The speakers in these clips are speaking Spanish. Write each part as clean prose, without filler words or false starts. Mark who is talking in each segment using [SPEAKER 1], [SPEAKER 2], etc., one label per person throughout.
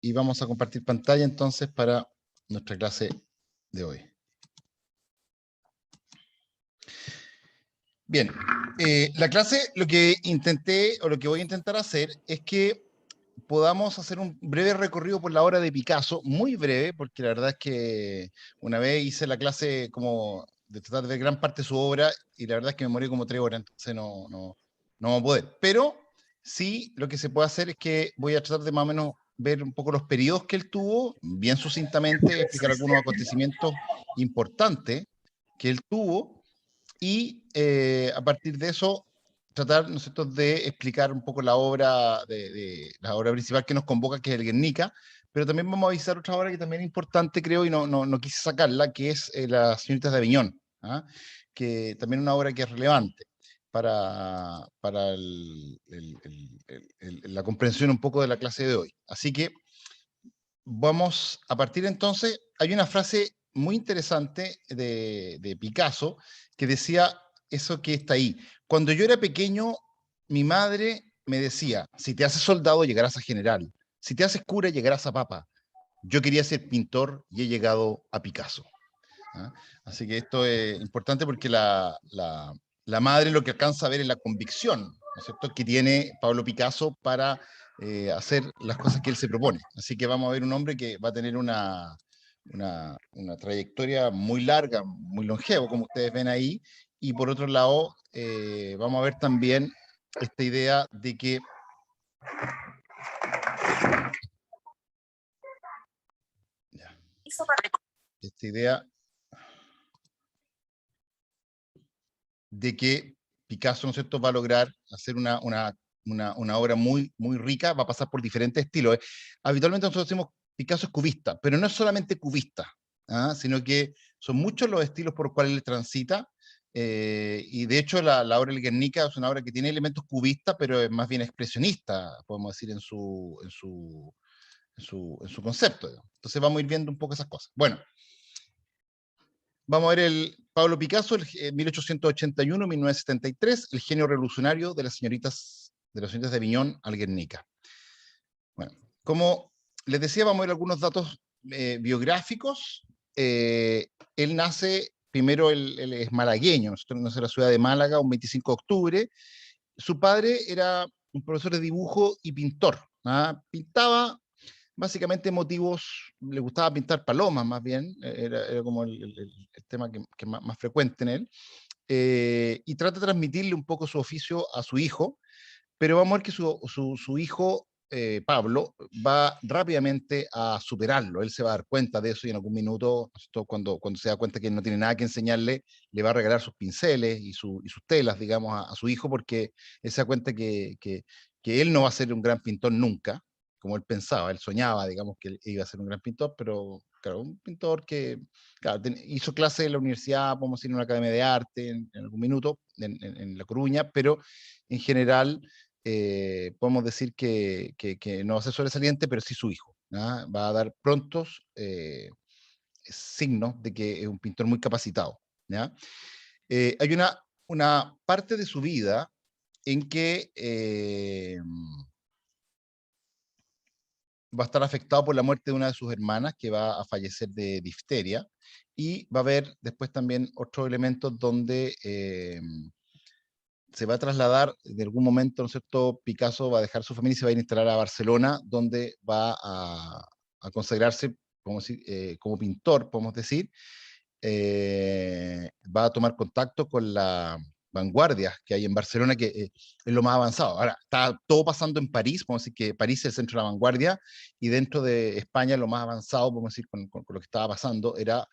[SPEAKER 1] y vamos a compartir pantalla entonces para nuestra clase de hoy. Bien, la clase lo que intenté o lo que voy a intentar hacer es que podamos hacer un breve recorrido por la obra de Picasso, muy breve, porque la verdad es que una vez hice la clase como de tratar de ver gran parte de su obra y la verdad es que me morí como 3 horas, entonces no vamos a poder. Pero sí, lo que se puede hacer es que voy a tratar de más o menos ver un poco los periodos que él tuvo, bien sucintamente, explicar algunos acontecimientos importantes que él tuvo y a partir de eso tratar, ¿no es cierto?, de explicar un poco la obra, de la obra principal que nos convoca, que es el Guernica, pero también vamos a avisar otra obra que también es importante, creo, y no quise sacarla, que es Las señoritas de Aviñón, ¿ah? Que también es una obra que es relevante para la comprensión un poco de la clase de hoy. Así que vamos a partir entonces, hay una frase muy interesante de Picasso que decía eso que está ahí. Cuando yo era pequeño, mi madre me decía, si te haces soldado llegarás a general, si te haces cura llegarás a papa. Yo quería ser pintor y he llegado a Picasso. ¿Ah? Así que esto es importante porque la madre lo que alcanza a ver es la convicción, ¿no es cierto?, que tiene Pablo Picasso para hacer las cosas que él se propone. Así que vamos a ver un hombre que va a tener una trayectoria muy larga, muy longevo, como ustedes ven ahí, y por otro lado, vamos a ver también esta idea de que ya, esta idea de que Picasso, ¿no es cierto?, va a lograr hacer una obra muy rica, va a pasar por diferentes estilos. Habitualmente nosotros decimos Picasso es cubista, pero no es solamente cubista, ¿ah? Sino que son muchos los estilos por los cuales él transita, y de hecho la obra del Guernica es una obra que tiene elementos cubistas, pero es más bien expresionista, podemos decir, en su concepto, digamos. Entonces vamos a ir viendo un poco esas cosas. Bueno, vamos a ver el Pablo Picasso, 1881-1973, el genio revolucionario de las señoritas de Aviñón al Guernica. Bueno, como les decía, vamos a ver algunos datos biográficos. Él nace, primero él es malagueño, nace en la ciudad de Málaga un 25 de octubre. Su padre era un profesor de dibujo y pintor, ¿ah? Pintaba básicamente motivos, le gustaba pintar palomas más bien, era como el tema que más frecuente en él, y trata de transmitirle un poco su oficio a su hijo, pero vamos a ver que su hijo, Pablo, va rápidamente a superarlo, él se va a dar cuenta de eso y en algún minuto, cuando se da cuenta que no tiene nada que enseñarle, le va a regalar sus pinceles y sus telas, digamos, a su hijo, porque él se da cuenta que él no va a ser un gran pintor nunca, como él pensaba, él soñaba, digamos, que él iba a ser un gran pintor, pero claro, un pintor que claro, hizo clase en la universidad, podemos decir, en una academia de arte, en algún minuto, en La Coruña, pero en general podemos decir que no va a ser sobresaliente, pero sí su hijo, ¿ah? Va a dar prontos signos de que es un pintor muy capacitado, ¿ya? Hay una parte de su vida en que va a estar afectado por la muerte de una de sus hermanas, que va a fallecer de difteria, y va a haber después también otros elementos donde se va a trasladar de algún momento, ¿no es cierto? Picasso va a dejar su familia y se va a ir a instalar a Barcelona, donde va a consagrarse como pintor, podemos decir. Va a tomar contacto con la vanguardia que hay en Barcelona, que es lo más avanzado. Ahora, está todo pasando en París, podemos decir que París es el centro de la vanguardia, y dentro de España lo más avanzado, podemos decir, con lo que estaba pasando, era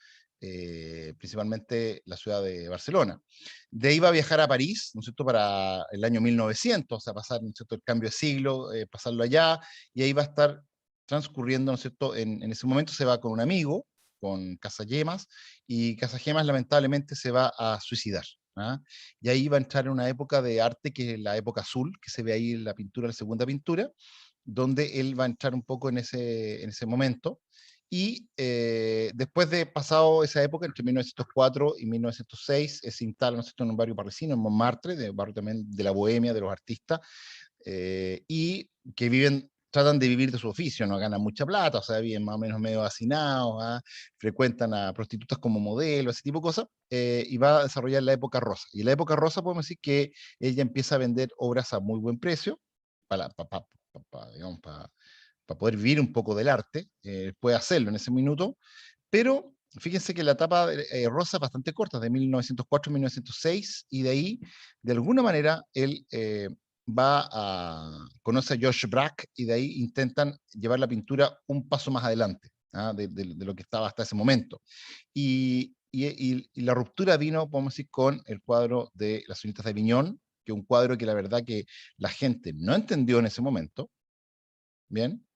[SPEAKER 1] principalmente la ciudad de Barcelona. De ahí va a viajar a París, ¿no es cierto?, para el año 1900, o sea, pasar, ¿no es cierto?, el cambio de siglo, pasarlo allá, y ahí va a estar transcurriendo, ¿no es cierto?, en ese momento se va con un amigo, con Casagemas, y Casagemas lamentablemente se va a suicidar, ¿ah? Y ahí va a entrar en una época de arte que es la época azul, que se ve ahí en la pintura, la segunda pintura, donde él va a entrar un poco en ese momento, y después de pasado esa época, entre 1904 y 1906, se instala, ¿no es cierto?, en un barrio parisino, en Montmartre, de barrio también de la bohemia, de los artistas, y que viven tratan de vivir de su oficio, no ganan mucha plata, o sea, viven más o menos medio hacinados, frecuentan a prostitutas como modelo, ese tipo de cosas, y va a desarrollar la época rosa. Y en la época rosa podemos decir que ella empieza a vender obras a muy buen precio, digamos, para poder vivir un poco del arte, puede hacerlo en ese minuto, pero fíjense que la etapa rosa es bastante corta, de 1904 a 1906, y de ahí, de alguna manera, él conoce a George Braque, y de ahí intentan llevar la pintura un paso más adelante, de lo que estaba hasta ese momento. Y la ruptura vino, podemos decir, con el cuadro de Las señoritas de Aviñón, que es un cuadro que la verdad que la gente no entendió en ese momento, ¿bien?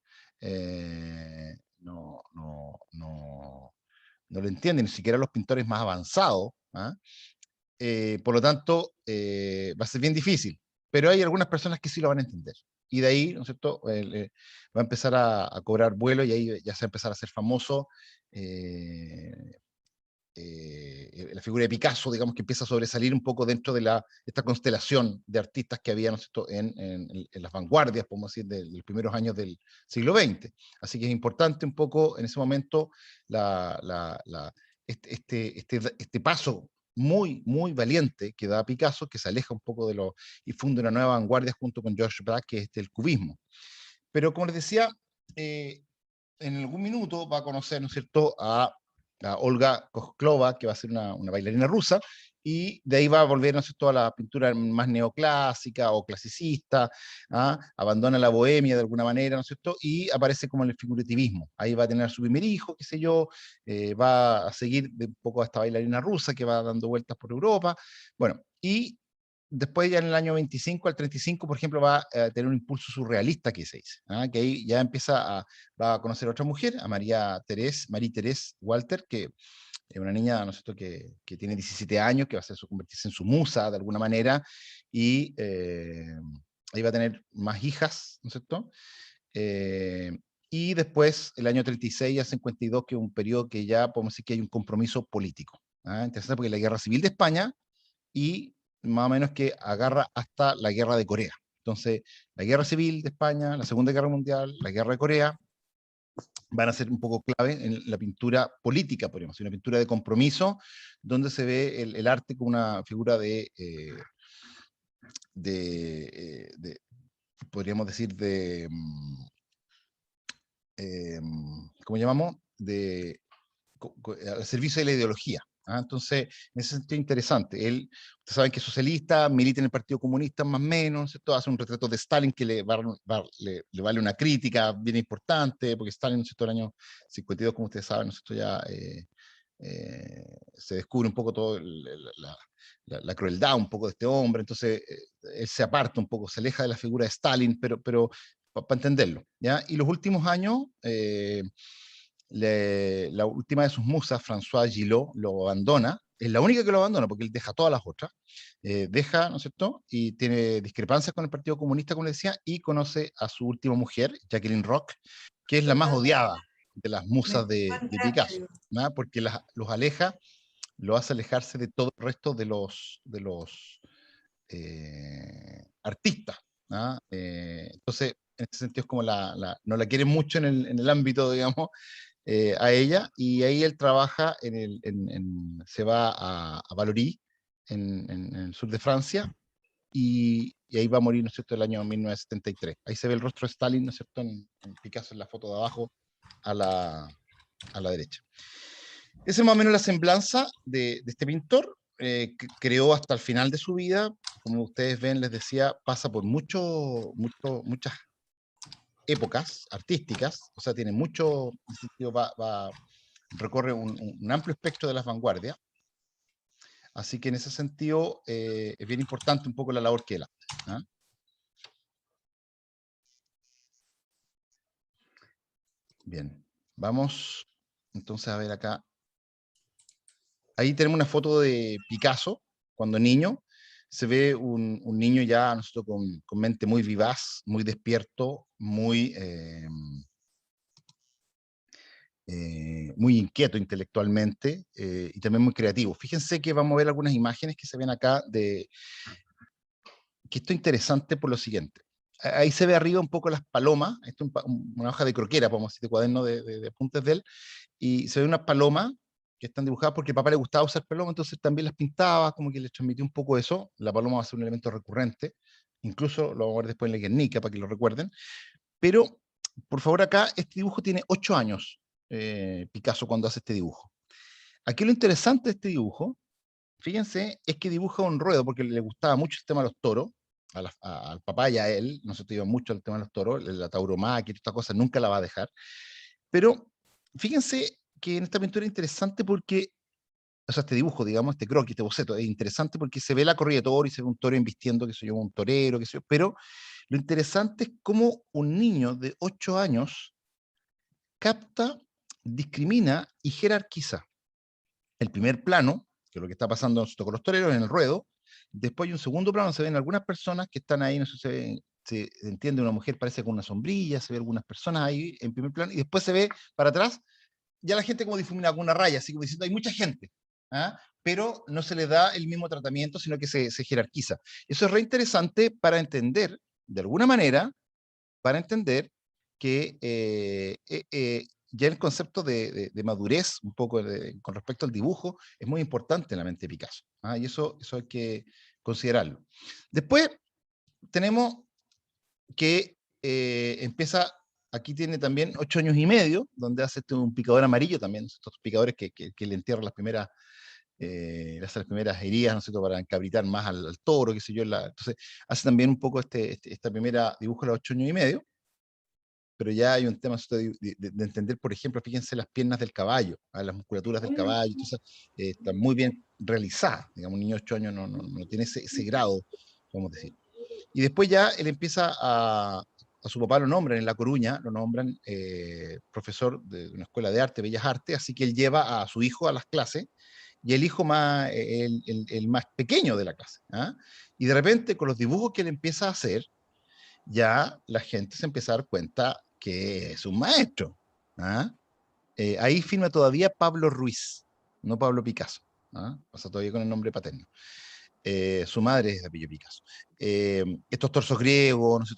[SPEAKER 1] No lo entienden, ni siquiera los pintores más avanzados, por lo tanto, va a ser bien difícil, pero hay algunas personas que sí lo van a entender. Y de ahí, ¿no es cierto?, va a empezar a cobrar vuelo, y ahí ya se va a empezar a hacer famoso. La figura de Picasso, digamos, que empieza a sobresalir un poco dentro de esta constelación de artistas que había, ¿no es cierto?, en las vanguardias, podemos decir, de los primeros años del siglo XX. Así que es importante un poco en ese momento este paso muy, muy valiente que da Picasso, que se aleja un poco y funda una nueva vanguardia junto con George Braque, que es el cubismo. Pero como les decía, en algún minuto va a conocer, ¿no es cierto?, a Olga Kozlova, que va a ser una bailarina rusa, y de ahí va a volver, ¿no es cierto?, a la pintura más neoclásica o clasicista, abandona la bohemia de alguna manera, ¿no es cierto?, y aparece como en el figurativismo. Ahí va a tener su primer hijo, qué sé yo, va a seguir de un poco a esta bailarina rusa que va dando vueltas por Europa. Bueno, y después ya en el año 25 al 35, por ejemplo, va a tener un impulso surrealista, que se dice, que ahí ya va a conocer a otra mujer, a Marie-Thérèse Walter, que es una niña, ¿no es cierto?, que tiene 17 años, que va a convertirse en su musa de alguna manera, y ahí va a tener más hijas, ¿no es cierto? Y después, el año 36 a 52, que es un periodo que ya podemos decir que hay un compromiso político. Interesante, porque la guerra civil de España, y más o menos que agarra hasta la guerra de Corea. Entonces, la guerra civil de España, la Segunda Guerra Mundial, la guerra de Corea, van a ser un poco clave en la pintura política, podríamos decir, una pintura de compromiso, donde se ve el arte como una figura podríamos decir, ¿cómo llamamos? Al servicio de la ideología. Entonces, en ese sentido interesante. Ustedes saben que es socialista, milita en el Partido Comunista más o menos, ¿cierto? Hace un retrato de Stalin que le vale una crítica bien importante, porque Stalin, ¿no es cierto?, el año 52, como ustedes saben, ¿no es cierto?, ya se descubre un poco toda la crueldad un poco de este hombre, entonces él se aparta un poco, se aleja de la figura de Stalin, pero para entenderlo, ¿ya? Y los últimos años, la última de sus musas, François Gillot, lo abandona. Es la única que lo abandona, porque él deja todas las otras. Deja, ¿no es cierto?, y tiene discrepancias con el Partido Comunista, como le decía, y conoce a su última mujer, Jacqueline Roch, que es la más odiada de las musas de Picasso, ¿no? Porque los aleja, lo hace alejarse de todo el resto de los artistas, ¿no? Entonces, en ese sentido es como no la quiere mucho en el ámbito, digamos, a ella, y ahí él trabaja se va a Vallauris, en el sur de Francia, y ahí va a morir, ¿no es cierto?, el año 1973. Ahí se ve el rostro de Stalin, ¿no es cierto?, en Picasso, en la foto de abajo, a la derecha. Esa es más o menos la semblanza de este pintor, que creó hasta el final de su vida. Como ustedes ven, les decía, pasa por muchas épocas artísticas, o sea, tiene mucho, en ese sentido, recorre un amplio espectro de las vanguardias, así que en ese sentido es bien importante un poco la labor que él hace. Bien, vamos entonces a ver acá. Ahí tenemos una foto de Picasso, cuando niño. Se ve un niño ya, nosotros con mente muy vivaz, muy despierto, muy inquieto intelectualmente, y también muy creativo. Fíjense que vamos a ver algunas imágenes que se ven acá, que esto es interesante por lo siguiente. ahí se ve arriba un poco las palomas, esto es una hoja de croquera, podemos decir, de cuaderno de apuntes de él, y se ve unas palomas que están dibujadas porque al papá le gustaba usar palomas, entonces también las pintaba, como que le transmitió un poco eso. La paloma va a ser un elemento recurrente, incluso lo vamos a ver después en la Guernica para que lo recuerden. Pero, por favor, acá este dibujo tiene 8 años, Picasso, cuando hace este dibujo. Aquí lo interesante de este dibujo, fíjense, es que dibuja un ruedo, porque le gustaba mucho el tema de los toros, al papá y a él, no se te iba mucho el tema de los toros, la tauromaquia y esta cosa nunca la va a dejar. Pero fíjense que en esta pintura es interesante porque, o sea, este dibujo, digamos, este croquis, este boceto, es interesante porque se ve la corrida de toro y se ve un toro invistiendo, que se llama un torero, que se yo, pero lo interesante es cómo un niño de 8 años capta, discrimina y jerarquiza. El primer plano, que es lo que está pasando con los toreros en el ruedo, después hay un segundo plano, se ven algunas personas que están ahí, no sé, se entiende, una mujer parece con una sombrilla, se ve algunas personas ahí en primer plano, y después se ve para atrás, ya la gente como difumina con una raya, así como diciendo, hay mucha gente, ¿ah? Pero no se le da el mismo tratamiento, sino que se jerarquiza. Eso es re interesante para entender, de alguna manera, para entender que ya el concepto de madurez, un poco con respecto al dibujo, es muy importante en la mente de Picasso. ¿Ah? Y eso hay que considerarlo. Después tenemos que empieza, aquí tiene también 8 años y medio, donde hace un picador amarillo también, estos picadores que le entierran las primeras las primeras heridas, ¿no es cierto?, para encabritar más al toro, qué sé yo. Entonces, hace también un poco esta primera dibujo a los 8 años y medio, pero ya hay un tema de entender, por ejemplo, fíjense las piernas del caballo, las musculaturas del caballo, entonces, están muy bien realizadas. Digamos, un niño de 8 años no tiene ese grado, podemos decir. Y después ya él empieza a su papá lo nombran en La Coruña, lo nombran profesor de una escuela de arte, Bellas Artes, así que él lleva a su hijo a las clases, y el hijo más, el más pequeño de la clase. ¿Ah? Y de repente, con los dibujos que él empieza a hacer, ya la gente se empieza a dar cuenta que es un maestro. ¿Ah? Ahí firma todavía Pablo Ruiz, no Pablo Picasso. ¿Ah? Pasa todavía con el nombre paterno. Su madre es de apellido Picasso. Estos torsos griegos, ¿no sé,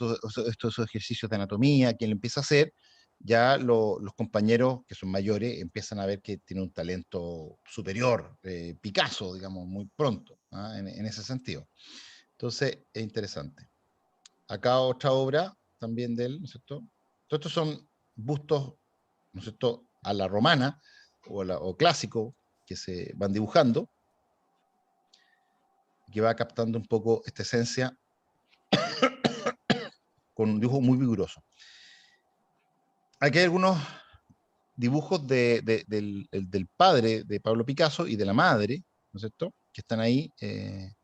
[SPEAKER 1] estos ejercicios de anatomía que él empieza a hacer, ya los compañeros que son mayores empiezan a ver que tiene un talento superior, Picasso, digamos, muy pronto, ¿ah? En ese sentido. Entonces, es interesante. Acá otra obra también de él, ¿no es cierto? Todos estos son bustos, ¿no es cierto?, a la romana o clásico que se van dibujando, que va captando un poco esta esencia con un dibujo muy vigoroso. Aquí hay algunos dibujos del padre de Pablo Picasso y de la madre, ¿no es cierto?, que están ahí en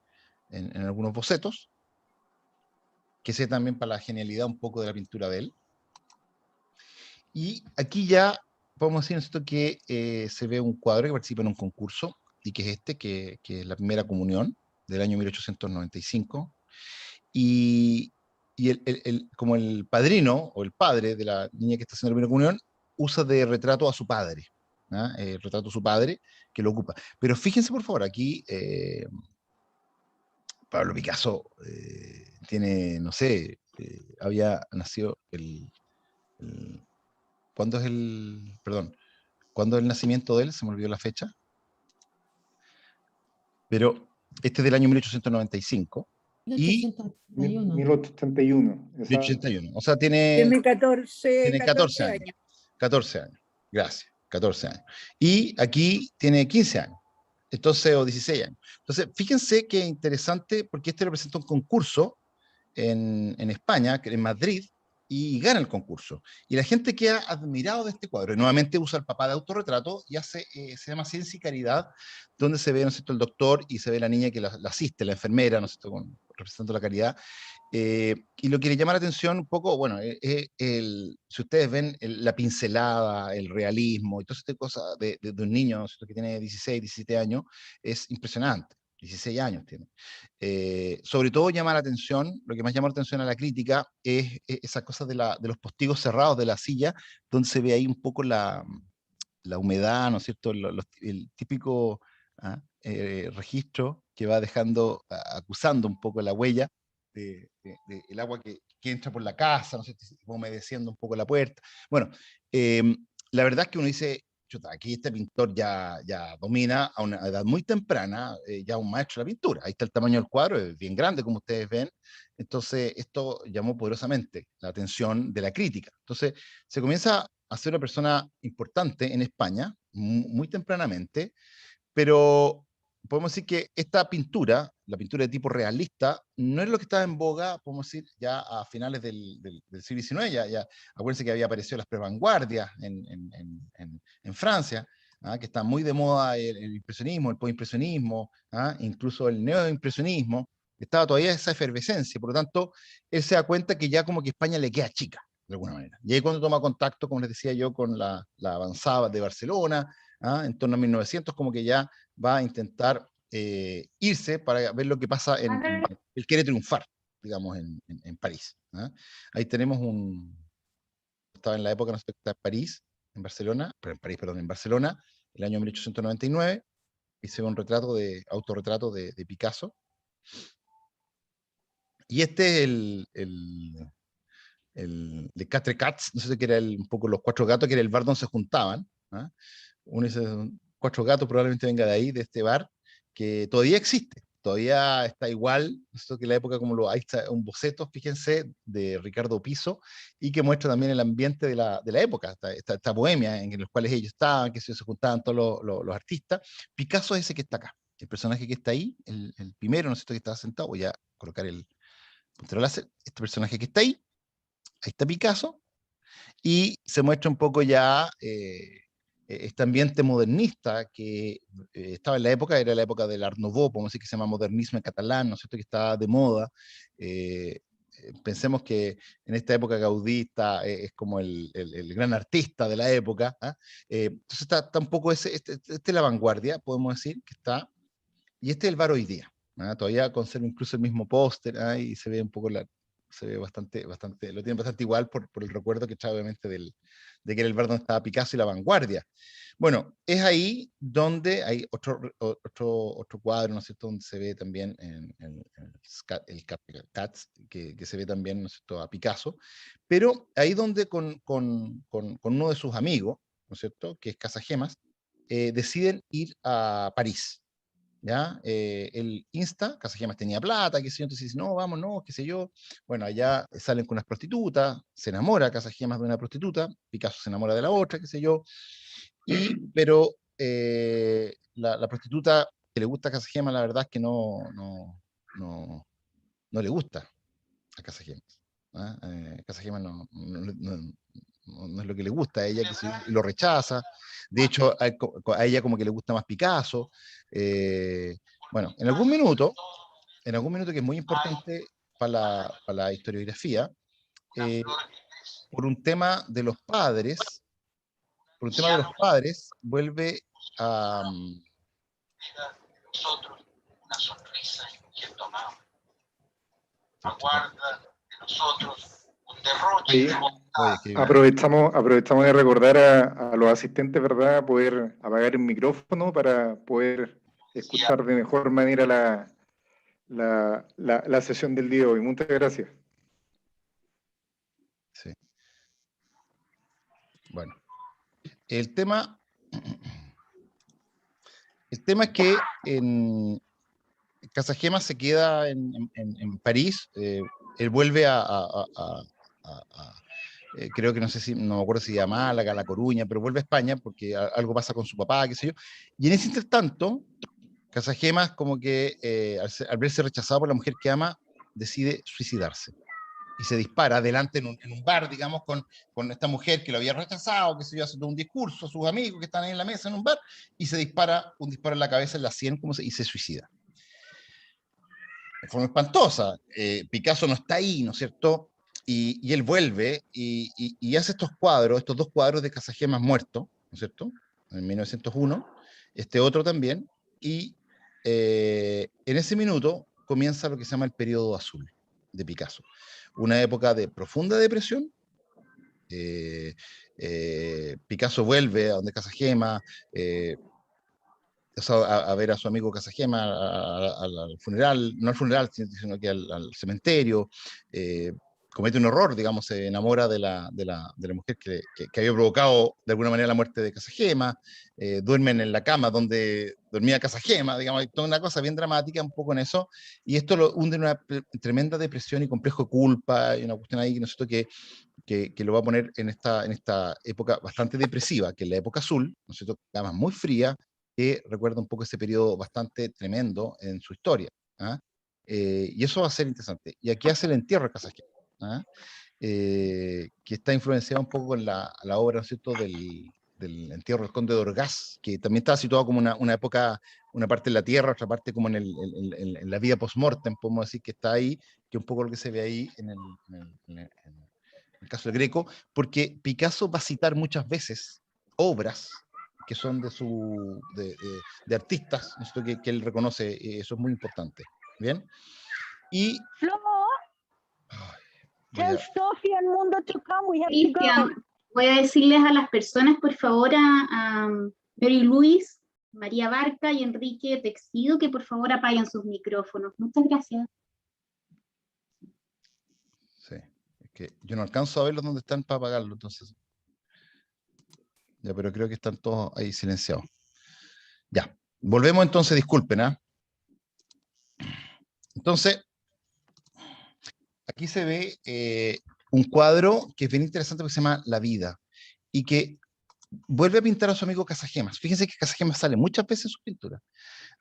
[SPEAKER 1] algunos bocetos, que sé también para la genialidad un poco de la pintura de él. Y aquí ya podemos decir, ¿no es cierto?, que se ve un cuadro que participa en un concurso, y que es que es la primera comunión del año 1895, y como el padrino o el padre de la niña que está haciendo la primera comunión usa de retrato a su padre, ¿ah? El retrato a su padre que lo ocupa. Pero fíjense por favor, aquí Pablo Picasso tiene, no sé, había nacido el, ¿cuándo es perdón, cuándo es el nacimiento de él? Se me olvidó la fecha, pero este es del año 1895 y
[SPEAKER 2] 1881.
[SPEAKER 3] 1881, exacto.
[SPEAKER 1] 1881, o sea, tiene
[SPEAKER 4] Tiene 14,
[SPEAKER 1] 14
[SPEAKER 4] 14
[SPEAKER 1] años.
[SPEAKER 4] años.
[SPEAKER 1] 14 años, gracias, 14 años. Y aquí tiene 15 años, entonces, o 16 años. Entonces, fíjense que interesante, porque este representa un concurso en España, en Madrid, y gana el concurso. Y la gente queda admirado de este cuadro. Y nuevamente usa el papá de autorretrato y hace, se llama Ciencia y Caridad, donde se ve, ¿no es cierto?, el doctor y se ve la niña que la asiste, la enfermera, ¿no es cierto?, representando la caridad. Y lo que le llama la atención un poco, bueno, si ustedes ven la pincelada, el realismo y todas estas cosas de un niño, ¿no es cierto?, que tiene 16, 17 años, es impresionante. 16 años tiene. Sobre todo llama la atención, lo que más llama la atención a la crítica es esa cosa de los postigos cerrados de la silla, donde se ve ahí un poco la humedad, ¿no es cierto?, el típico registro que va dejando, acusando un poco la huella el agua que entra por la casa, no sé, humedeciendo un poco la puerta. Bueno, la verdad es que uno dice, chuta, aquí este pintor ya domina a una edad muy temprana, ya un maestro de la pintura. Ahí está el tamaño del cuadro, es bien grande, como ustedes ven. Entonces, esto llamó poderosamente la atención de la crítica. Entonces, se comienza a ser una persona importante en España, muy tempranamente, pero podemos decir que esta pintura, la pintura de tipo realista, no es lo que estaba en boga, podemos decir, ya a finales del siglo XIX. Acuérdense que había aparecido las prevanguardias en Francia, que está muy de moda el impresionismo, el postimpresionismo, incluso el neoimpresionismo. Estaba todavía esa efervescencia, por lo tanto, él se da cuenta que ya como que España le queda chica, de alguna manera. Y ahí cuando toma contacto, como les decía yo, con la avanzada de Barcelona, en torno a 1900, como que ya va a intentar irse para ver lo que pasa él quiere triunfar, digamos, en París. Ahí tenemos estaba en la época, no sé, está en París, en Barcelona, pero en París, perdón, en Barcelona, el año 1899, hice un autorretrato de Picasso. Y este es el Quatre Cats, no sé qué era un poco los cuatro gatos, que era el bar donde se juntaban. Uno dice, cuatro gatos probablemente venga de ahí, de este bar, que todavía existe, todavía está igual, esto que la época como ahí está un boceto, fíjense, de Ricardo Piso, y que muestra también el ambiente de la época, esta bohemia en los cuales ellos estaban, que se juntaban todos los artistas. Picasso es ese que está acá, el personaje que está ahí, el primero, no sé, que estaba sentado, voy a colocar el puntero láser, este personaje que está ahí está Picasso, y se muestra un poco ya este ambiente modernista que estaba en la época, era la época del Art Nouveau, podemos decir que se llama modernismo en catalán, ¿no es cierto?, que estaba de moda. Pensemos que en esta época Gaudí es como el gran artista de la época. Entonces está un poco este es la vanguardia, podemos decir, que está, y este es el bar hoy día. Todavía conserva incluso el mismo póster, y se ve un poco se ve bastante, lo tienen bastante igual por el recuerdo que trae obviamente de que era el bar donde estaba Picasso y la vanguardia. Bueno, es ahí donde hay otro cuadro, ¿no es cierto?, donde se ve también el Cats, que se ve también, ¿no es cierto?, a Picasso, pero ahí donde con uno de sus amigos, ¿no es cierto?, que es Casagemas, deciden ir a París. ¿Ya? Él insta, Casagemas tenía plata, qué sé yo, entonces dice, no, vamos, no, qué sé yo. Bueno, allá salen con unas prostitutas, se enamora Casagemas de una prostituta, Picasso se enamora de la otra, qué sé yo, pero la prostituta que le gusta a Casagemas, la verdad es que no le gusta a Casagemas. Casagemas no es lo que le gusta a ella, y lo rechaza. De hecho, a ella como que le gusta más Picasso. Bueno, en algún minuto que es muy importante para la historiografía, por un tema de los padres, vuelve a...
[SPEAKER 3] Sí. Aprovechamos de recordar a los asistentes, ¿verdad?, poder apagar el micrófono para poder escuchar de mejor manera la sesión del día de hoy. Muchas gracias.
[SPEAKER 1] Sí. Bueno, el tema es que en Casagemas se queda en París, él vuelve creo que no me acuerdo si a Málaga, a La Coruña, pero vuelve a España porque algo pasa con su papá, qué sé yo. Y en ese intertanto, Casagemas como que al verse rechazado por la mujer que ama, decide suicidarse. Y se dispara adelante en un bar, digamos, con esta mujer que lo había rechazado, que se iba haciendo un discurso a sus amigos que están ahí en la mesa en un bar, y se dispara un disparo en la cabeza, en la sien, y se suicida. De forma espantosa. Picasso no está ahí, ¿no es cierto? Y él vuelve y hace estos dos cuadros de Casagemas muerto, ¿no es cierto? En 1901, este otro también, y en ese minuto comienza lo que se llama el periodo azul de Picasso. Una época de profunda depresión. Picasso vuelve a donde Casagemas, o sea, a ver a su amigo Casagema al funeral, no al funeral, sino que al cementerio, comete un error, digamos, se enamora de la mujer que había provocado de alguna manera la muerte de Casagema, duermen en la cama donde dormía Casagema, digamos, hay toda una cosa bien dramática un poco en eso, y esto lo hunde en una tremenda depresión y complejo de culpa, y una cuestión ahí, ¿no es cierto?, que lo va a poner en esta época bastante depresiva, que es la época azul, ¿no es cierto?, además muy fría, que recuerda un poco ese periodo bastante tremendo en su historia. ¿Ah? Y eso va a ser interesante. Y aquí hace el entierro de Casasqueña, ¿ah? Que está influenciado un poco con la obra, ¿no es cierto?, del entierro del conde de Orgaz, que también está situado como una época, una parte en la tierra, otra parte como en la vida post-mortem, podemos decir que está ahí, que es un poco lo que se ve ahí en el caso del Greco, porque Picasso va a citar muchas veces obras que son de artistas, esto que él reconoce, eso es muy importante. ¿Bien? Y
[SPEAKER 2] Flo,
[SPEAKER 1] voy
[SPEAKER 2] tell
[SPEAKER 1] a,
[SPEAKER 2] Sophie and Mundo to come. We have to go.
[SPEAKER 4] Cristian, voy a decirles a las personas, por favor, a Mary Luis, María Barca y Enrique Texido, que por favor apaguen sus micrófonos. Muchas gracias.
[SPEAKER 1] sí, es que yo no alcanzo a verlos donde están para apagarlo, entonces. Ya, pero creo que están todos ahí silenciados. Ya, volvemos entonces, disculpen, ¿ah? Entonces, aquí se ve un cuadro que es bien interesante porque se llama La vida, y que vuelve a pintar a su amigo Casagemas. Fíjense que Casagemas sale muchas veces en sus pinturas,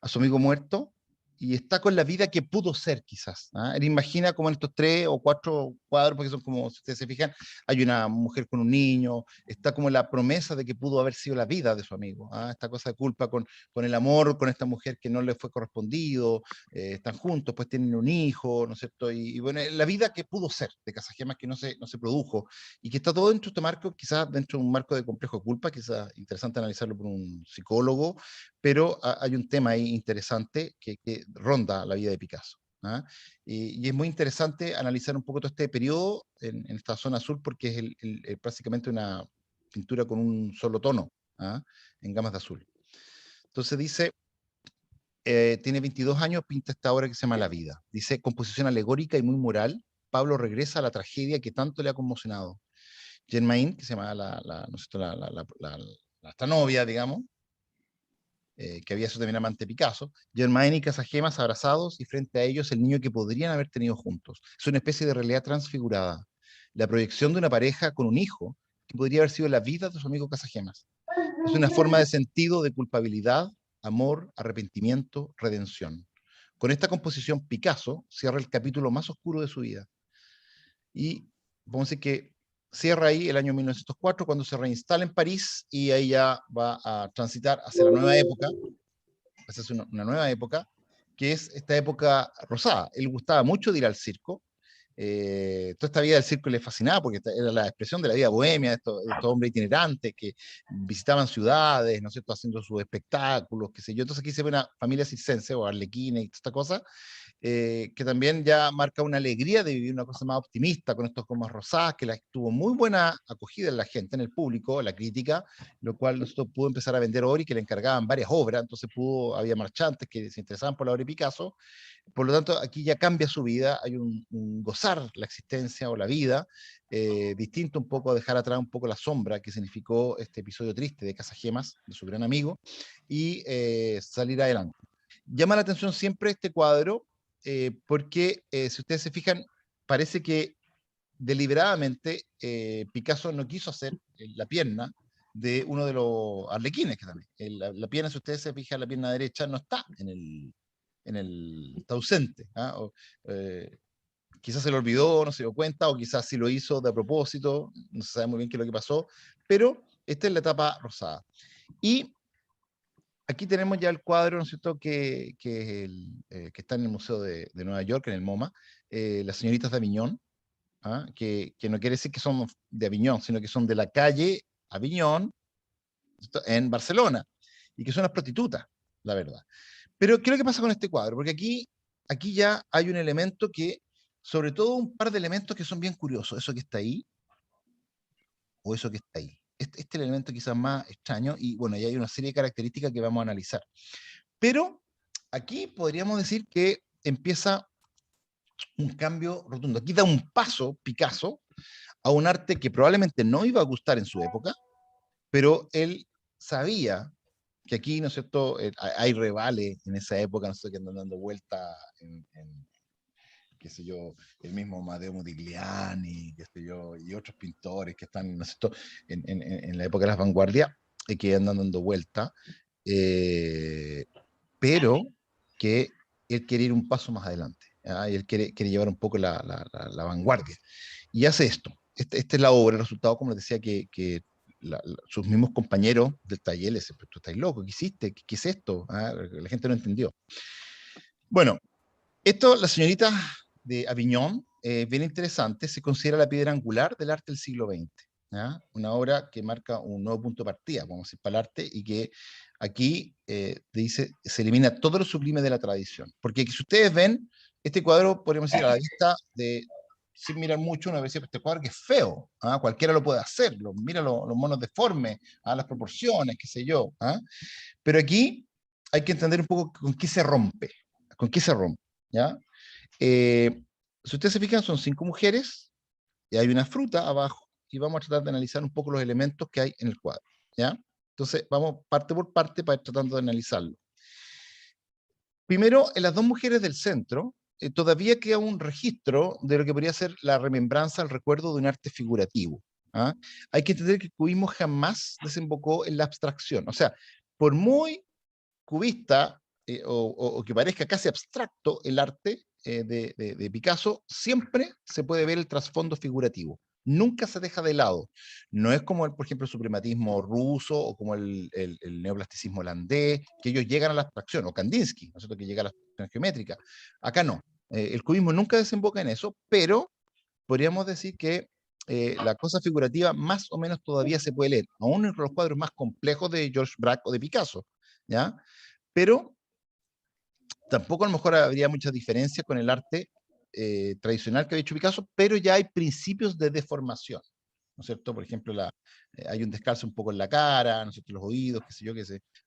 [SPEAKER 1] a su amigo muerto, y está con la vida que pudo ser, quizás. ¿Ah? Él imagina como en estos 3 o 4 cuadros, porque son como, si ustedes se fijan, hay una mujer con un niño, está como la promesa de que pudo haber sido la vida de su amigo. ¿Ah? Esta cosa de culpa con el amor, con esta mujer que no le fue correspondido, están juntos, pues tienen un hijo, ¿no es cierto? Y bueno, la vida que pudo ser de Casagemas, que no se produjo, y que está todo dentro de este marco, quizás dentro de un marco de complejo de culpa, quizás interesante analizarlo por un psicólogo, pero hay un tema ahí interesante que ronda la vida de Picasso. ¿Ah? Y es muy interesante analizar un poco todo este periodo en esta zona azul, porque es prácticamente una pintura con un solo tono, ¿ah? En gamas de azul. Entonces dice, tiene 22 años, pinta esta obra que se llama La vida. Dice, composición alegórica y muy moral, Pablo regresa a la tragedia que tanto le ha conmocionado. Germaine, que se llama ¿no sé, esta novia, digamos, que había sido también amante de Picasso, Germaine y Casagemas abrazados y frente a ellos el niño que podrían haber tenido juntos. Es una especie de realidad transfigurada, la proyección de una pareja con un hijo que podría haber sido la vida de su amigo Casagemas. Es una forma de sentido de culpabilidad, amor, arrepentimiento, redención. Con esta composición Picasso cierra el capítulo más oscuro de su vida. Y vamos a decir que cierra ahí el año 1904, cuando se reinstala en París, y ahí ya va a transitar hacia la nueva época, hacia una nueva época, que es esta época rosada. Él gustaba mucho de ir al circo, toda esta vida del circo le fascinaba, porque era la expresión de la vida bohemia, de estos hombres itinerantes que visitaban ciudades, ¿no es cierto?, haciendo sus espectáculos, qué sé yo. Entonces aquí se ve una familia circense, o arlequina y toda esta cosa, que también ya marca una alegría de vivir una cosa más optimista, con estos gomas rosadas, que tuvo muy buena acogida en la gente, en el público, la crítica, lo cual nosotros pudo empezar a vender obras y que le encargaban varias obras, entonces había marchantes que se interesaban por la obra de Picasso. Por lo tanto, aquí ya cambia su vida, hay un gozar la existencia o la vida, distinto un poco a dejar atrás un poco la sombra que significó este episodio triste de Casagemas, de su gran amigo, y salir adelante. Llama la atención siempre este cuadro, porque si ustedes se fijan, parece que deliberadamente Picasso no quiso hacer la pierna de uno de los arlequines, que también. La pierna, si ustedes se fijan, la pierna derecha no está está ausente. ¿Ah? Quizás se lo olvidó, no se dio cuenta, o quizás sí lo hizo de a propósito, no se sabe muy bien qué es lo que pasó, pero esta es la etapa rosada. Y aquí tenemos ya el cuadro, ¿no es cierto?, que está en el Museo de Nueva York, en el MoMA, Las señoritas de Aviñón, ¿ah? Que no quiere decir que son de Aviñón, sino que son de la calle Aviñón, en Barcelona, y que son las prostitutas, la verdad. Pero, ¿qué es lo que pasa con este cuadro? Porque aquí ya hay un elemento que, sobre todo un par de elementos que son bien curiosos, eso que está ahí, o eso que está ahí. este es el elemento quizás más extraño, y bueno, ya hay una serie de características que vamos a analizar. Pero aquí podríamos decir que empieza un cambio rotundo. Aquí da un paso Picasso a un arte que probablemente no iba a gustar en su época, pero él sabía que aquí, ¿no es cierto?, hay rivales en esa época, no sé, que andan dando vuelta qué sé yo, el mismo Amadeo Modigliani, qué sé yo, y otros pintores que están, ¿no es cierto?, en la época de las vanguardias, que andan dando vuelta, pero que él quiere ir un paso más adelante, ¿ah? Y él quiere llevar un poco la vanguardia. Y hace esto. Esta es la obra, el resultado, como les decía, que sus mismos compañeros del taller le dicen, tú estás loco, ¿qué hiciste? ¿Qué es esto? ¿Ah? La gente no entendió. Bueno, esto, la señorita de Avignon, bien interesante, se considera la piedra angular del arte del siglo XX. ¿Ya? Una obra que marca un nuevo punto de partida, vamos a decir, para el arte, y que aquí dice, se elimina todo lo sublime de la tradición. Porque si ustedes ven, este cuadro, podríamos decir, a la vista sin mirar mucho, uno dice, este cuadro que es feo, ¿ah? Cualquiera lo puede hacer, mira los monos deformes, ¿ah? Las proporciones, qué sé yo. ¿Ah? Pero aquí hay que entender un poco con qué se rompe, ¿ya? Si ustedes se fijan, son 5 mujeres, y hay una fruta abajo, y vamos a tratar de analizar un poco los elementos que hay en el cuadro, ¿ya? Entonces, vamos parte por parte para ir tratando de analizarlo. Primero, en las 2 mujeres del centro, todavía queda un registro de lo que podría ser la remembranza, el recuerdo de un arte figurativo. ¿Ah? Hay que entender que el cubismo jamás desembocó en la abstracción. O sea, por muy cubista o que parezca casi abstracto el arte de Picasso, siempre se puede ver el trasfondo figurativo. Nunca se deja de lado. No es como, por ejemplo, el suprematismo ruso o como el neoplasticismo holandés, que ellos llegan a la abstracción, o Kandinsky, ¿no es cierto?, que llega a la abstracción geométrica. Acá no. El cubismo nunca desemboca en eso, pero podríamos decir que la cosa figurativa más o menos todavía se puede leer, aún en los cuadros más complejos de Georges Braque o de Picasso, ¿ya? Pero tampoco a lo mejor habría mucha diferencia con el arte tradicional que había hecho Picasso, pero ya hay principios de deformación, ¿no es cierto? Por ejemplo, hay un descalzo un poco en la cara, ¿no es cierto?, los oídos, qué sé yo,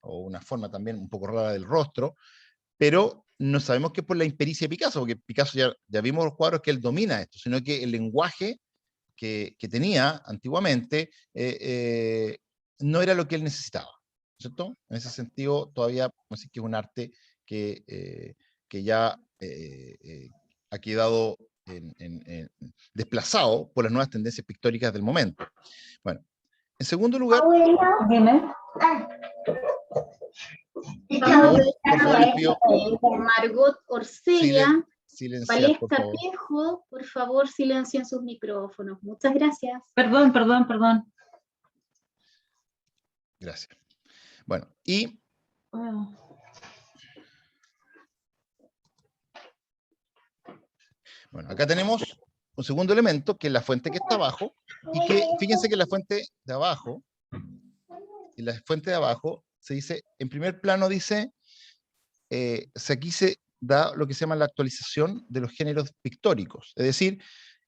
[SPEAKER 1] o una forma también un poco rara del rostro, pero no sabemos que es por la impericia de Picasso, porque Picasso ya vimos los cuadros que él domina esto, sino que el lenguaje que tenía antiguamente no era lo que él necesitaba, ¿cierto? En ese sentido, todavía podemos decir que es un arte que ya ha quedado desplazado por las nuevas tendencias pictóricas del momento. Bueno, en segundo lugar,
[SPEAKER 2] Dime.
[SPEAKER 4] Margot Orcella,
[SPEAKER 1] silenciar, por
[SPEAKER 4] Valesca
[SPEAKER 1] favor.
[SPEAKER 4] Tejo, por favor, silencien sus micrófonos. Muchas gracias.
[SPEAKER 2] Perdón.
[SPEAKER 1] Gracias. Bueno, y bueno, acá tenemos un segundo elemento, que es la fuente que está abajo, y que, fíjense que la fuente de abajo, se dice, en primer plano dice, aquí se da lo que se llama la actualización de los géneros pictóricos, es decir,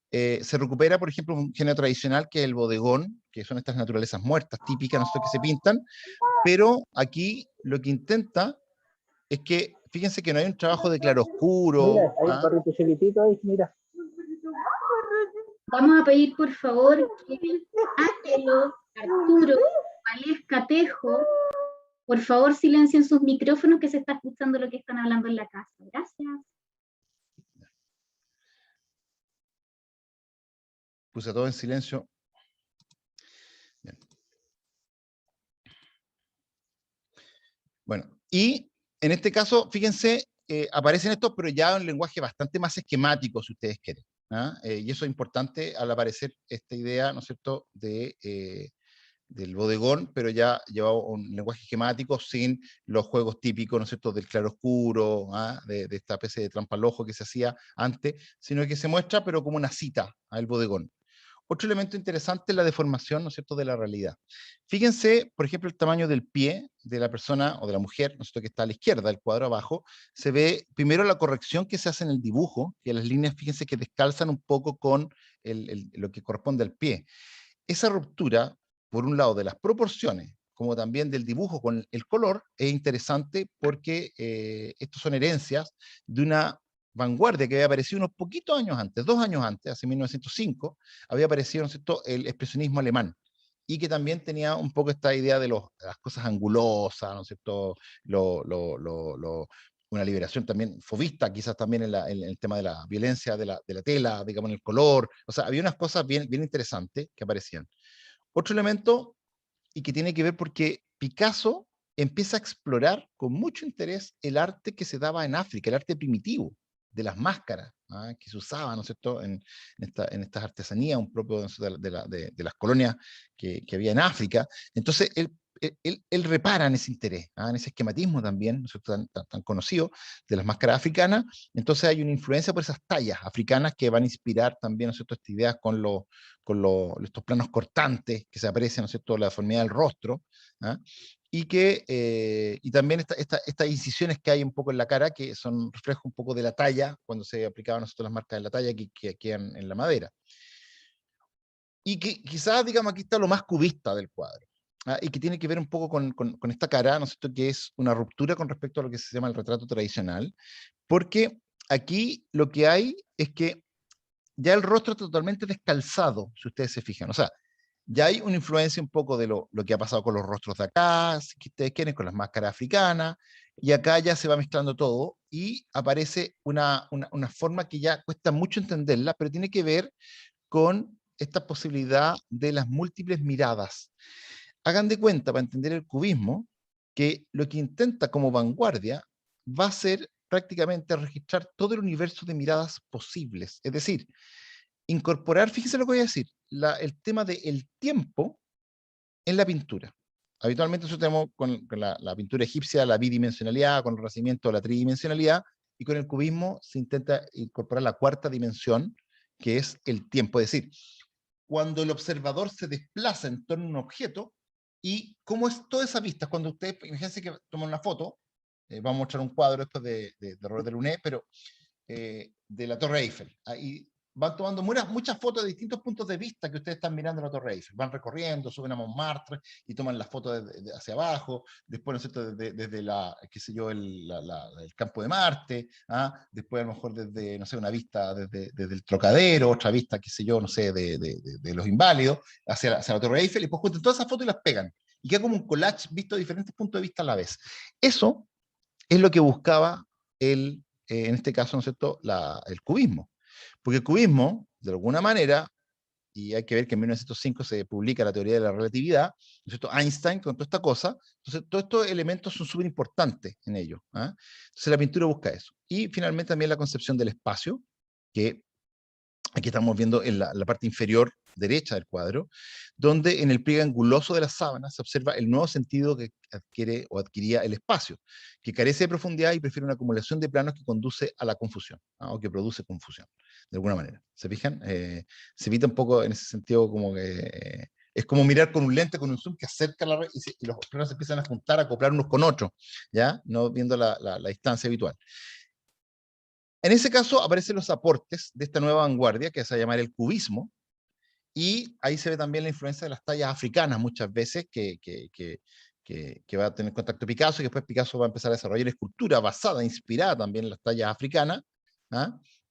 [SPEAKER 1] se recupera, por ejemplo, un género tradicional que es el bodegón, que son estas naturalezas muertas típicas, nosotros que se pintan, pero aquí lo que intenta es que, fíjense que no hay un trabajo de claroscuro.
[SPEAKER 5] Mira, hay un perrito chiquitito ahí, mira.
[SPEAKER 4] Vamos a pedir, por favor, que Ángelo, Arturo, Valesca Tejo, por favor, silencien sus micrófonos, que se está escuchando lo que están hablando en la casa. Gracias.
[SPEAKER 1] Puse todo en silencio. Bien. Bueno, y en este caso, fíjense, aparecen estos, pero ya en un lenguaje bastante más esquemático, si ustedes quieren. ¿Ah? Y eso es importante al aparecer esta idea, ¿no es cierto?, del bodegón, pero ya llevado un lenguaje esquemático sin los juegos típicos, ¿no es cierto?, del claroscuro, ¿ah? de esta especie de trampa al ojo que se hacía antes, sino que se muestra, pero como una cita al bodegón. Otro elemento interesante es la deformación, ¿no es cierto?, de la realidad. Fíjense, por ejemplo, el tamaño del pie de la persona o de la mujer, ¿no es cierto?, que está a la izquierda, el cuadro abajo, se ve primero la corrección que se hace en el dibujo, que las líneas, fíjense que descalzan un poco con lo que corresponde al pie. Esa ruptura por un lado, de las proporciones, como también del dibujo con el color, es interesante porque estos son herencias de una vanguardia que había aparecido unos poquitos años antes, 2 años antes, hace 1905, había aparecido, ¿no es cierto?, el expresionismo alemán, y que también tenía un poco esta idea de las cosas angulosas, ¿no es cierto?, una liberación también fovista, quizás también en el tema de la violencia de la tela, digamos, en el color. O sea, había unas cosas bien interesantes que aparecían. Otro elemento, y que tiene que ver porque Picasso empieza a explorar con mucho interés el arte que se daba en África, el arte primitivo, de las máscaras, que se usaban, ¿no es cierto?, en estas artesanías, un propio de las colonias que había en África. Entonces, él repara en ese interés, en ese esquematismo también, ¿no es cierto?, tan conocido, de las máscaras africanas. Entonces hay una influencia por esas tallas africanas que van a inspirar también, ¿no es cierto?, estas ideas con estos planos cortantes que se aprecian, ¿no es cierto?, la deformidad del rostro, y también estas incisiones que hay un poco en la cara, que son reflejo un poco de la talla, cuando se aplicaban, ¿no es cierto?, las marcas de la talla que quedan en la madera. Y que quizás, digamos, aquí está lo más cubista del cuadro, y que tiene que ver un poco con esta cara, ¿no es cierto?, que es una ruptura con respecto a lo que se llama el retrato tradicional, porque aquí lo que hay es que ya el rostro está totalmente descalzado, si ustedes se fijan. O sea, ya hay una influencia un poco de lo que ha pasado con los rostros de acá, si ustedes quieren, con las máscaras africanas, y acá ya se va mezclando todo, y aparece una forma que ya cuesta mucho entenderla, pero tiene que ver con esta posibilidad de las múltiples miradas. Hagan de cuenta, para entender el cubismo, que lo que intenta como vanguardia va a ser prácticamente registrar todo el universo de miradas posibles. Es decir, incorporar, fíjense lo que voy a decir, el tema del tiempo en la pintura. Habitualmente nosotros tenemos con la pintura egipcia la bidimensionalidad, con el Renacimiento la tridimensionalidad, y con el cubismo se intenta incorporar la cuarta dimensión, que es el tiempo. Es decir, cuando el observador se desplaza en torno a un objeto, y cómo es toda esa vista. Cuando ustedes, imagínense que toman una foto, vamos a mostrar un cuadro después de Robert Delaunay, pero de la Torre Eiffel. Ahí van tomando muchas fotos de distintos puntos de vista que ustedes están mirando la Torre Eiffel. Van recorriendo, suben a Montmartre y toman las fotos hacia abajo, después, ¿no es cierto?, desde qué sé yo, el campo de Marte, después a lo mejor desde, no sé, una vista desde el Trocadero, otra vista, qué sé yo, no sé, de los Inválidos, hacia la Torre Eiffel, y pues cuentan todas esas fotos y las pegan. Y queda como un collage visto de diferentes puntos de vista a la vez. Eso es lo que buscaba en este caso, ¿no es cierto?, el cubismo. Porque el cubismo, de alguna manera, y hay que ver que en 1905 se publica la teoría de la relatividad, ¿no es cierto?, Einstein con toda esta cosa, entonces todos estos elementos son súper importantes en ello. Entonces la pintura busca eso. Y finalmente también la concepción del espacio, que aquí estamos viendo en la parte inferior derecha del cuadro, donde en el pliegue anguloso de las sábanas se observa el nuevo sentido que adquiere o adquiría el espacio, que carece de profundidad y prefiere una acumulación de planos que conduce a la confusión, o que produce confusión, de alguna manera. ¿Se fijan? Se evita un poco en ese sentido como que... es como mirar con un lente, con un zoom que acerca la red y los planos se empiezan a juntar, a acoplar unos con otros, ¿ya? No viendo la distancia habitual. En ese caso aparecen los aportes de esta nueva vanguardia que se va a llamar el cubismo, y ahí se ve también la influencia de las tallas africanas muchas veces que va a tener contacto Picasso, y después Picasso va a empezar a desarrollar escultura basada, inspirada también en las tallas africanas.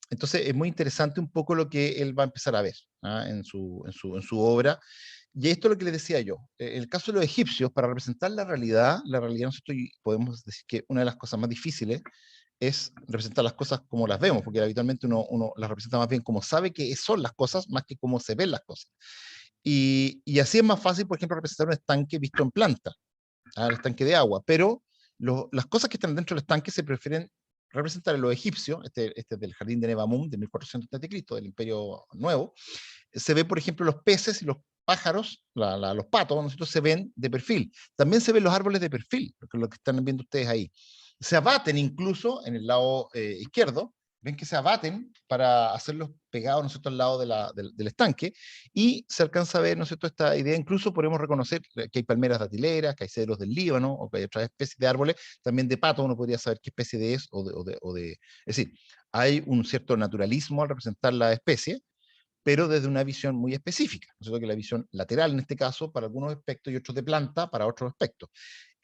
[SPEAKER 1] Entonces es muy interesante un poco lo que él va a empezar a ver en su obra. Y esto es lo que les decía yo. El caso de los egipcios, para representar la realidad nosotros podemos decir que una de las cosas más difíciles es representar las cosas como las vemos, porque habitualmente uno las representa más bien como sabe que son las cosas, más que como se ven las cosas. Y así es más fácil, por ejemplo, representar un estanque visto en planta, el estanque de agua, pero las cosas que están dentro del estanque se prefieren representar en los egipcios, este es del jardín de Nebamun, de 1400 a.C., del Imperio Nuevo. Se ve, por ejemplo, los peces y los pájaros, los patos, nosotros se ven de perfil. También se ven los árboles de perfil, lo que están viendo ustedes ahí. Se abaten incluso en el lado izquierdo, ven que se abaten para hacerlos pegados, ¿no es cierto?, al lado del estanque, y se alcanza a ver, ¿no es cierto?, esta idea. Incluso podemos reconocer que hay palmeras datileras, que hay cedros del Líbano, o que hay otras especies de árboles, también de pato uno podría saber qué especie es, es decir, hay un cierto naturalismo al representar la especie, pero desde una visión muy específica, ¿no es cierto? Que la visión lateral en este caso para algunos aspectos y otros de planta para otros aspectos.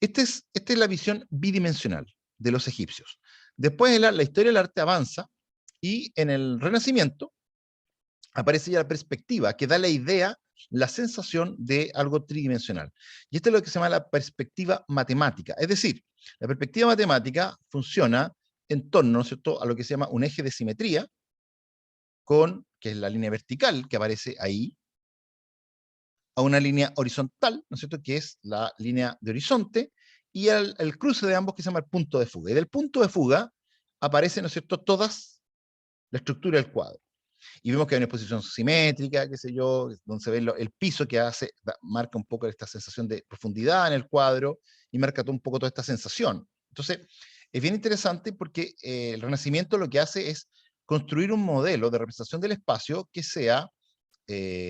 [SPEAKER 1] Esta es la visión bidimensional de los egipcios. Después la historia del arte avanza y en el Renacimiento aparece ya la perspectiva que da la idea, la sensación de algo tridimensional. Y esto es lo que se llama la perspectiva matemática. Es decir, la perspectiva matemática funciona en torno, ¿no es cierto?, a lo que se llama un eje de simetría, que es la línea vertical que aparece ahí, a una línea horizontal, ¿no es cierto?, que es la línea de horizonte, y el cruce de ambos que se llama el punto de fuga. Y del punto de fuga aparece, ¿no es cierto?, todas la estructura del cuadro. Y vemos que hay una exposición simétrica, qué sé yo, donde se ve el piso que marca un poco esta sensación de profundidad en el cuadro, y marca un poco toda esta sensación. Entonces, es bien interesante porque el Renacimiento lo que hace es construir un modelo de representación del espacio que sea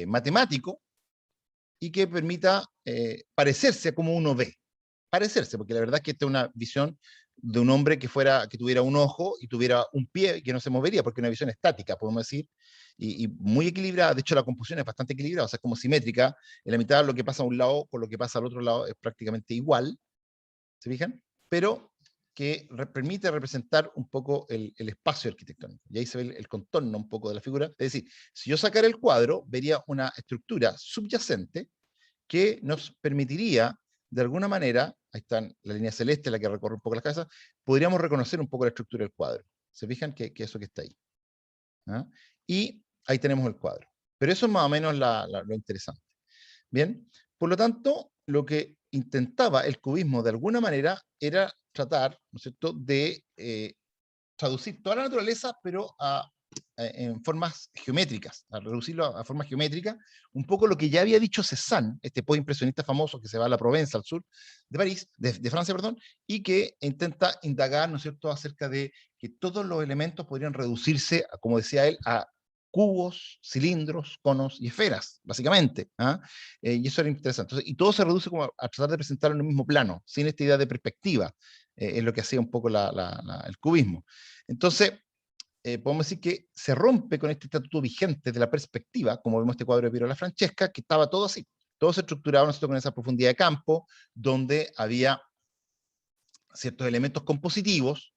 [SPEAKER 1] matemático y que permita parecerse a como uno ve. Parecerse, porque la verdad es que esta es una visión de un hombre que tuviera un ojo y tuviera un pie que no se movería, porque es una visión estática, podemos decir, y muy equilibrada. De hecho, la composición es bastante equilibrada, o sea, es como simétrica. En la mitad lo que pasa a un lado con lo que pasa al otro lado es prácticamente igual, ¿se fijan? Pero que permite representar un poco el espacio arquitectónico. Y ahí se ve el contorno un poco de la figura. Es decir, si yo sacara el cuadro, vería una estructura subyacente que nos permitiría, de alguna manera, ahí está la línea celeste, la que recorre un poco las casas, podríamos reconocer un poco la estructura del cuadro. ¿Se fijan que eso que está ahí? ¿Ah? Y ahí tenemos el cuadro. Pero eso es más o menos lo interesante. Bien, por lo tanto, lo que intentaba el cubismo de alguna manera era tratar, ¿no es cierto?, de traducir toda la naturaleza, pero en formas geométricas, a reducirlo a formas geométricas, un poco lo que ya había dicho Cézanne, este post-impresionista famoso que se va a la Provenza, al sur de París, de Francia, perdón, y que intenta indagar, ¿no es cierto?, acerca de que todos los elementos podrían reducirse, como decía él, a cubos, cilindros, conos y esferas, básicamente. Y eso era interesante. Entonces, y todo se reduce como a tratar de presentarlo en el mismo plano, sin esta idea de perspectiva, es lo que hacía un poco el cubismo. Entonces, podemos decir que se rompe con este estatuto vigente de la perspectiva, como vemos este cuadro de Piero La Francesca, que estaba todo así, todo se estructuraba, ¿no es cierto?, con esa profundidad de campo, donde había ciertos elementos compositivos,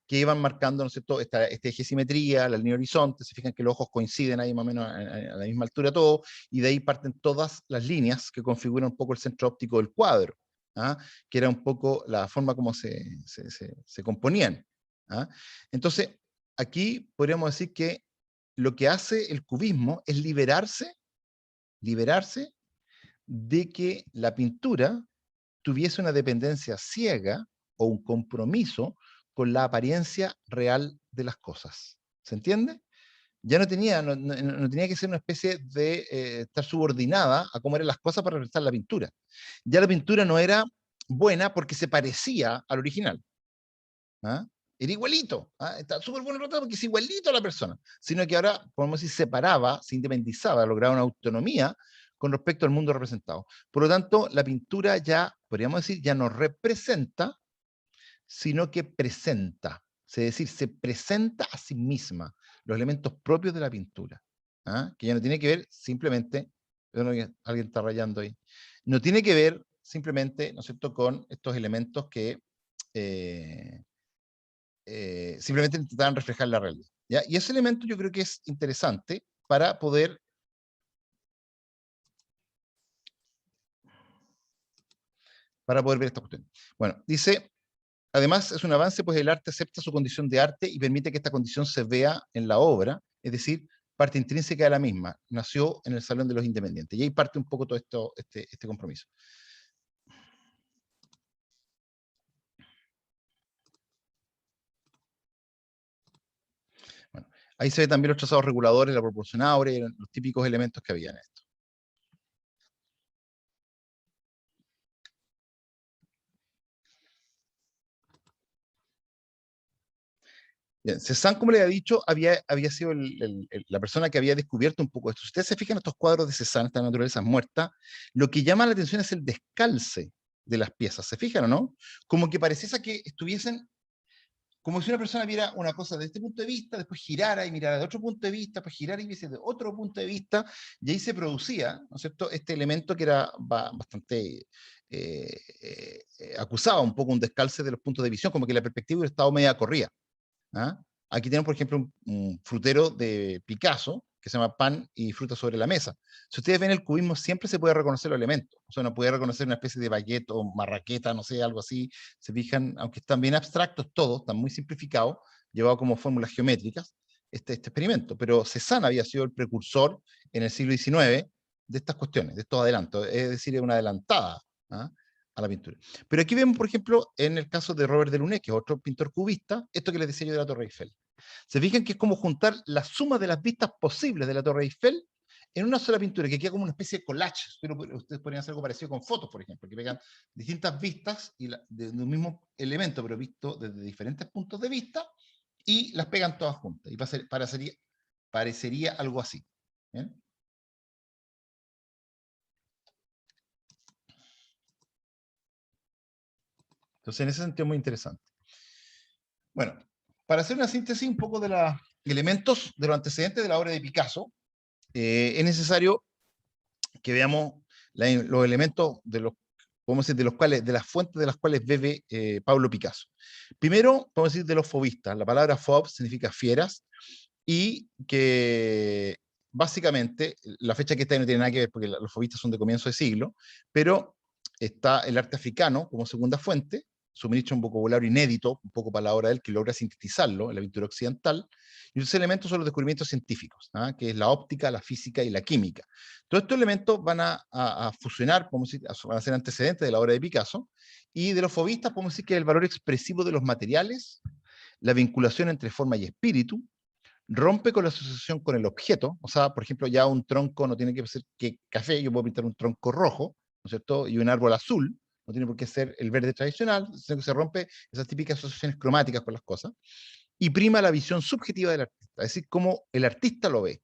[SPEAKER 1] que iban marcando, ¿no es cierto?, este eje de simetría, la línea horizonte. Se fijan que los ojos coinciden ahí más o menos a la misma altura todo, y de ahí parten todas las líneas que configuran un poco el centro óptico del cuadro, que era un poco la forma como se componían. Entonces, aquí podríamos decir que lo que hace el cubismo es liberarse de que la pintura tuviese una dependencia ciega o un compromiso con la apariencia real de las cosas. ¿Se entiende? Ya no tenía que ser una especie de estar subordinada a cómo eran las cosas para representar la pintura. Ya la pintura no era buena porque se parecía al original. Era igualito, está súper bueno retrato porque es igualito a la persona, sino que ahora, podemos decir, separaba, se independizaba, lograba una autonomía con respecto al mundo representado. Por lo tanto, la pintura ya, podríamos decir, ya no representa, sino que presenta. Es decir, se presenta a sí misma los elementos propios de la pintura, que ya no tiene que ver simplemente, alguien está rayando ahí, no tiene que ver simplemente, ¿no es cierto?, con estos elementos que simplemente intentaban reflejar la realidad. ¿Ya? Y ese elemento yo creo que es interesante para poder ver esta cuestión. Bueno, dice, además es un avance, pues el arte acepta su condición de arte y permite que esta condición se vea en la obra, es decir, parte intrínseca de la misma. Nació en el Salón de los Independientes. Y ahí parte un poco todo esto, este compromiso. Bueno, ahí se ve también los trazados reguladores, la proporción áurea, los típicos elementos que había en esto. Bien, Cézanne, como le había dicho, había sido la persona que había descubierto un poco esto. Si ustedes se fijan en estos cuadros de Cézanne, esta naturaleza muerta, lo que llama la atención es el descalce de las piezas. ¿Se fijan o no? Como que pareciese que estuviesen como si una persona viera una cosa desde este punto de vista, después girara y mirara de otro punto de vista, pues girara y viese de otro punto de vista, y ahí se producía, ¿no es cierto?, este elemento que era bastante acusaba un poco un descalce de los puntos de visión, como que la perspectiva del estado media corría. ¿Ah? Aquí tenemos, por ejemplo, un frutero de Picasso, que se llama Pan y fruta sobre la mesa. Si ustedes ven el cubismo, siempre se puede reconocer los elementos. O sea, uno puede reconocer una especie de baguette o marraqueta, no sé, algo así. Se fijan, aunque están bien abstractos todos, están muy simplificados, llevados como fórmulas geométricas, este experimento. Pero Cézanne había sido el precursor en el siglo XIX de estas cuestiones, de estos adelantos. Es decir, es una adelantada, ¿ah?, a la pintura. Pero aquí vemos, por ejemplo, en el caso de Robert Delaunay, que es otro pintor cubista, esto que les decía yo de la Torre Eiffel. Se fijan que es como juntar la suma de las vistas posibles de la Torre Eiffel en una sola pintura, que queda como una especie de collage. Pero ustedes podrían hacer algo parecido con fotos, por ejemplo, que pegan distintas vistas de un mismo elemento, pero visto desde diferentes puntos de vista, y las pegan todas juntas. Y parecería algo así. ¿Bien? Entonces, en ese sentido, muy interesante. Bueno, para hacer una síntesis un poco de los elementos, de los antecedentes de la obra de Picasso, es necesario que veamos los elementos de los, podemos decir, de los cuales, de las fuentes de las cuales bebe Pablo Picasso. Primero, podemos decir de los fauvistas. La palabra fauve significa fieras, y que básicamente, la fecha que está ahí no tiene nada que ver, porque los fauvistas son de comienzo de siglo, pero está el arte africano como segunda fuente, suministra un vocabulario inédito, un poco para la obra de él, que logra sintetizarlo en la pintura occidental, y esos elementos son los descubrimientos científicos, ¿ah?, que es la óptica, la física y la química. Todos estos elementos van a fusionar, podemos decir, van a ser antecedentes de la obra de Picasso, y de los fauvistas podemos decir que es el valor expresivo de los materiales, la vinculación entre forma y espíritu, rompe con la asociación con el objeto. O sea, por ejemplo, ya un tronco no tiene que ser que café, yo puedo pintar un tronco rojo, ¿no es cierto?, y un árbol azul, no tiene por qué ser el verde tradicional, sino que se rompe esas típicas asociaciones cromáticas con las cosas, y prima la visión subjetiva del artista, es decir, cómo el artista lo ve.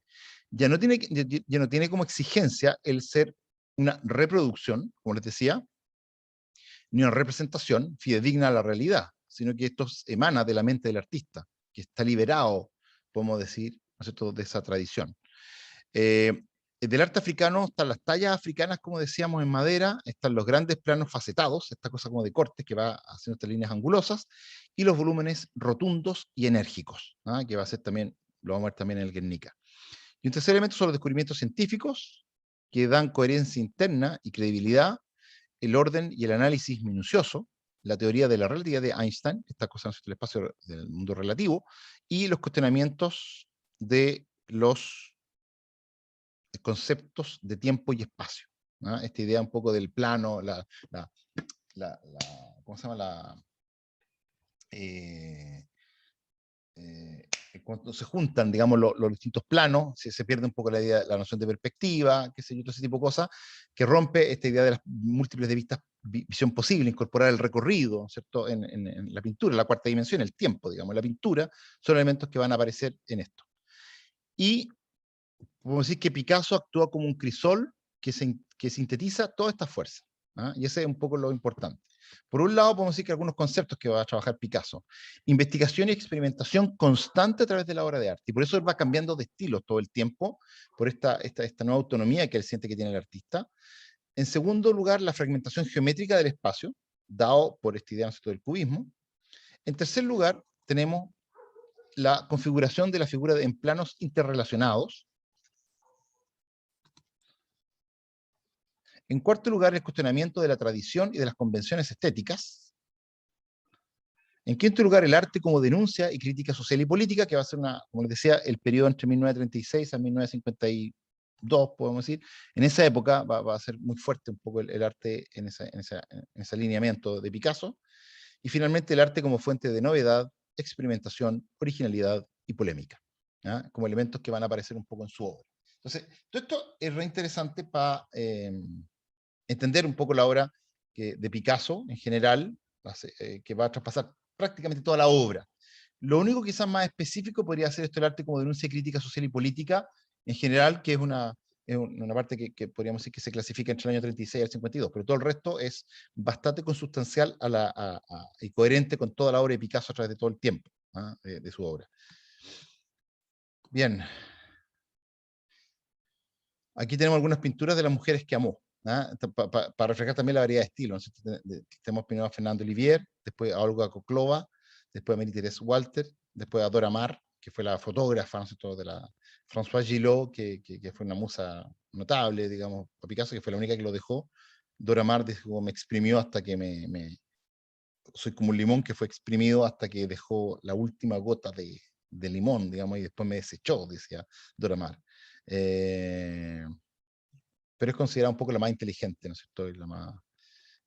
[SPEAKER 1] Ya no tiene como exigencia el ser una reproducción, como les decía, ni una representación fidedigna a la realidad, sino que esto emana de la mente del artista, que está liberado, podemos decir, ¿no es cierto?, de esa tradición. Del arte africano están las tallas africanas, como decíamos, en madera, están los grandes planos facetados, esta cosa como de cortes que va haciendo estas líneas angulosas, y los volúmenes rotundos y enérgicos, ¿ah?, que va a ser también, lo vamos a ver también en el Guernica. Y un tercer elemento son los descubrimientos científicos, que dan coherencia interna y credibilidad, el orden y el análisis minucioso, la teoría de la relatividad de Einstein, esta cosa en el espacio del mundo relativo, y los cuestionamientos de los conceptos de tiempo y espacio, ¿no? Esta idea un poco del plano, ¿cómo se llama? Cuando se juntan, digamos, los distintos planos, se pierde un poco la idea, la noción de perspectiva, qué sé yo, todo ese tipo de cosas, que rompe esta idea de las múltiples de visión posible, incorporar el recorrido, ¿cierto?, en la pintura, la cuarta dimensión, el tiempo, digamos, la pintura, son elementos que van a aparecer en esto. Y podemos decir que Picasso actúa como un crisol que sintetiza toda esta fuerza, ¿ah? Y ese es un poco lo importante. Por un lado, podemos decir que algunos conceptos que va a trabajar Picasso: investigación y experimentación constante a través de la obra de arte, y por eso él va cambiando de estilo todo el tiempo, por esta nueva autonomía que él siente que tiene el artista. En segundo lugar, la fragmentación geométrica del espacio, dado por esta idea del cubismo. En tercer lugar, tenemos la configuración de la figura en planos interrelacionados. En cuarto lugar, el cuestionamiento de la tradición y de las convenciones estéticas. En quinto lugar, el arte como denuncia y crítica social y política, que va a ser, como les decía, el periodo entre 1936 a 1952, podemos decir. En esa época va a ser muy fuerte un poco el arte en ese alineamiento de Picasso. Y finalmente, el arte como fuente de novedad, experimentación, originalidad y polémica, ¿ya?, como elementos que van a aparecer un poco en su obra. Entonces, todo esto es re interesante para entender un poco la obra de Picasso en general, que va a traspasar prácticamente toda la obra. Lo único quizás más específico podría ser esto, el arte como denuncia, crítica social y política en general, que es una es una parte que podríamos decir que se clasifica entre el año 36 y el 52, pero todo el resto es bastante consustancial y coherente con toda la obra de Picasso a través de todo el tiempo, de su obra. Bien. Aquí tenemos algunas pinturas de las mujeres que amó, para reflejar también la variedad de estilos. Tenemos primero a Fernando Olivier, después a Olga Koklova, después a Marie-Thérèse Walter, después a Dora Maar, que fue la fotógrafa, ¿no es cierto?, de la Françoise Gillot, que fue una musa notable, digamos, para Picasso, que fue la única que lo dejó. Dora Maar dijo, me exprimió hasta que soy como un limón que fue exprimido hasta que dejó la última gota de limón, digamos, y después me desechó, decía Dora Maar. Pero es considerada un poco la más inteligente, ¿no es cierto? Y la más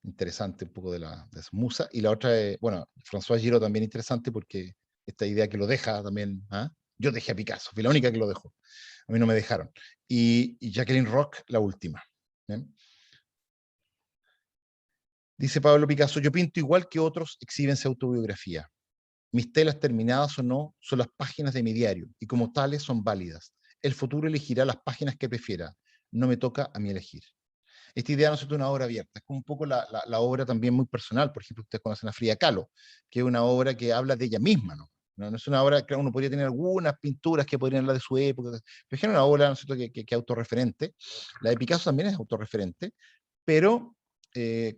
[SPEAKER 1] interesante un poco de su musa. Y la otra es, bueno, François Giraud también interesante porque esta idea que lo deja también, yo dejé a Picasso, fui la única que lo dejó. A mí no me dejaron. Y Jacqueline Roch, la última. ¿Bien? Dice Pablo Picasso, yo pinto igual que otros exhiben su autobiografía. Mis telas terminadas o no son las páginas de mi diario y como tales son válidas. El futuro elegirá las páginas que prefiera. No me toca a mí elegir. Esta idea no es una obra abierta, es como un poco la obra también muy personal. Por ejemplo, ustedes conocen a Frida Kahlo, que es una obra que habla de ella misma, ¿no? No es una obra que uno podría tener algunas pinturas que podrían hablar de su época, pero es una obra, ¿no es cierto?, que es autorreferente. La de Picasso también es autorreferente, pero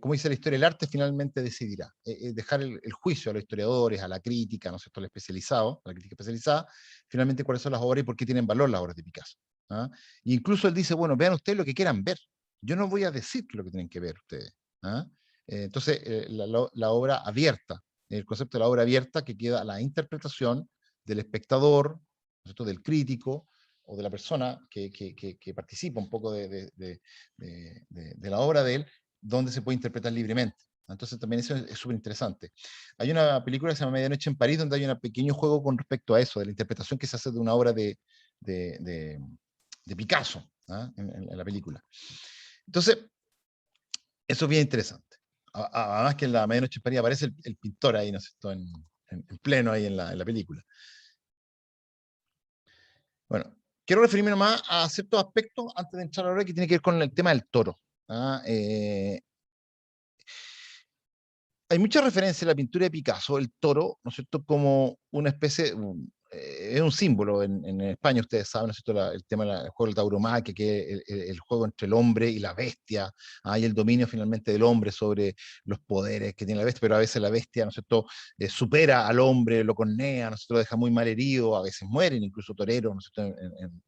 [SPEAKER 1] como dice la historia, el arte finalmente decidirá. Dejar el juicio a los historiadores, a la crítica, ¿no es cierto?, al especializado, a la crítica especializada, finalmente cuáles son las obras y por qué tienen valor las obras de Picasso. E incluso él dice, bueno, vean ustedes lo que quieran ver. Yo no voy a decir lo que tienen que ver ustedes. Entonces, la obra abierta, el concepto de la obra abierta que queda a la interpretación del espectador, ¿no es cierto?, del crítico, o de la persona que participa un poco de la obra de él, donde se puede interpretar libremente. Entonces también eso es súper interesante. Hay una película que se llama Medianoche en París, donde hay un pequeño juego con respecto a eso, de la interpretación que se hace de una obra de Picasso, en la película. Entonces, eso es bien interesante. Además que en la Medianoche en París aparece el pintor ahí, ¿no es cierto?, en pleno ahí en la película. Bueno, quiero referirme nomás a ciertos aspectos antes de entrar ahora que tiene que ver con el tema del toro. Hay mucha referencia en la pintura de Picasso, el toro, ¿no es cierto?, como una especie, es un símbolo en España, ustedes saben, ¿no es cierto?, el tema del juego del tauromaquia, que es el juego entre el hombre y la bestia, y el dominio finalmente del hombre sobre los poderes que tiene la bestia, pero a veces la bestia, ¿no es cierto?, supera al hombre, lo cornea, ¿no es cierto?, lo deja muy mal herido, a veces mueren incluso toreros, ¿no es cierto?,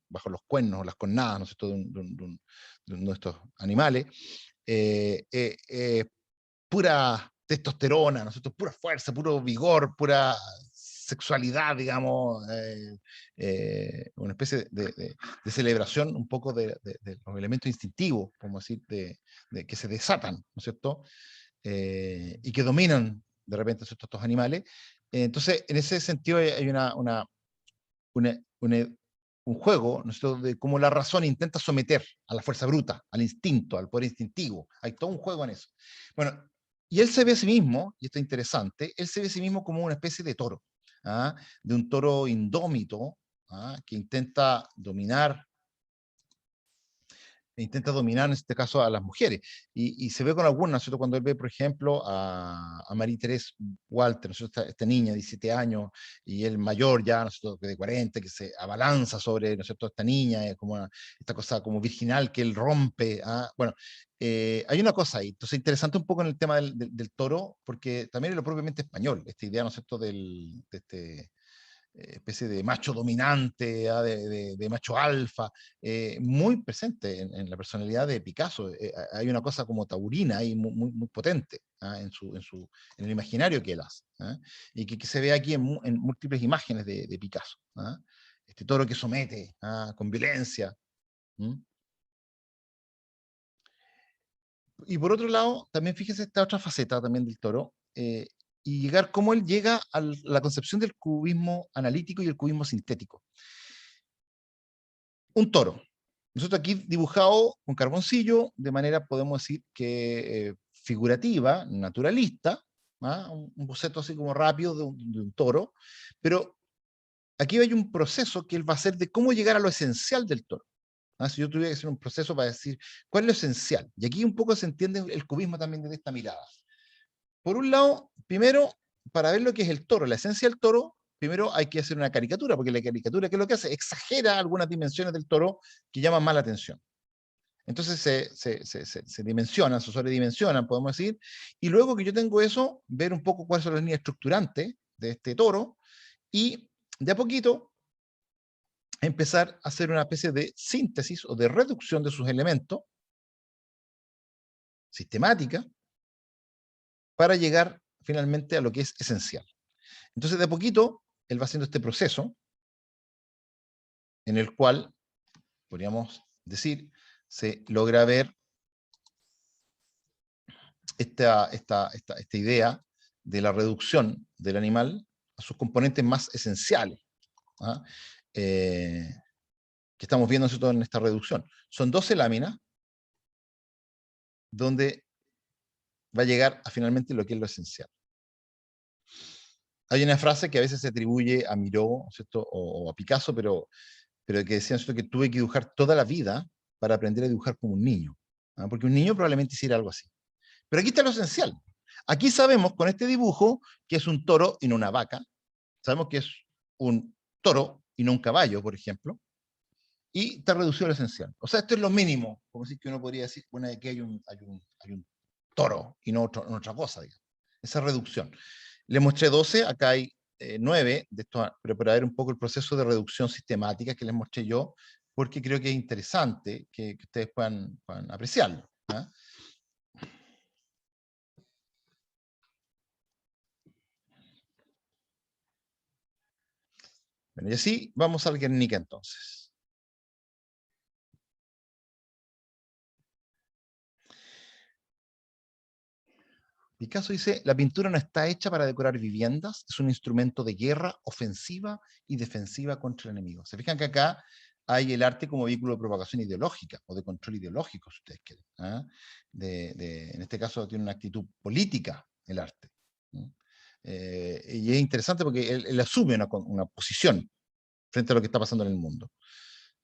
[SPEAKER 1] bajo los cuernos o las cornadas, ¿no es cierto?, de uno de estos animales. Pura testosterona, ¿no es cierto?, pura fuerza, puro vigor, pura sexualidad, digamos, una especie de celebración un poco de los elementos instintivos, como decir, de que se desatan, ¿no es cierto?, y que dominan de repente, ¿no es cierto?, estos animales. Entonces, en ese sentido hay un juego, ¿no es cierto?, de cómo la razón intenta someter a la fuerza bruta, al instinto, al poder instintivo. Hay todo un juego en eso. Bueno, y él se ve a sí mismo, y esto es interesante, él se ve a sí mismo como una especie de toro, de un toro indómito, que intenta dominar en este caso a las mujeres. Y se ve con algunas, ¿no es cierto?, cuando él ve, por ejemplo, a Marie-Thérèse Walter, ¿no es cierto?, esta niña de 17 años, y el mayor ya, ¿no es cierto?, de 40, que se abalanza sobre, ¿no es cierto?, esta niña, como esta cosa como virginal que él rompe. Bueno, hay una cosa ahí. Entonces, interesante un poco en el tema del toro, porque también es lo propiamente español, esta idea, ¿no es cierto?, de este especie de macho dominante, de macho alfa, muy presente en la personalidad de Picasso. Hay una cosa como taurina ahí muy potente en el imaginario que él hace, y que se ve aquí en múltiples imágenes de Picasso. Este toro que somete con violencia. Y por otro lado, también fíjese esta otra faceta también del toro, y llegar cómo él llega a la concepción del cubismo analítico y el cubismo sintético. Un toro. Nosotros aquí dibujado con carboncillo, de manera, podemos decir, que figurativa, naturalista, un boceto así como rápido de un toro, pero aquí hay un proceso que él va a hacer de cómo llegar a lo esencial del toro. Si yo tuviera que hacer un proceso para decir cuál es lo esencial, y aquí un poco se entiende el cubismo también desde esta mirada. Por un lado, primero, para ver lo que es el toro, la esencia del toro, primero hay que hacer una caricatura, porque la caricatura, ¿qué es lo que hace? Exagera algunas dimensiones del toro que llaman más la atención. Entonces se dimensionan, se sobredimensionan, podemos decir, y luego que yo tengo eso, ver un poco cuáles son las líneas estructurantes de este toro, y de a poquito empezar a hacer una especie de síntesis o de reducción de sus elementos sistemática para llegar finalmente a lo que es esencial. Entonces, de a poquito, él va haciendo este proceso en el cual, podríamos decir, se logra ver esta idea de la reducción del animal a sus componentes más esenciales, ¿ah? Que estamos viendo en esta reducción. Son 12 láminas donde va a llegar a finalmente lo que es lo esencial. Hay una frase que a veces se atribuye a Miró, ¿cierto? O a Picasso, pero que decían, ¿cierto?, que tuve que dibujar toda la vida para aprender a dibujar como un niño, ¿ah? Porque un niño probablemente hiciera algo así. Pero aquí está lo esencial. Aquí sabemos con este dibujo que es un toro y no una vaca. Sabemos que es un toro y no un caballo, por ejemplo. Y está reducido a lo esencial. O sea, esto es lo mínimo. Como decir que uno podría decir, bueno, aquí hay un toro y no otra cosa, digamos. Esa reducción. Le mostré 12, acá hay 9 de estos, pero para ver un poco el proceso de reducción sistemática que les mostré yo, porque creo que es interesante que ustedes puedan apreciarlo, ¿eh? Bueno, y así vamos al Guernica entonces. Picasso dice, la pintura no está hecha para decorar viviendas, es un instrumento de guerra ofensiva y defensiva contra el enemigo. Se fijan que acá hay el arte como vehículo de propagación ideológica o de control ideológico, si ustedes quieren, ¿eh? En este caso tiene una actitud política el arte, ¿no? Y es interesante porque él asume una posición frente a lo que está pasando en el mundo.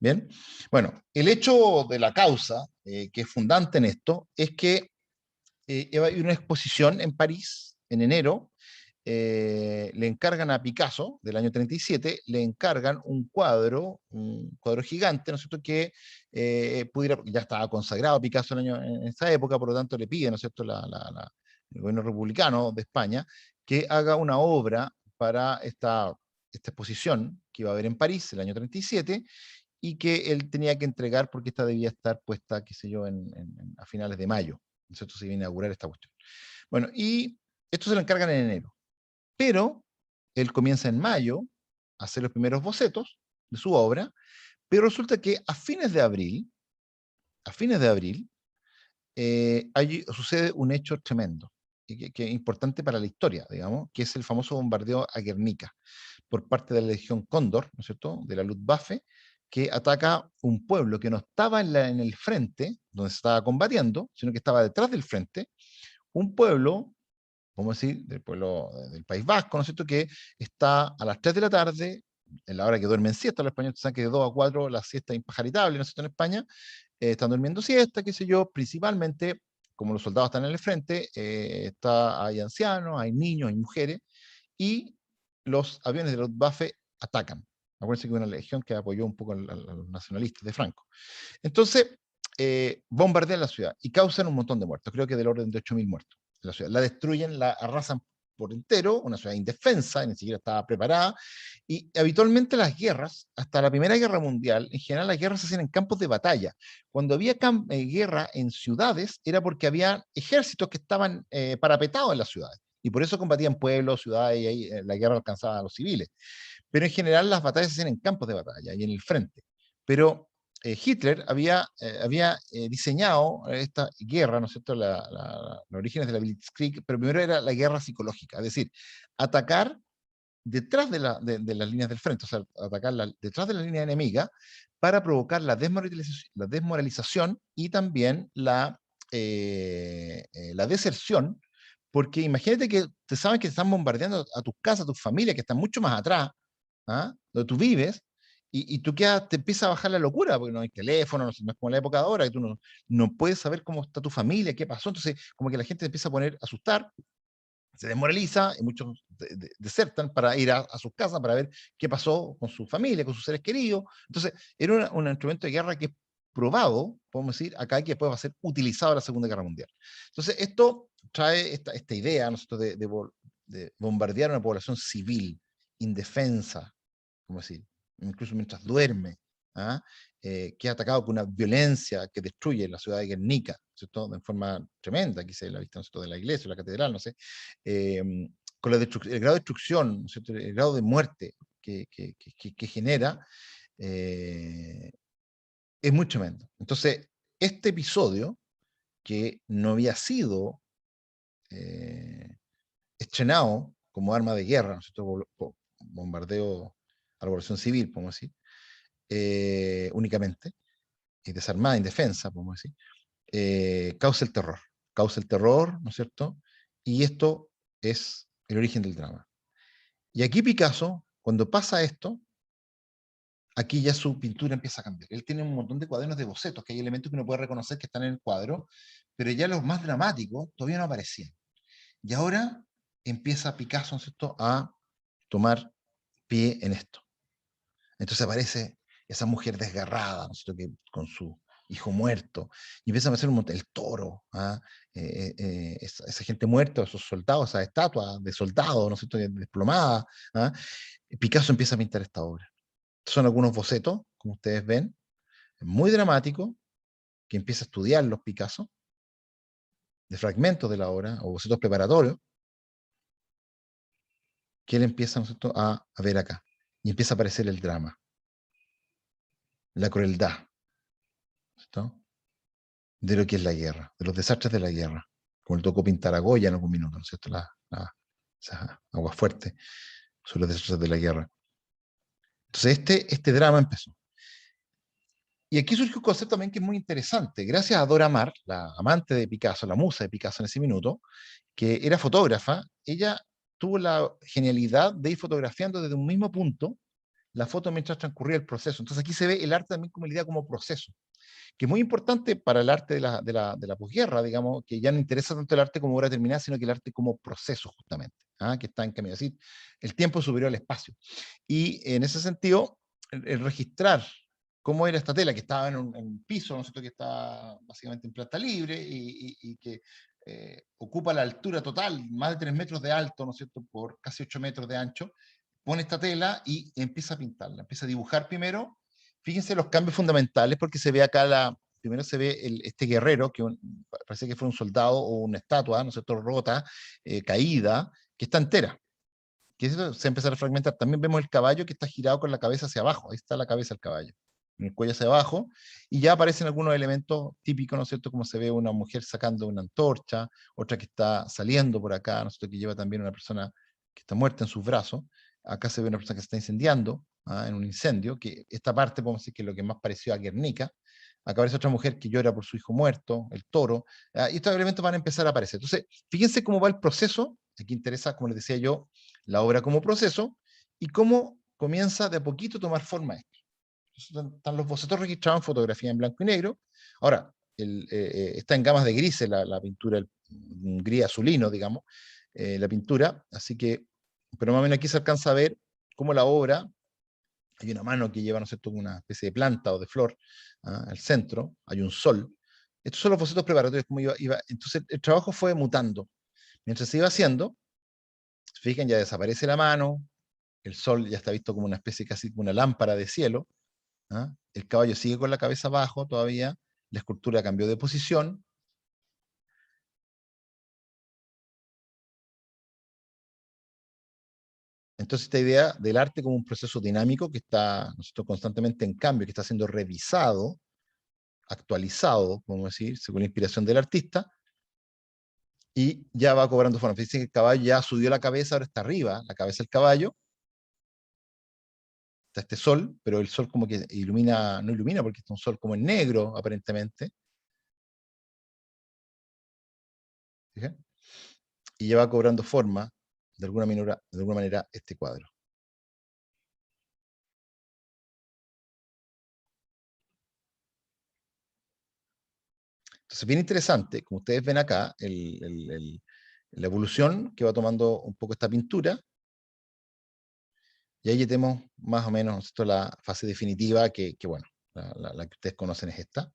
[SPEAKER 1] Bien, bueno, el hecho de la causa que es fundante en esto es que hay una exposición en París en enero, le encargan a Picasso, del año 37, le encargan un cuadro gigante, ¿no es cierto?, que ya estaba consagrado Picasso en esa época, por lo tanto le piden, ¿no es cierto?, el gobierno republicano de España, que haga una obra para esta exposición que iba a haber en París el año 37, y que él tenía que entregar porque esta debía estar puesta, qué sé yo, a finales de mayo. ¿Cierto? Se iba a inaugurar esta cuestión. Bueno, y esto se lo encargan en enero. Pero él comienza en mayo a hacer los primeros bocetos de su obra, pero resulta que a fines de abril, allí sucede un hecho tremendo, que es importante para la historia, digamos, que es el famoso bombardeo a Guernica, por parte de la Legión Cóndor, ¿no es cierto?, de la Luftwaffe, que ataca un pueblo que no estaba en el frente, donde se estaba combatiendo, sino que estaba detrás del frente, un pueblo, vamos a decir, del pueblo del País Vasco, ¿no es cierto?, que está a las 3 de la tarde, en la hora que duermen siesta, los españoles saben que de 2 a 4 la siesta es impajaritable, ¿no es cierto?, en España, están durmiendo siesta, qué sé yo, principalmente, como los soldados están en el frente, hay ancianos, hay niños, hay mujeres, y los aviones de la Luftwaffe atacan. Acuérdense que hubo una legión que apoyó un poco a los nacionalistas de Franco. Entonces, bombardean la ciudad y causan un montón de muertos, creo que del orden de 8.000 muertos en la ciudad. La destruyen, la arrasan por entero, una ciudad indefensa, ni siquiera estaba preparada, y habitualmente las guerras, hasta la Primera Guerra Mundial, en general las guerras se hacían en campos de batalla. Cuando había guerra en ciudades, era porque había ejércitos que estaban parapetados en las ciudades, y por eso combatían pueblos, ciudades, y ahí la guerra alcanzaba a los civiles. Pero en general las batallas se hacían en campos de batalla y en el frente. Pero Hitler había diseñado esta guerra, ¿no es cierto?, los orígenes de la Blitzkrieg, pero primero era la guerra psicológica, es decir, atacar detrás de las líneas del frente, o sea, atacar detrás de la línea enemiga para provocar la desmoralización y también la deserción, porque imagínate que te saben que te están bombardeando a tus casas, a tus familias, que están mucho más atrás, donde tú vives, Y tú te empieza a bajar la locura, porque no hay teléfono, no es como la época de ahora, que tú no puedes saber cómo está tu familia, qué pasó. Entonces, como que la gente empieza a a asustar, se desmoraliza, y muchos desertan para ir a sus casas para ver qué pasó con su familia, con sus seres queridos. Entonces, era un instrumento de guerra que es probado, podemos decir, acá, que después va a ser utilizado en la Segunda Guerra Mundial. Entonces, esto trae esta idea, nosotros, de bombardear una población civil, indefensa, como decir, incluso mientras duerme, ¿ah? Que es atacado con una violencia que destruye la ciudad de Guernica, ¿cierto? De forma tremenda. Aquí se la vista, ¿cierto?, de la iglesia, la catedral, no sé, con el grado de destrucción, ¿cierto?, el grado de muerte que genera, es muy tremendo. Entonces, este episodio, que no había sido estrenado como arma de guerra, ¿no es cierto?, bombardeo a la población civil, podemos decir, únicamente, y desarmada, indefensa, podemos decir, causa el terror, ¿no es cierto? Y esto es el origen del drama. Y aquí Picasso, cuando pasa esto, aquí ya su pintura empieza a cambiar. Él tiene un montón de cuadernos de bocetos, que hay elementos que uno puede reconocer que están en el cuadro, pero ya los más dramáticos todavía no aparecían. Y ahora empieza Picasso, ¿no es cierto?, a tomar pie en esto. Entonces aparece esa mujer desgarrada, ¿no es cierto?, que, con su hijo muerto, y empieza a aparecer el toro, ¿ah? Esa gente muerta, esos soldados, esas estatuas de soldados, ¿no es cierto?, desplomadas, ¿ah? Picasso empieza a pintar esta obra. Son algunos bocetos, como ustedes ven, muy dramáticos, que empieza a estudiar los Picasso, de fragmentos de la obra, o bocetos preparatorios, que él empieza, ¿no es cierto?, a ver acá. Y empieza a aparecer el drama, la crueldad, ¿cierto?, de lo que es la guerra, de los desastres de la guerra, como le tocó pintar a Goya en algún minuto, ¿no es cierto?, esas aguas fuertes sobre los desastres de la guerra. Entonces este drama empezó. Y aquí surge un concepto también que es muy interesante. Gracias a Dora Maar, la amante de Picasso, la musa de Picasso en ese minuto, que era fotógrafa, ella tuvo la genialidad de ir fotografiando desde un mismo punto la foto mientras transcurría el proceso. Entonces aquí se ve el arte también como la idea como proceso, que es muy importante para el arte de la posguerra, digamos, que ya no interesa tanto el arte como obra terminada, sino que el arte como proceso, justamente, que está en camino. Así, el tiempo es superior al espacio. Y en ese sentido, el registrar cómo era esta tela, que estaba en un piso, ¿no es cierto?, que está básicamente en planta libre y que ocupa la altura total, más de 3 metros de alto, ¿no es cierto?, por casi 8 metros de ancho, pone esta tela y empieza a pintarla, empieza a dibujar primero. Fíjense los cambios fundamentales, porque se ve acá primero se ve este guerrero, que parece que fue un soldado o una estatua, ¿no es cierto?, rota, caída, que está entera. Que eso se empieza a fragmentar. También vemos el caballo que está girado con la cabeza hacia abajo. Ahí está la cabeza del caballo, en el cuello hacia abajo, y ya aparecen algunos elementos típicos, ¿no es cierto?, como se ve una mujer sacando una antorcha, otra que está saliendo por acá, ¿no es cierto?, que lleva también una persona que está muerta en sus brazos. Acá se ve una persona que se está incendiando, en un incendio, que esta parte podemos decir que es lo que más pareció a Guernica. Acá aparece otra mujer que llora por su hijo muerto, el toro, y estos elementos van a empezar a aparecer. Entonces, fíjense cómo va el proceso. Aquí interesa, como les decía yo, la obra como proceso, y cómo comienza de a poquito a tomar forma esto. Entonces, están los bocetos registrados en fotografía en blanco y negro. Ahora, está en gamas de grises la pintura, un gris azulino, digamos, la pintura, así que, pero más o menos aquí se alcanza a ver cómo la obra, hay una mano que lleva, ¿no es cierto?, una especie de planta o de flor, al centro, hay un sol. Estos son los bocetos preparatorios, como iba. Entonces el trabajo fue mutando. Mientras se iba haciendo, fijan, ya desaparece la mano, el sol ya está visto como una especie, casi como una lámpara de cielo, el caballo sigue con la cabeza abajo todavía, la escultura cambió de posición. Entonces esta idea del arte como un proceso dinámico que está, ¿no es cierto?, constantemente en cambio, que está siendo revisado, actualizado, podemos decir, según la inspiración del artista, y ya va cobrando forma. Fíjense que el caballo ya subió la cabeza, ahora está arriba la cabeza del caballo, está este sol, pero el sol como que ilumina, no ilumina porque está un sol como en negro, aparentemente. ¿Fíjense? Y ya va cobrando forma, de alguna manera, este cuadro. Entonces, bien interesante, como ustedes ven acá, la evolución que va tomando un poco esta pintura. Y ahí ya tenemos más o menos esto, la fase definitiva, que bueno, la que ustedes conocen es esta,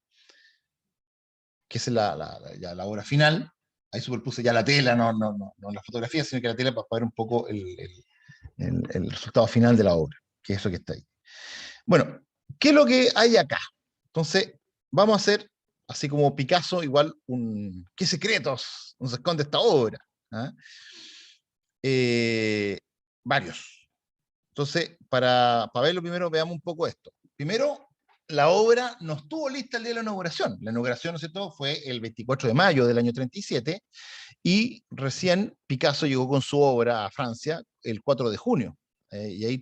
[SPEAKER 1] que es ya la obra final. Ahí superpuse ya la tela, no la fotografía, sino que la tela para ver un poco el resultado final de la obra, que es eso que está ahí. Bueno, ¿qué es lo que hay acá? Entonces, vamos a hacer, así como Picasso, igual ¿qué secretos nos esconde esta obra? ¿Ah? Varios. Entonces, para verlo primero, veamos un poco esto. Primero, la obra no estuvo lista el día de la inauguración. La inauguración, ¿no es cierto?, fue el 24 de mayo del año 37, y recién Picasso llegó con su obra a Francia el 4 de junio. Y ahí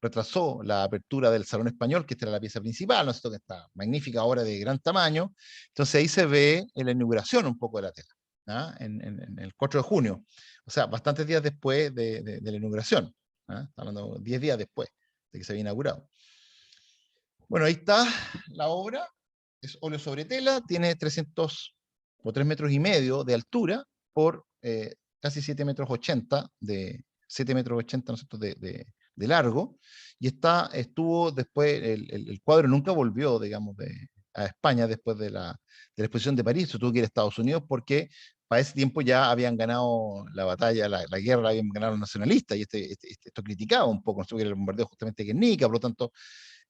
[SPEAKER 1] retrasó la apertura del Salón Español, que esta era la pieza principal, ¿no es cierto?, que está magnífica obra de gran tamaño. Entonces ahí se ve en la inauguración un poco de la tela, ¿ah? En el 4 de junio, o sea, bastantes días después de la inauguración. ¿Ah? Está hablando 10 días después de que se había inaugurado. Bueno, ahí está la obra, es óleo sobre tela, tiene 300 o 3,5 metros de altura por casi 7,80 metros 7,80 metros, ¿no es cierto?, de largo, y estuvo después, el cuadro nunca volvió, digamos, a España después de la exposición de París. Se tuvo que ir a Estados Unidos porque para ese tiempo ya habían ganado la batalla, la guerra, habían ganado los nacionalistas, y esto criticaba un poco, ¿no?, el bombardeo justamente de Guernica. Por lo tanto,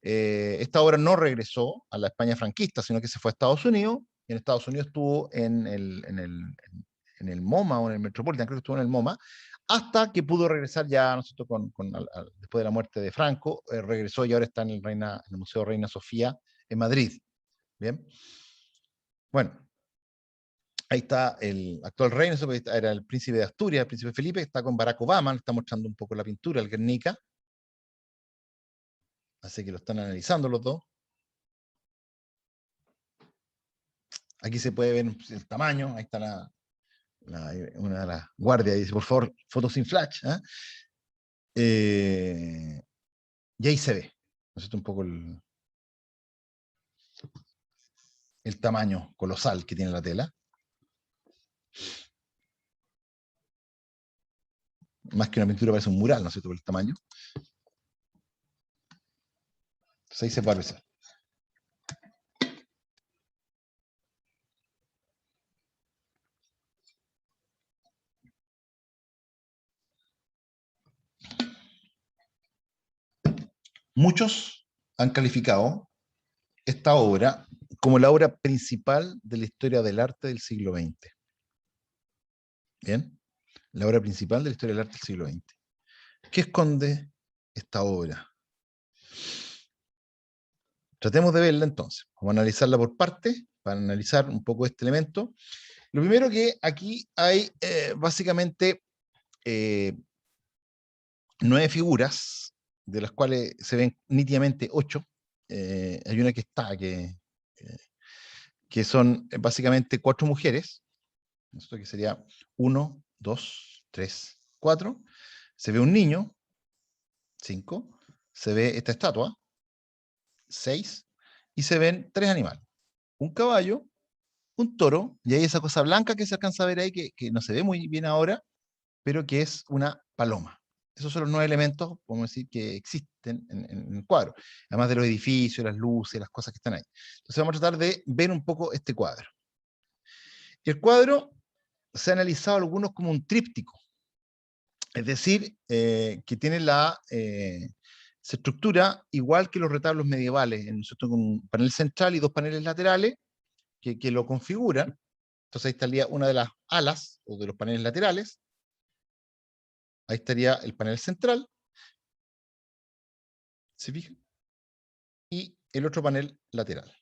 [SPEAKER 1] esta obra no regresó a la España franquista, sino que se fue a Estados Unidos, y en Estados Unidos estuvo en el MoMA o en el Metropolitan, creo que estuvo en el MoMA, hasta que pudo regresar ya, ¿no es cierto?, después de la muerte de Franco, regresó y ahora está en el Museo Reina Sofía en Madrid. Bien. Bueno, ahí está el actual rey, era el príncipe de Asturias, el príncipe Felipe, está con Barack Obama, está mostrando un poco la pintura, el Guernica. Así que lo están analizando los dos. Aquí se puede ver el tamaño, ahí está una de las guardias, dice, por favor, fotos sin flash. Y ahí se ve, ¿no es cierto?, un poco el tamaño colosal que tiene la tela. Más que una pintura, parece un mural, ¿no es cierto?, por el tamaño. Entonces ahí se puede apreciar. Muchos han calificado esta obra como la obra principal de la historia del arte del siglo XX. ¿Bien? La obra principal de la historia del arte del siglo XX. ¿Qué esconde esta obra? Tratemos de verla entonces. Vamos a analizarla por partes, para analizar un poco este elemento. Lo primero, que aquí hay básicamente 9 figuras, de las cuales se ven nítidamente 8. Hay una que son básicamente 4 mujeres. Esto que sería 1, 2, 3, 4. Se ve un niño, 5. Se ve esta estatua, 6. Y se ven 3 animales. Un caballo, un toro, y hay esa cosa blanca que se alcanza a ver ahí, que no se ve muy bien ahora, pero que es una paloma. Esos son los 9 elementos, podemos decir, que existen en el cuadro, además de los edificios, las luces, las cosas que están ahí. Entonces vamos a tratar de ver un poco este cuadro. Y el cuadro se ha analizado algunos como un tríptico, es decir, que tiene se estructura igual que los retablos medievales, con un panel central y 2 paneles laterales que lo configuran. Entonces ahí estaría una de las alas o de los paneles laterales. Ahí estaría el panel central, ¿se fijan? Y el otro panel lateral.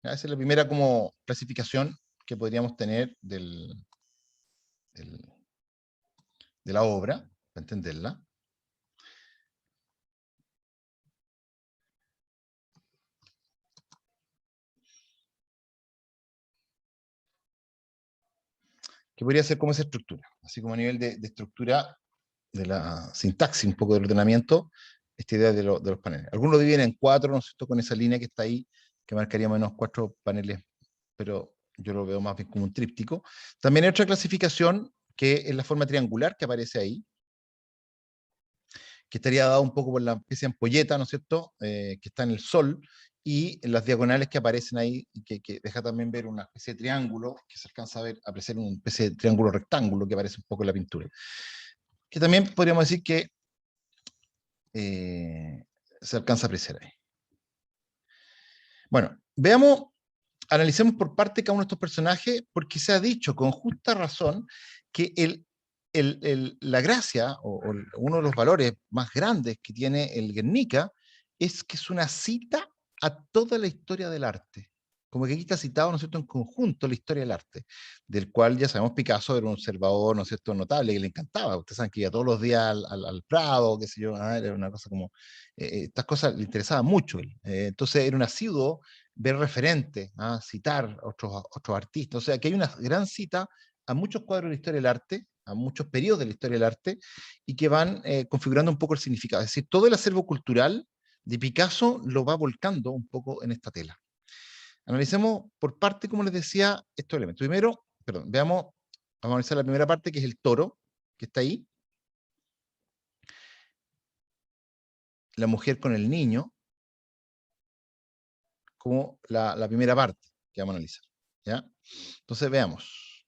[SPEAKER 1] Esa es la primera como clasificación que podríamos tener de la obra, para entenderla. Que podría ser como esa estructura, así como a nivel de estructura de la sintaxis, un poco del ordenamiento, esta idea de los paneles. Algunos lo dividen en 4, ¿no es cierto?, con esa línea que está ahí, que marcaría menos 4 paneles, pero yo lo veo más bien como un tríptico. También hay otra clasificación que es la forma triangular que aparece ahí, que estaría dado un poco por la especie de ampolleta, ¿no es cierto?, que está en el sol, y en las diagonales que aparecen ahí, que deja también ver una especie de triángulo, que se alcanza a ver, apreciar una especie de triángulo rectángulo que aparece un poco en la pintura. Que también podríamos decir que se alcanza a apreciar ahí. Bueno, veamos, analicemos por parte cada uno de estos personajes, porque se ha dicho con justa razón que la gracia, o uno de los valores más grandes que tiene el Guernica, es que es una cita a toda la historia del arte. Como que aquí está citado, ¿no es cierto?, en conjunto la historia del arte, del cual ya sabemos Picasso era un observador, ¿no es cierto?, notable, que le encantaba. Ustedes saben que iba todos los días al Prado, qué sé yo, era una cosa como... estas cosas le interesaban mucho. Entonces era un asiduo ver referentes, citar a otros artistas. O sea, que hay una gran cita a muchos cuadros de la historia del arte, a muchos periodos de la historia del arte, y que van configurando un poco el significado. Es decir, todo el acervo cultural de Picasso lo va volcando un poco en esta tela. Analicemos por parte, como les decía, estos elementos. Primero, perdón, vamos a analizar la primera parte, que es el toro, que está ahí. La mujer con el niño, como la primera parte que vamos a analizar. ¿Ya? Entonces veamos.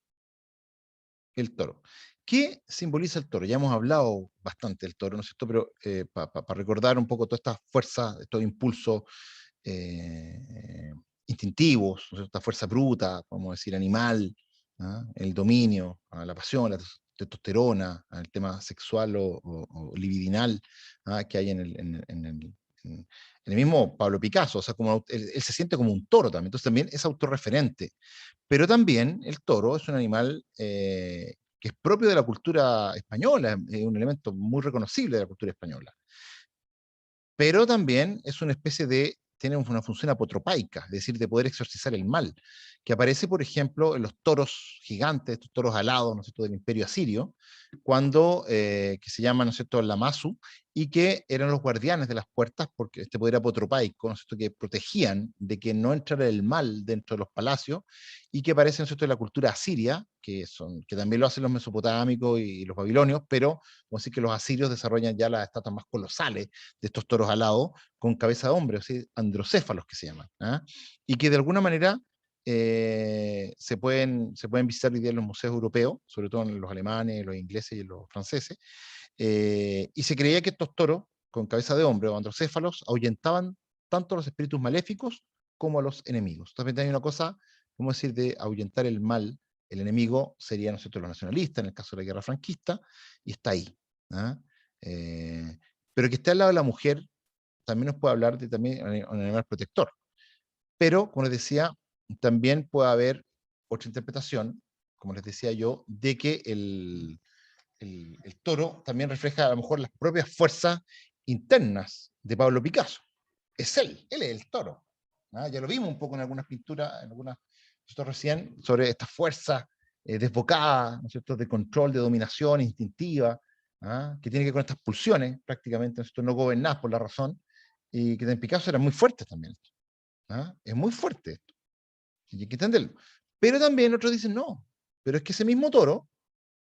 [SPEAKER 1] El toro. ¿Qué simboliza el toro? Ya hemos hablado bastante del toro, ¿no es cierto? Pero para recordar un poco todas estas fuerzas, estos impulsos instintivos, ¿no es cierto? Esta fuerza bruta, vamos a decir, animal, el dominio, la pasión, la testosterona, el tema sexual o libidinal que hay en el mismo Pablo Picasso. O sea, como él se siente como un toro también, entonces también es autorreferente. Pero también el toro es un animal que es propio de la cultura española, es un elemento muy reconocible de la cultura española. Pero también es una especie de, tiene una función apotropaica, es decir, de poder exorcizar el mal, que aparece, por ejemplo, en los toros gigantes, estos toros alados, ¿no es cierto?, del imperio asirio, cuando, que se llaman, ¿no es cierto?, Lamasu, y que eran los guardianes de las puertas, porque este poder apotropaico, ¿no es cierto?, que protegían de que no entrara el mal dentro de los palacios, y que aparece, ¿no es cierto?, en la cultura asiria, que también lo hacen los mesopotámicos y los babilonios, pero vamos a decir que los asirios desarrollan ya las estatuas más colosales de estos toros alados, con cabeza de hombre, o sea, androcéfalos que se llaman, y que de alguna manera se pueden visitar hoy día en los museos europeos, sobre todo en los alemanes, los ingleses y los franceses, y se creía que estos toros, con cabeza de hombre o androcéfalos, ahuyentaban tanto a los espíritus maléficos como a los enemigos. También hay una cosa, vamos a decir, de ahuyentar el mal. El enemigo sería, ¿no es cierto?, los nacionalistas, en el caso de la guerra franquista, y está ahí. Pero que esté al lado de la mujer también nos puede hablar de también un animal protector. Pero, como les decía, también puede haber otra interpretación, como les decía yo, de que el toro también refleja a lo mejor las propias fuerzas internas de Pablo Picasso. Es él es el toro. Ya lo vimos un poco en algunas pinturas, en algunas, nosotros recién, sobre estas fuerzas desbocadas, ¿no es cierto?, de control, de dominación instintiva, que tiene que ver con estas pulsiones, prácticamente, no gobernadas por la razón, y que en Picasso eran muy fuertes también. Es muy fuerte esto, y hay que entenderlo. Pero también otros dicen, no, pero es que ese mismo toro,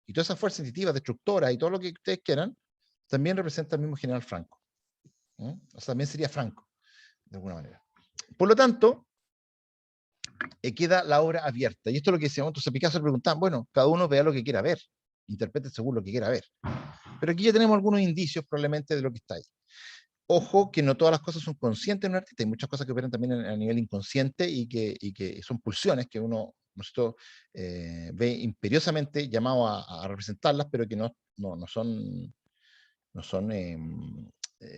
[SPEAKER 1] y todas esas fuerzas instintivas, destructoras, y todo lo que ustedes quieran, también representa al mismo general Franco. O sea, también sería Franco, de alguna manera. Por lo tanto, queda la obra abierta. Y esto es lo que decíamos, entonces Picasso le preguntaban, bueno, cada uno vea lo que quiera ver, interprete según lo que quiera ver. Pero aquí ya tenemos algunos indicios probablemente de lo que está ahí. Ojo que no todas las cosas son conscientes en un artista, hay muchas cosas que operan también a nivel inconsciente y que son pulsiones que nosotros ve imperiosamente llamado a representarlas, pero que no son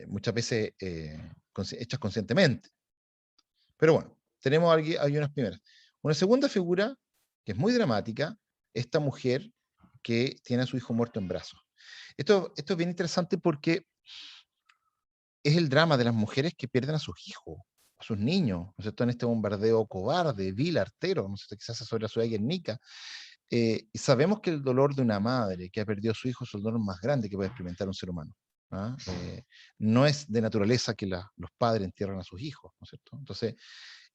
[SPEAKER 1] muchas veces hechas conscientemente. Pero bueno, tenemos hay unas primeras. Una segunda figura, que es muy dramática, esta mujer que tiene a su hijo muerto en brazos. Esto es bien interesante porque es el drama de las mujeres que pierden a sus hijos, a sus niños, ¿no es cierto?, en este bombardeo cobarde, vil, artero, ¿no es cierto?, que se hace sobre la ciudad de Guernica. Y sabemos que el dolor de una madre que ha perdido a su hijo es el dolor más grande que puede experimentar un ser humano. No es de naturaleza que los padres entierran a sus hijos, ¿no es cierto? Entonces,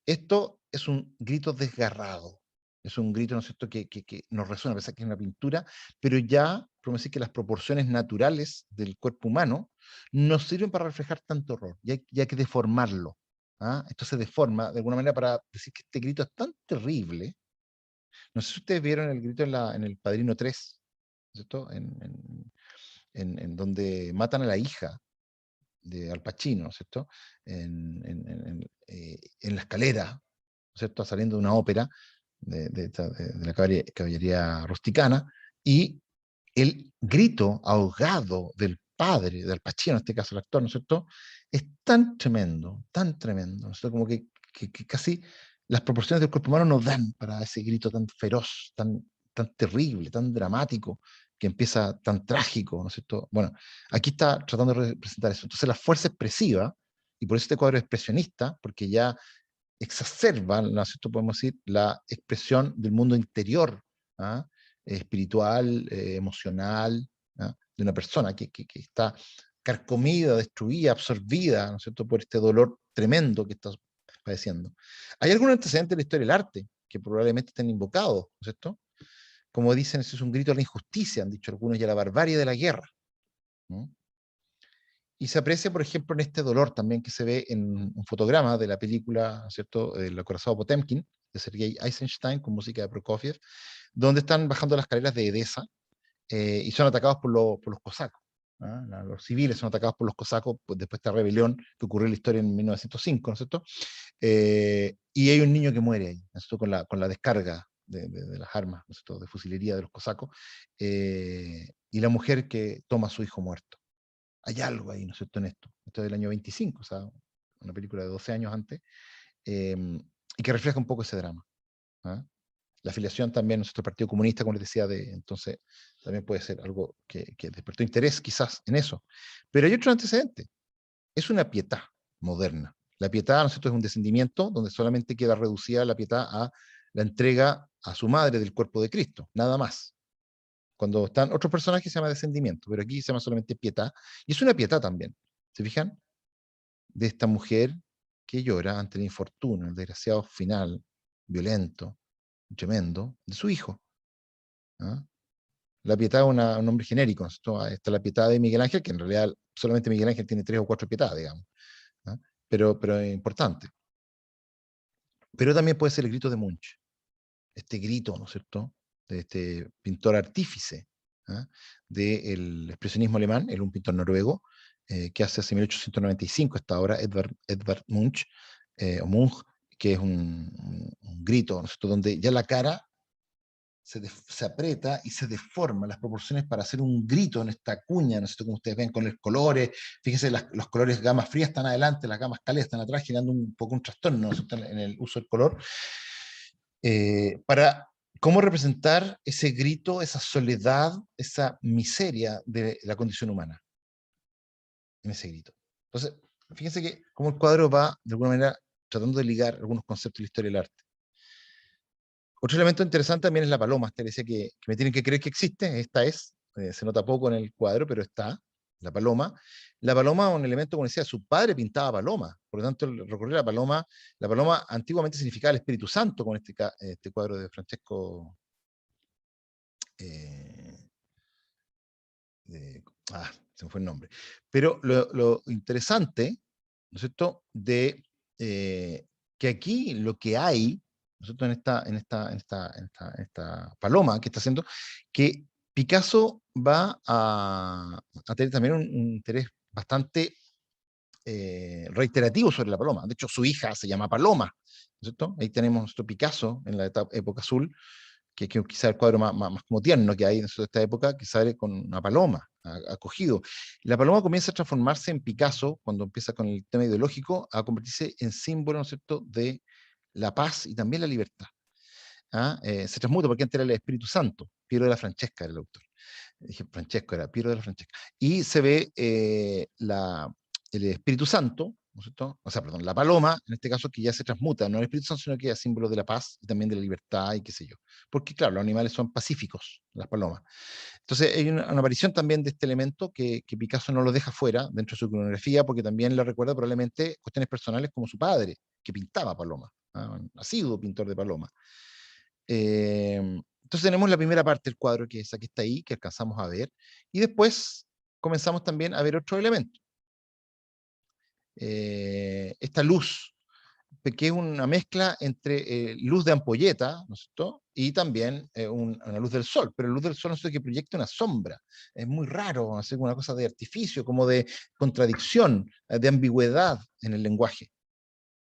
[SPEAKER 1] esto es un grito desgarrado, Es un grito, ¿no es cierto?, que nos resuena, a pesar que es una pintura, pero ya podemos decir que las proporciones naturales del cuerpo humano no sirven para reflejar tanto horror, ya hay que deformarlo. ¿Ah? Esto se deforma de alguna manera para decir que este grito es tan terrible. No sé si ustedes vieron el grito en El Padrino 3, ¿no es cierto? En donde matan a la hija de Al Pacino, ¿no es cierto? En la escalera, ¿no es cierto? Saliendo de una ópera de la caballería rusticana, y el grito ahogado del padre, de Al Pacino, en este caso el actor, ¿no es cierto? Es tan tremendo, ¿no es cierto? Como que casi las proporciones del cuerpo humano no dan para ese grito tan feroz, tan terrible, tan dramático, que empieza tan trágico, ¿no es cierto? Bueno, aquí está tratando de representar eso. Entonces la fuerza expresiva, y por eso este cuadro es expresionista, porque ya exacerba, ¿no es cierto?, podemos decir, la expresión del mundo interior, ¿ah? Espiritual, emocional, ¿ah? De una persona que está carcomida, destruida, absorbida, ¿no es cierto?, por este dolor tremendo que está padeciendo. Hay algún antecedente de la historia del arte que probablemente estén invocados, ¿no es cierto? Como dicen, ese es un grito a la injusticia, han dicho algunos, y a la barbarie de la guerra, ¿no? Y se aprecia, por ejemplo, en este dolor también que se ve en un fotograma de la película, ¿cierto?, El acorazado Potemkin, de Sergei Eisenstein, con música de Prokofiev, donde están bajando las escaleras de Edesa y son atacados por los cosacos. ¿Ah? Los civiles son atacados por los cosacos pues, después de esta rebelión que ocurrió en la historia en 1905, ¿no es cierto? Y hay un niño que muere ahí, ¿no es cierto?, con la descarga de las armas, ¿no es cierto?, de fusilería de los cosacos, y la mujer que toma a su hijo muerto. Hay algo ahí, ¿no es cierto?, en esto. Esto es del año 25, o sea, una película de 12 años antes, y que refleja un poco ese drama. ¿Ah? La afiliación también, nuestro Partido Comunista, como les decía, entonces también puede ser algo que despertó interés quizás en eso. Pero hay otro antecedente. Es una pietà moderna. La pietà, ¿no es cierto?, es un descendimiento donde solamente queda reducida la pietà a la entrega a su madre del cuerpo de Cristo, nada más. Cuando están otros personajes se llama descendimiento, pero aquí se llama solamente pietà, y es una pietà también, ¿se fijan? De esta mujer que llora ante el infortunio, el desgraciado final, violento, tremendo, de su hijo. ¿Ah? La pietà es un nombre genérico, ¿no? Está la pietà de Miguel Ángel, que en realidad solamente Miguel Ángel tiene 3 o 4 pietà, digamos. ¿Ah? Pero es importante. Pero también puede ser el grito de Munch, este grito, ¿no es cierto?, de este pintor artífice, ¿ah?, del expresionismo alemán, él un pintor noruego, que hace hace 1895 esta obra, Edvard Munch, o Munch, que es un grito, ¿no es cierto?, donde ya la cara se aprieta y se deforma las proporciones para hacer un grito en esta cuña, ¿no es cierto?, como ustedes ven con los colores, fíjense, los colores gamas frías están adelante, las gamas cálidas están atrás, generando un poco un trastorno, ¿no es cierto?, en el uso del color, para cómo representar ese grito, esa soledad, esa miseria de la condición humana, en ese grito. Entonces, fíjense que cómo el cuadro va, de alguna manera, tratando de ligar algunos conceptos de la historia del arte. Otro elemento interesante también es la paloma. Esta decía que me tienen que creer que existe, esta es, se nota poco en el cuadro, pero está, la paloma. La paloma es un elemento, como decía, su padre pintaba paloma, por lo tanto, recurrir a la paloma antiguamente significaba el Espíritu Santo, con este cuadro de Francesco, se me fue el nombre. Pero lo interesante, ¿no es cierto?, de que aquí lo que hay, ¿no es cierto?, en esta paloma que está haciendo, que Picasso va a tener también un interés bastante reiterativo sobre la paloma. De hecho, su hija se llama Paloma, ¿no es cierto? Ahí tenemos nuestro Picasso en la época azul, que quizá el cuadro más como tierno que hay en esta época, que sale con una paloma acogido. La paloma comienza a transformarse en Picasso, cuando empieza con el tema ideológico, a convertirse en símbolo, ¿no es cierto?, de la paz y también la libertad. ¿Ah? Se transmuta porque antes era el Espíritu Santo, Piero de la Francesca era el autor. Dije Francesco, era Piero de la Francesca. Y se ve el Espíritu Santo, ¿no es cierto?, o sea, perdón, la paloma, en este caso, que ya se transmuta, no el Espíritu Santo, sino que es símbolo de la paz y también de la libertad y qué sé yo. Porque, claro, los animales son pacíficos, las palomas. Entonces, hay una aparición también de este elemento que Picasso no lo deja fuera dentro de su iconografía, porque también le recuerda probablemente cuestiones personales como su padre, que pintaba palomas, ¿ah? Un asiduo pintor de palomas. Entonces tenemos la primera parte del cuadro, que es la que está ahí, que alcanzamos a ver, y después comenzamos también a ver otro elemento. Esta luz, que es una mezcla entre luz de ampolleta, ¿no es cierto? Y también una luz del sol, pero la luz del sol no es que proyecta una sombra. Es muy raro, ¿no? Es una cosa de artificio, como de contradicción, de ambigüedad en el lenguaje.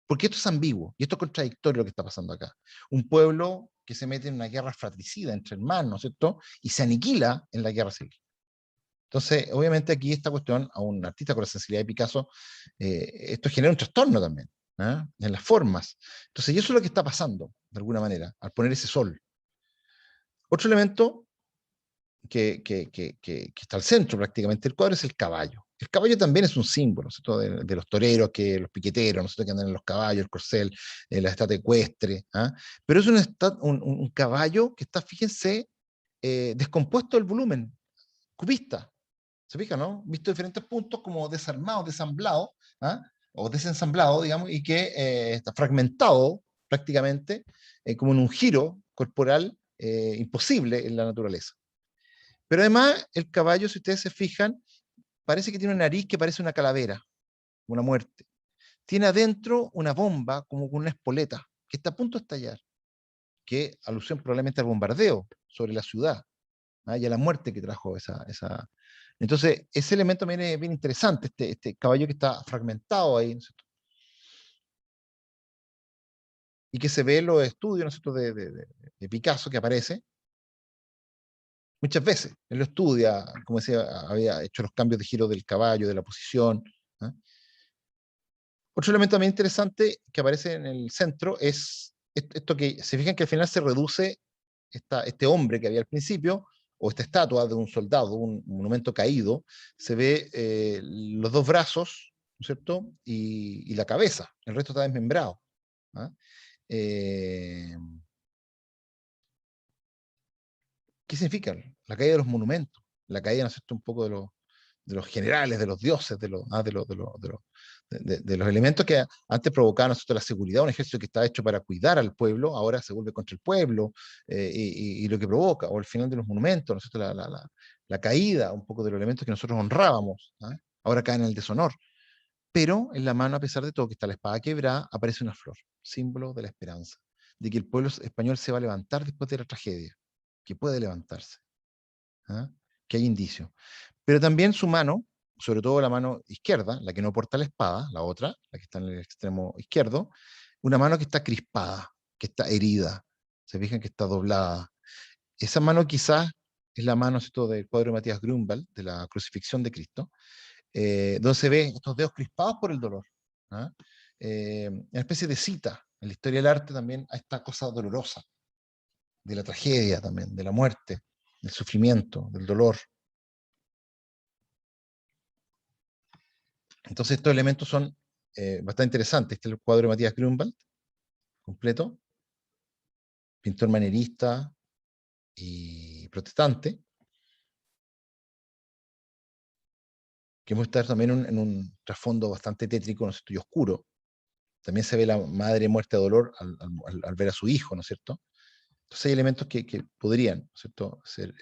[SPEAKER 1] Porque esto es ambiguo y esto es contradictorio lo que está pasando acá. Un pueblo que se mete en una guerra fratricida entre hermanos, ¿no es cierto? Y se aniquila en la guerra civil. Entonces, obviamente aquí esta cuestión, a un artista con la sensibilidad de Picasso, esto genera un trastorno también, ¿eh? En las formas. Entonces, y eso es lo que está pasando, de alguna manera, al poner ese sol. Otro elemento que está al centro prácticamente del cuadro es el caballo. El caballo también es un símbolo, ¿cierto? De los toreros, los piqueteros, ¿no? Que andan en los caballos, el corcel, la estatua ecuestre, ¿ah? Pero es un caballo que está, fíjense, descompuesto el volumen, cubista. ¿Se fijan, no? Visto diferentes puntos como desarmado, desamblado, ¿ah? O desensamblado, digamos, y que está fragmentado prácticamente, como en un giro corporal imposible en la naturaleza. Pero además, el caballo, si ustedes se fijan, parece que tiene una nariz que parece una calavera, una muerte. Tiene adentro una bomba, como con una espoleta, que está a punto de estallar, que alusión probablemente al bombardeo sobre la ciudad, ¿ah? Y a la muerte que trajo esa. Entonces, ese elemento también es bien interesante, este caballo que está fragmentado ahí, ¿no es cierto? Y que se ve en los estudios, ¿no es cierto?, de Picasso, que aparece muchas veces. Él lo estudia, como decía, había hecho los cambios de giro del caballo, de la posición, ¿ah? Otro elemento también interesante que aparece en el centro es esto que, se fijan que al final se reduce este hombre que había al principio, o esta estatua de un soldado, un monumento caído, se ve los dos brazos, ¿no es cierto? Y la cabeza, el resto está desmembrado, ¿ah? ¿Qué significa? La caída de los monumentos, la caída, ¿no es cierto?, un poco de los generales, de los dioses, de los elementos que antes provocaban, ¿no es cierto?, la seguridad, un ejército que estaba hecho para cuidar al pueblo, ahora se vuelve contra el pueblo, y lo que provoca, o el final de los monumentos, ¿no es cierto?, la caída un poco de los elementos que nosotros honrábamos, ¿ah? Ahora caen en el deshonor. Pero en la mano, a pesar de todo, que está la espada quebrada, aparece una flor, símbolo de la esperanza, de que el pueblo español se va a levantar después de la tragedia, que puede levantarse, ¿ah? Que hay indicios. Pero también su mano, sobre todo la mano izquierda, la que no porta la espada, la otra, la que está en el extremo izquierdo, una mano que está crispada, que está herida, se fijan que está doblada. Esa mano quizás es la mano, ¿cierto?, del cuadro de Matías Grünwald, de la crucifixión de Cristo, donde se ve estos dedos crispados por el dolor, ¿ah? Una especie de cita en la historia del arte también a esta cosa dolorosa, de la tragedia también, de la muerte, del sufrimiento, del dolor. Entonces estos elementos son bastante interesantes. Este es el cuadro de Matías Grünwald, completo, pintor manierista y protestante, que muestra también en un trasfondo bastante tétrico, ¿no es cierto?, y oscuro. También se ve la madre muerta de dolor al ver a su hijo, ¿no es cierto? Entonces hay elementos que podrían, ¿no es cierto?, ser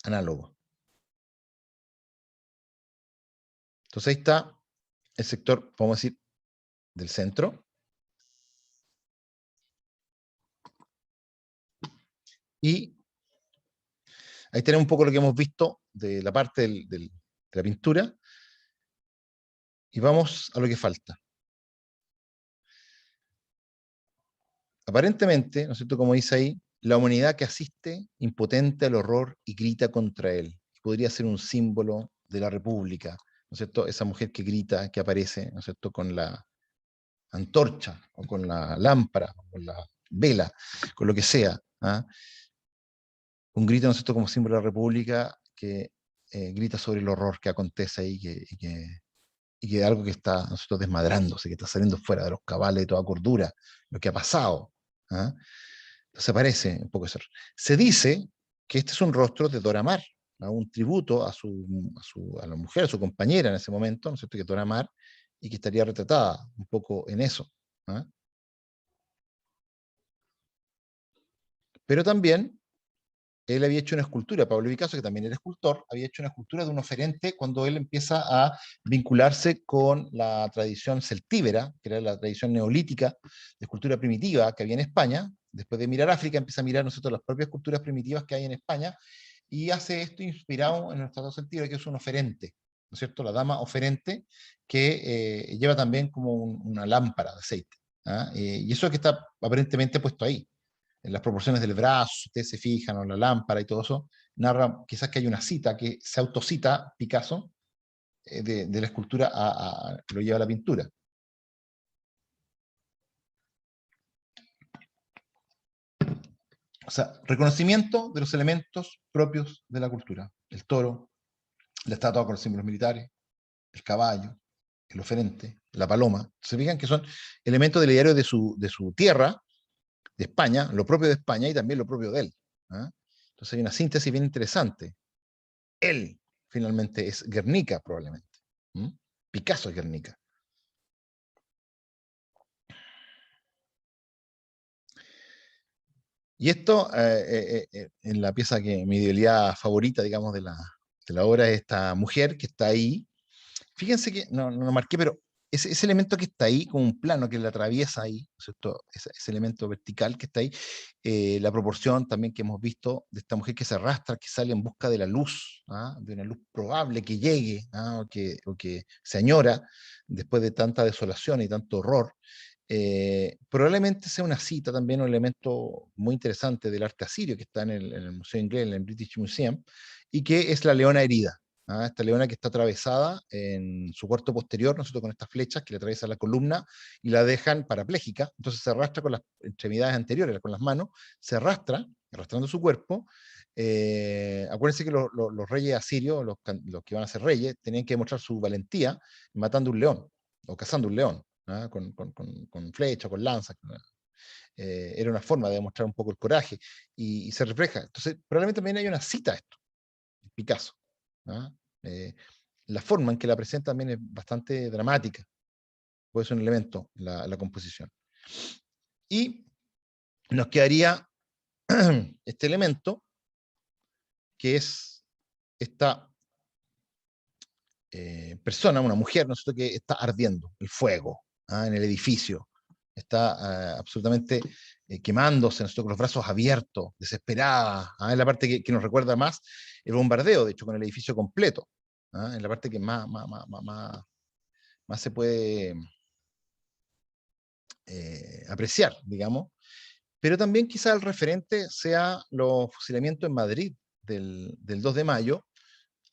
[SPEAKER 1] análogos. Entonces ahí está el sector, podemos decir, del centro. Y ahí tenemos un poco lo que hemos visto de la parte de la pintura. Y vamos a lo que falta. Aparentemente, ¿no es cierto?, como dice ahí, la humanidad que asiste impotente al horror y grita contra él. Podría ser un símbolo de la República, ¿no es cierto? Esa mujer que grita, que aparece, ¿no es cierto?, con la antorcha, o con la lámpara, o con la vela, con lo que sea, ¿ah? Un grito, ¿no es cierto?, como símbolo de la República, que grita sobre el horror que acontece ahí, y que algo que está, ¿no es cierto?, desmadrándose, que está saliendo fuera de los cabales de toda cordura, lo que ha pasado, ¿ah? Entonces aparece un poco eso. Se dice que este es un rostro de Dora Maar, ¿no?, un tributo a la mujer, a su compañera en ese momento, ¿no es cierto?, que es Dora Maar, y que estaría retratada un poco en eso, ¿ah? Pero también él había hecho una escultura, Pablo Picasso, que también era escultor, había hecho una escultura de un oferente cuando él empieza a vincularse con la tradición celtíbera, que era la tradición neolítica de escultura primitiva que había en España. Después de mirar África, empieza a mirar nosotros las propias culturas primitivas que hay en España, y hace esto inspirado en el Estado celtíbero, que es un oferente, ¿no es cierto? La dama oferente, que lleva también como una lámpara de aceite. ¿Ah? Y eso es que está aparentemente puesto ahí. En las proporciones del brazo, si ustedes se fijan, o la lámpara y todo eso, narra quizás que hay una cita, que se autocita Picasso, de la escultura lo lleva a la pintura. O sea, reconocimiento de los elementos propios de la cultura. El toro, la estatua con los símbolos militares, el caballo, el oferente, la paloma. Se fijan que son elementos del ideario de su tierra, de España, lo propio de España y también lo propio de él. ¿Ah? Entonces hay una síntesis bien interesante. Él finalmente es Guernica, probablemente. ¿Mm? Picasso es Guernica. Y esto, en la pieza que mi idealidad favorita, digamos, de la obra, es esta mujer que está ahí. Fíjense que, no lo marqué, pero ese elemento que está ahí, como un plano que la atraviesa ahí, ¿cierto? Ese elemento vertical que está ahí, la proporción también que hemos visto de esta mujer que se arrastra, que sale en busca de la luz, ¿ah? De una luz probable que llegue, ¿ah? o que se añora después de tanta desolación y tanto horror. Probablemente sea una cita también, un elemento muy interesante del arte asirio que está en el Museo Inglés, en el British Museum, y que es la leona herida. ¿Ah? Esta leona que está atravesada en su cuarto posterior, nosotros con estas flechas que le atraviesan la columna y la dejan parapléjica, entonces se arrastra con las extremidades anteriores, con las manos, se arrastra, arrastrando su cuerpo. Acuérdense que los reyes asirios, los que van a ser reyes, tenían que demostrar su valentía matando un león, o cazando un león. ¿Ah? Con flecha, con lanza. Era una forma de demostrar un poco el coraje, y se refleja. Entonces, probablemente también hay una cita a esto, Picasso. ¿Ah? La forma en que la presenta también es bastante dramática, puede ser un elemento la composición. Y nos quedaría este elemento, que es esta persona, una mujer, ¿no es cierto?, que está ardiendo, el fuego, ¿ah? En el edificio, está absolutamente quemándose, ¿no es cierto?, con los brazos abiertos, desesperada. ¿Ah? Es la parte que nos recuerda más el bombardeo, de hecho, con el edificio completo. ¿Ah? Es la parte que más se puede apreciar, digamos. Pero también quizá el referente sea los fusilamientos en Madrid del 2 de mayo,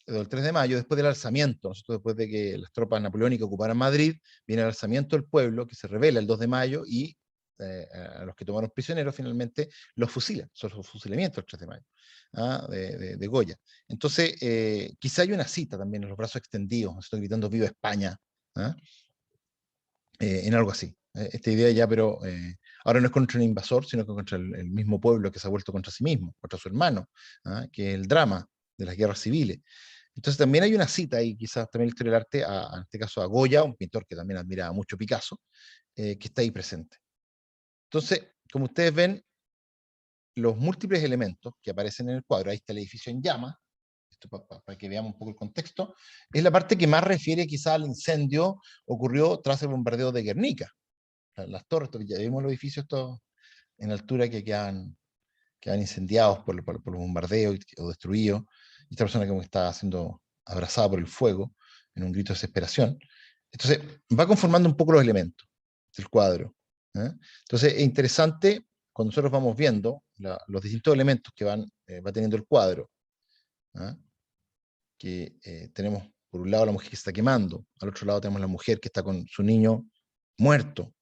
[SPEAKER 1] del 3 de mayo, después del alzamiento, ¿no? Después de que las tropas napoleónicas ocuparan Madrid, viene el alzamiento del pueblo, que se revela el 2 de mayo, y a los que tomaron prisioneros finalmente los fusilan. Son los fusilamientos el 3 de mayo, ¿ah? de Goya. Entonces, quizá hay una cita también en los brazos extendidos, estoy gritando viva España, ¿ah? En algo así. Esta idea ya, pero ahora no es contra un invasor, sino que contra el mismo pueblo que se ha vuelto contra sí mismo, contra su hermano, ¿ah? Que es el drama de las guerras civiles. Entonces también hay una cita ahí, quizás también la historia del arte, en este caso a Goya, un pintor que también admiraba mucho Picasso, que está ahí presente. Entonces, como ustedes ven, los múltiples elementos que aparecen en el cuadro, ahí está el edificio en llamas, esto para que veamos un poco el contexto, es la parte que más refiere quizás al incendio ocurrió tras el bombardeo de Guernica. Las torres, ya vimos los edificios estos en altura que quedan incendiados por los bombardeos o destruidos, y esta persona como que está siendo abrazada por el fuego en un grito de desesperación. Entonces va conformando un poco los elementos del cuadro. Entonces es interesante cuando nosotros vamos viendo los distintos elementos que va teniendo el cuadro, que tenemos por un lado la mujer que se está quemando, al otro lado tenemos la mujer que está con su niño muerto,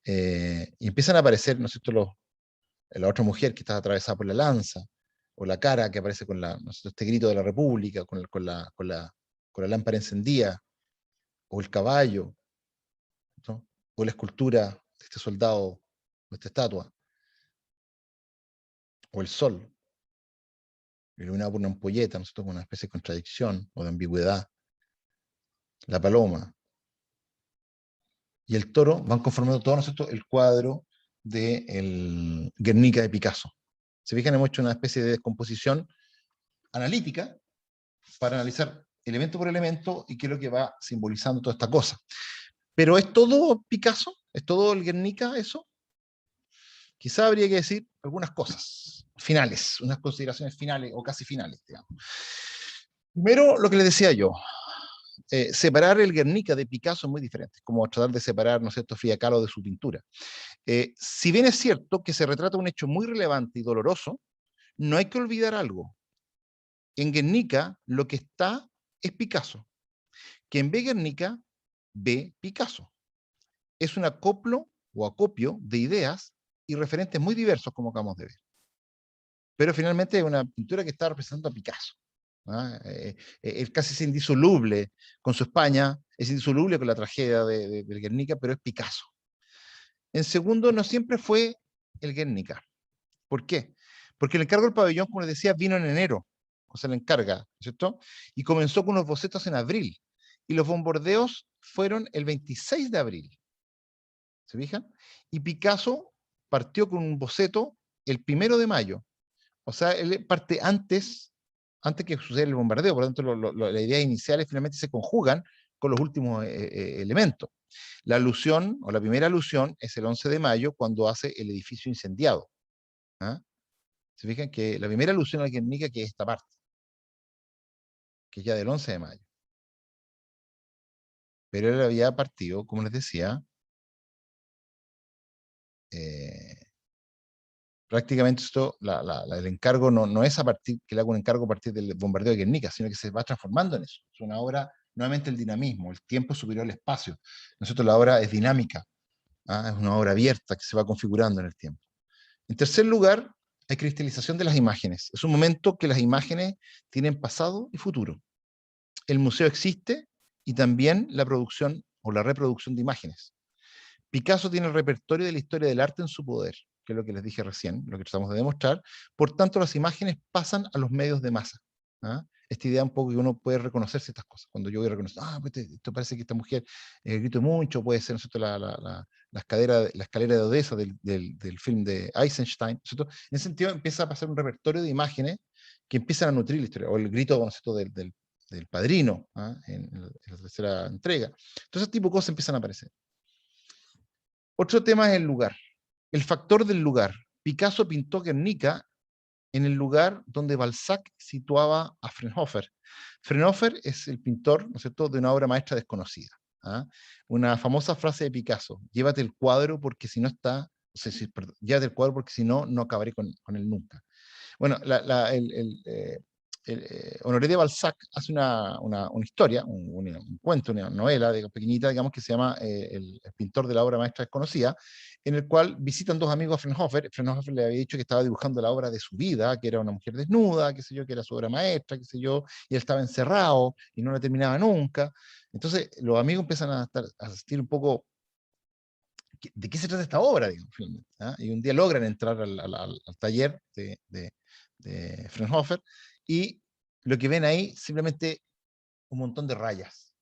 [SPEAKER 1] y empiezan a aparecer, ¿no es cierto?, la otra mujer que está atravesada por la lanza, o la cara que aparece con ¿no es cierto?, este grito de la República, con la lámpara encendida, o el caballo, ¿no?, o la escultura de este soldado, o esta estatua, o el sol, iluminado por una ampolleta, ¿no es cierto?, con una especie de contradicción o de ambigüedad, la paloma y el toro van conformando todo, ¿no es cierto?, el cuadro de el Guernica de Picasso. Se fijan, hemos hecho una especie de descomposición analítica para analizar elemento por elemento y qué es lo que va simbolizando toda esta cosa. Pero ¿es todo Picasso? ¿Es todo el Guernica eso? Quizá habría que decir algunas cosas finales, unas consideraciones finales o casi finales, digamos. Primero, lo que les decía yo, separar el Guernica de Picasso es muy diferente, como tratar de separar, ¿no es cierto?, Frida Kahlo de su pintura. Si bien es cierto que se retrata un hecho muy relevante y doloroso, no hay que olvidar algo. En Guernica lo que está es Picasso. Quien ve Guernica, ve Picasso. Es un acoplo o acopio de ideas y referentes muy diversos, como acabamos de ver. Pero finalmente es una pintura que está representando a Picasso. Es casi indisoluble con su España, es indisoluble con la tragedia del Guernica, pero es Picasso. En segundo, no siempre fue el Guernica. ¿Por qué? Porque el encargo del pabellón, como les decía, vino en enero, o sea, la encarga, ¿cierto? Y comenzó con unos bocetos en abril, y los bombardeos fueron el 26 de abril. ¿Se fijan? Y Picasso partió con un boceto el 1 de mayo. O sea, él parte antes que suceda el bombardeo, por lo tanto, las ideas iniciales finalmente se conjugan con los últimos elementos. La alusión, o la primera alusión, es el 11 de mayo, cuando hace el edificio incendiado. ¿Ah? Se fijan que la primera alusión a la Guernica que es esta parte, que es ya del 11 de mayo. Pero él había partido, como les decía, prácticamente esto, el encargo no es a partir, que le haga un encargo a partir del bombardeo de Guernica, sino que se va transformando en eso. Es una obra, nuevamente el dinamismo, el tiempo es superior al espacio. Nosotros la obra es dinámica, es una obra abierta que se va configurando en el tiempo. En tercer lugar, hay cristalización de las imágenes. Es un momento que las imágenes tienen pasado y futuro. El museo existe y también la producción o la reproducción de imágenes. Picasso tiene el repertorio de la historia del arte en su poder, que es lo que les dije recién, lo que tratamos de demostrar. Por tanto, las imágenes pasan a los medios de masa. Esta idea un poco que uno puede reconocer ciertas cosas. Cuando yo voy a reconocer, pues esto parece que esta mujer gritó mucho, puede ser, ¿no es cierto?, la escalera de Odessa del film de Eisenstein, ¿no es cierto? En ese sentido empieza a pasar un repertorio de imágenes que empiezan a nutrir la historia, o el grito, ¿no es cierto?, del padrino, en la tercera entrega. Entonces, ese tipo de cosas empiezan a aparecer. Otro tema es el lugar, el factor del lugar. Picasso pintó Guernica en el lugar donde Balzac situaba a Fraunhofer. Fraunhofer es el pintor, ¿no es cierto?, de una obra maestra desconocida. Una famosa frase de Picasso: llévate el cuadro porque si no está, llévate el cuadro porque si no, no acabaré con él nunca. Bueno, Honoré de Balzac hace una historia, un cuento, una novela pequeñita, digamos, que se llama el pintor de la obra maestra desconocida, en el cual visitan dos amigos a Fraunhofer. Fraunhofer le había dicho que estaba dibujando la obra de su vida, que era una mujer desnuda, qué sé yo, que era su obra maestra, qué sé yo, y él estaba encerrado y no la terminaba nunca. Entonces los amigos empiezan a sentir un poco de qué se trata esta obra, digamos, finalmente. Y un día logran entrar al taller de Fraunhofer, y lo que ven ahí simplemente un montón de rayas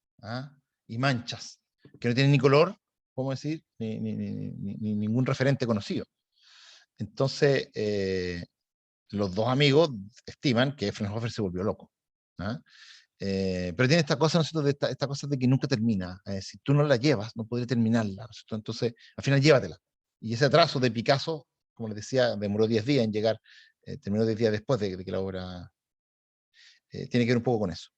[SPEAKER 1] y manchas que no tienen ni color, ¿cómo decir?, ni ningún referente conocido. Entonces, los dos amigos estiman que Fraunhofer se volvió loco. Pero tiene esta cosa, ¿no? esta cosa de que nunca termina. Si tú no la llevas, no podrás terminarla, ¿no? Entonces, al final llévatela. Y ese atraso de Picasso, como les decía, demoró 10 días en llegar, terminó 10 días después de que la obra tiene que ver un poco con eso.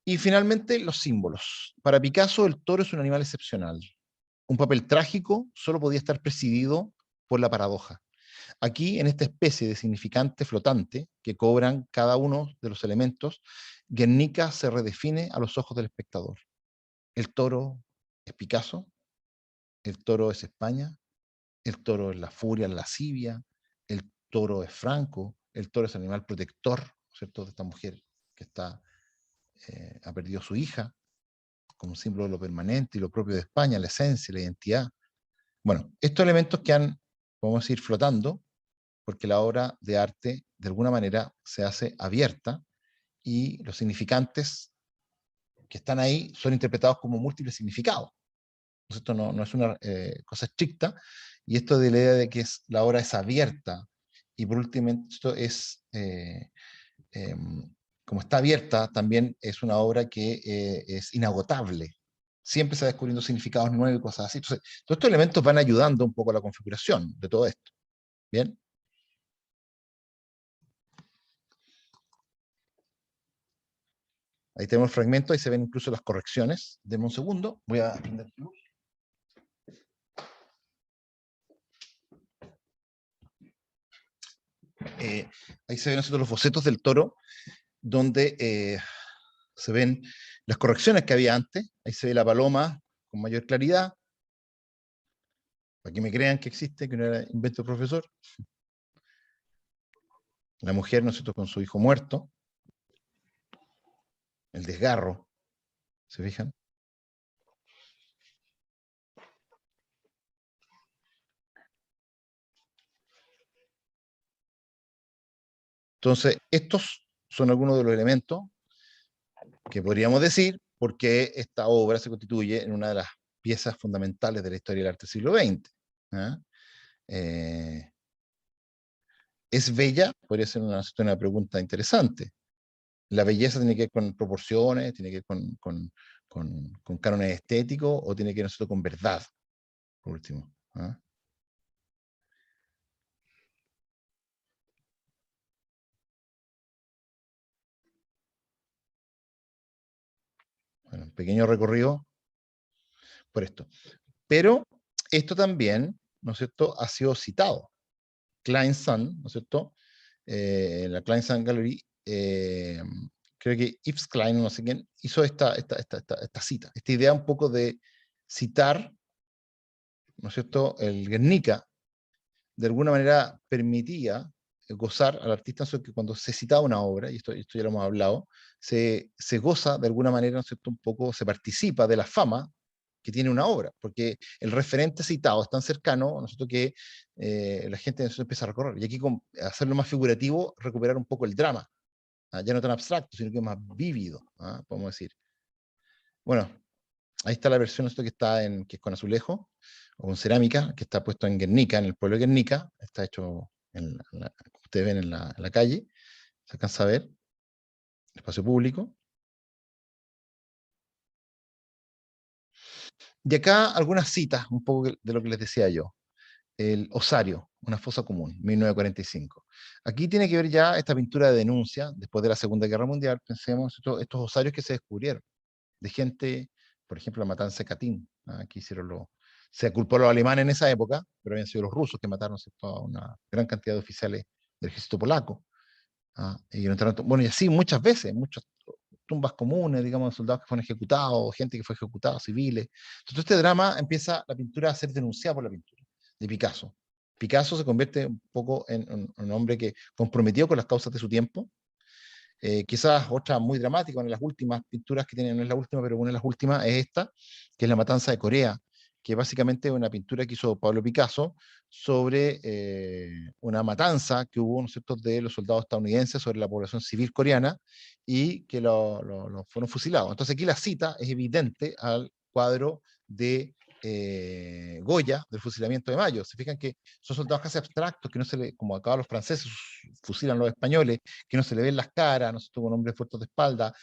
[SPEAKER 1] Y finalmente, los símbolos. Para Picasso, el toro es un animal excepcional. Un papel trágico solo podía estar presidido por la paradoja. Aquí, en esta especie de significante flotante que cobran cada uno de los elementos, Guernica se redefine a los ojos del espectador. El toro es Picasso, el toro es España, el toro es la furia, la lascivia, el toro es Franco, el toro es el animal protector, ¿cierto?, de esta mujer que ha perdido a su hija, como símbolo de lo permanente y lo propio de España, la esencia, la identidad. Bueno, estos elementos que han, podemos decir, flotando, porque la obra de arte, de alguna manera, se hace abierta, y los significantes que están ahí son interpretados como múltiples significados. Esto no es una cosa estricta, y esto de la idea de que la obra es abierta y por último, esto es, como está abierta, también es una obra que es inagotable. Siempre se va descubriendo significados nuevos y cosas así. Entonces, todos estos elementos van ayudando un poco a la configuración de todo esto. ¿Bien? Ahí tenemos el fragmento, ahí se ven incluso las correcciones. Denme un segundo, voy a prender la luz. Ahí se ven nosotros los bocetos del Toro, donde se ven las correcciones que había antes. Ahí se ve la paloma con mayor claridad, para que me crean que existe, que no era invento del profesor. La mujer, ¿no es cierto?, con su hijo muerto. El desgarro, ¿se fijan? Entonces, estos son algunos de los elementos que podríamos decir porque esta obra se constituye en una de las piezas fundamentales de la historia del arte del siglo XX. ¿Ah? ¿Es bella? Podría ser una pregunta interesante. ¿La belleza tiene que ver con proporciones, tiene que ver con cánones estéticos, o tiene que ver nosotros con verdad, por último? ¿Ah? Bueno, un pequeño recorrido por esto. Pero esto también, ¿no es cierto?, ha sido citado. Klein-Sand, ¿no es cierto?, la Klein-Sand Gallery, creo que Yves Klein, no sé quién, hizo esta cita, esta idea un poco de citar, ¿no es cierto?, el Guernica, de alguna manera permitía gozar al artista, que cuando se citaba una obra, y esto ya lo hemos hablado, se goza de alguna manera, ¿no es cierto?, un poco, se participa de la fama que tiene una obra, porque el referente citado es tan cercano, ¿no es cierto?, que la gente empieza a recorrer. Y aquí, con hacerlo más figurativo, recuperar un poco el drama, ya no tan abstracto, sino que más vívido, podemos decir. Bueno, ahí está la versión, ¿no es cierto?, que es con azulejo, o con cerámica, que está puesto en Guernica, en el pueblo de Guernica, está hecho, como ustedes ven, en la calle, se alcanza a ver, espacio público. Y acá algunas citas, un poco de lo que les decía yo. El osario, una fosa común, 1945. Aquí tiene que ver ya esta pintura de denuncia, después de la Segunda Guerra Mundial, pensemos estos osarios que se descubrieron, de gente, por ejemplo, la matanza de Katyn, aquí se culpó a los alemanes en esa época, pero habían sido los rusos que mataron, ¿cierto?, a una gran cantidad de oficiales del ejército polaco. Bueno, y así muchas veces, muchas tumbas comunes, digamos, de soldados que fueron ejecutados, gente que fue ejecutada, civiles. Entonces este drama empieza la pintura a ser denunciada por la pintura de Picasso. Picasso se convierte un poco en un hombre que comprometido con las causas de su tiempo. Quizás otra muy dramática, una de las últimas pinturas que tiene, no es la última, pero una de las últimas es esta, que es La Matanza de Corea, que básicamente es una pintura que hizo Pablo Picasso sobre una matanza que hubo, ¿no es cierto?, de los soldados estadounidenses sobre la población civil coreana, y que lo fueron fusilados. Entonces aquí la cita es evidente al cuadro de Goya, del fusilamiento de Mayo. Se fijan que son soldados casi abstractos, que no se le, como acá los franceses fusilan a los españoles, que no se le ven las caras, no se tuvo hombres fuertes de espalda,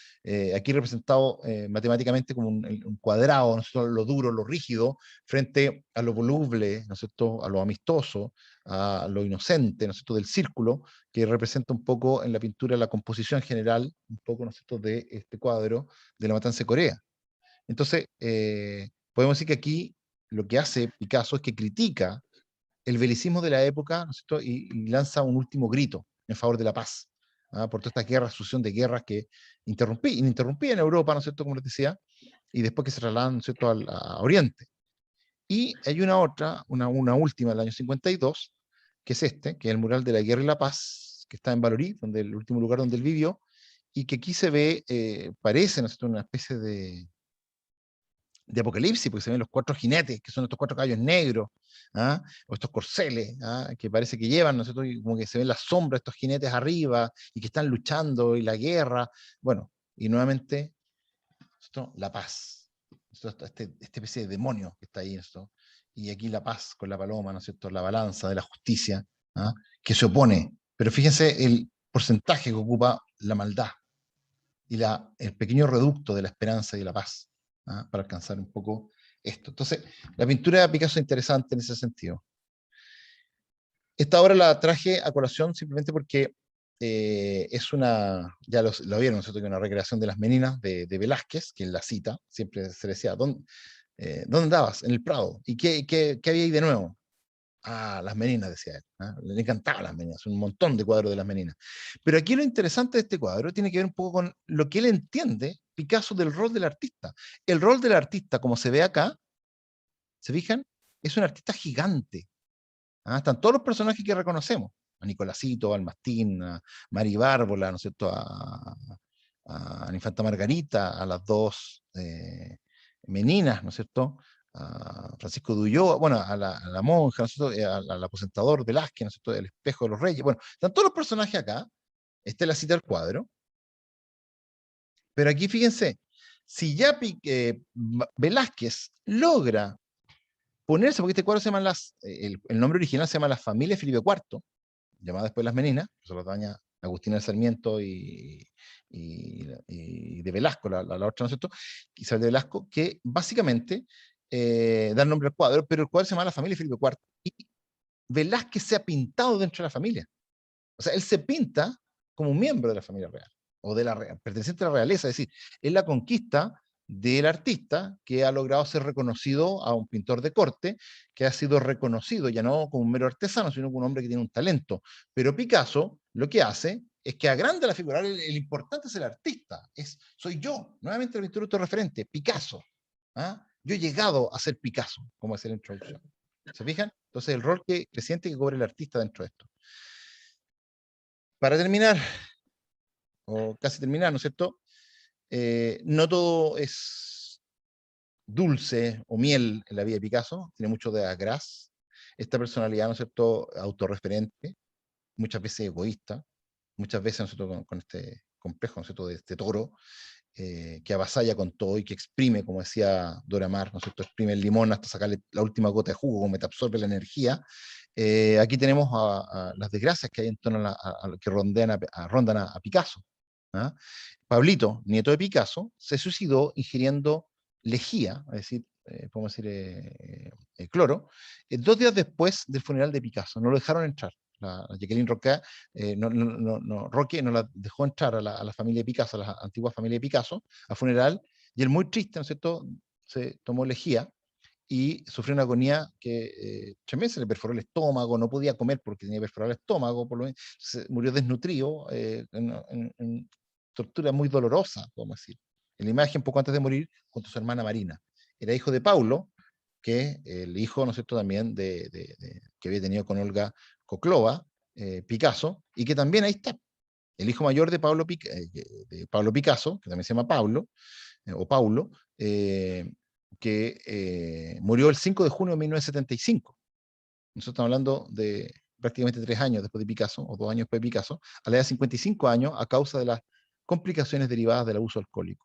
[SPEAKER 1] aquí representado matemáticamente como un cuadrado, ¿no es cierto?, lo duro, lo rígido, frente a lo voluble, ¿no es cierto?, a lo amistoso, a lo inocente, ¿no es cierto?, del círculo, que representa un poco en la pintura la composición general, un poco, ¿no es cierto?, de este cuadro de La Matanza de Corea. Entonces, podemos decir que aquí lo que hace Picasso es que critica el belicismo de la época, ¿no es cierto?, y lanza un último grito en favor de la paz, por toda esta guerra, sucesión de guerras que interrumpía en Europa, ¿no es cierto?, como les decía, y después que se trasladan, ¿no es cierto?, a Oriente. Y hay una última del año 52, que es que es el mural de la guerra y la paz, que está en Vallauris, el último lugar donde él vivió, y que aquí se ve, parece, ¿no es cierto?, una especie de apocalipsis, porque se ven los 4 jinetes, que son estos 4 caballos negros, o estos corceles, que parece que llevan, ¿no es cierto?, y como que se ven las sombras de estos jinetes arriba, y que están luchando, y la guerra, bueno, y nuevamente, la paz, esta especie de demonio que está ahí, y aquí la paz con la paloma, ¿no es cierto?, la balanza de la justicia, que se opone, pero fíjense el porcentaje que ocupa la maldad y el pequeño reducto de la esperanza y de la paz, para alcanzar un poco esto. Entonces, la pintura de Picasso es interesante en ese sentido. Esta obra la traje a colación simplemente porque es ya lo vieron, ¿no es cierto?, que una recreación de las Meninas de Velázquez, que en la cita siempre se decía, ¿dónde andabas? En el Prado. ¿Y qué había ahí de nuevo? Ah, las Meninas, decía él. Le encantaban las Meninas, un montón de cuadros de las Meninas. Pero aquí lo interesante de este cuadro tiene que ver un poco con lo que él entiende, Picasso, del rol del artista. El rol del artista, como se ve acá, ¿se fijan? Es un artista gigante. Están todos los personajes que reconocemos. A Nicolásito, al Mastín, a Mari Bárbola, ¿no es cierto?, a la infanta Margarita, a las dos Meninas, ¿no es cierto?, a Francisco de Ulloa, bueno, a la monja, ¿no es cierto?, al aposentador Velázquez, ¿no es cierto?, el espejo de los reyes. Bueno, están todos los personajes acá. Esta es la cita del cuadro. Pero aquí fíjense, si ya Velázquez logra ponerse, porque este cuadro se llama el nombre original se llama La Familia Felipe IV, llamada después Las Meninas, que se lo daña Agustina de Sarmiento y de Velasco, la otra, ¿no es cierto?, Isabel de Velasco, que básicamente da el nombre al cuadro, pero el cuadro se llama La Familia Felipe IV, y Velázquez se ha pintado dentro de la familia. O sea, él se pinta como un miembro de la familia real, o perteneciente a la realeza, es decir, es la conquista del artista que ha logrado ser reconocido a un pintor de corte, que ha sido reconocido ya no como un mero artesano, sino como un hombre que tiene un talento. Pero Picasso lo que hace es que agranda la figura. El importante es el artista, soy yo, nuevamente el pintor autorreferente, Picasso. Yo he llegado a ser Picasso, como es la introducción. ¿Se fijan? Entonces el rol creciente que cobra el artista dentro de esto. Para terminar, o casi terminar, ¿no es cierto?, no todo es dulce o miel en la vida de Picasso, tiene mucho de agraz. Esta personalidad, ¿no es cierto?, autorreferente, muchas veces egoísta, muchas veces, ¿no es cierto?, con este complejo, ¿no es cierto?, de este toro, que avasalla con todo y que exprime, como decía Dora Maar, ¿no es cierto?, exprime el limón hasta sacarle la última gota de jugo, como te absorbe la energía. Aquí tenemos a las desgracias que hay en torno a lo que rondan a Picasso. Pablito, nieto de Picasso, se suicidó ingiriendo lejía, es decir, podemos decir cloro, 2 días después del funeral de Picasso. No lo dejaron entrar. La Jacqueline Roque no la dejó entrar a la familia de Picasso, a la antigua familia de Picasso, al funeral, y él muy triste, ¿no es cierto?, se tomó lejía y sufrió una agonía que 3 meses, le perforó el estómago, no podía comer porque tenía perforado el estómago, murió desnutrido, en tortura muy dolorosa, podemos decir. En la imagen, poco antes de morir, junto a su hermana Marina. Era hijo de Paulo, que el hijo, ¿no es cierto?, también que había tenido con Olga Coclova, Picasso, y que también ahí está, el hijo mayor de Pablo Picasso, que también se llama Pablo, o Paulo, que murió el 5 de junio de 1975. Nosotros estamos hablando de prácticamente 3 años después de Picasso, o 2 años después de Picasso, a la edad de 55 años, a causa de las complicaciones derivadas del abuso alcohólico.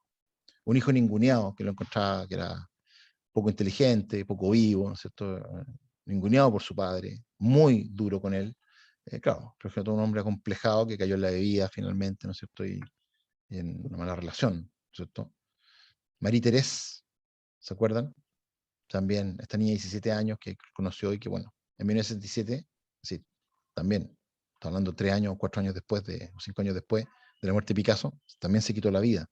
[SPEAKER 1] Un hijo ninguneado, que lo encontraba que era poco inteligente, poco vivo, ¿no es cierto?, ninguneado por su padre, muy duro con él. Claro, pero fue todo un hombre acomplejado que cayó en la bebida finalmente, ¿no es cierto?, y en una mala relación, ¿no es cierto? Marie Thérèse, ¿se acuerdan? También, esta niña de 17 años que conoció y que, bueno, en 1967, sí, también, está hablando 3 años, 4 años después, o 5 años después de la muerte de Picasso, también se quitó la vida.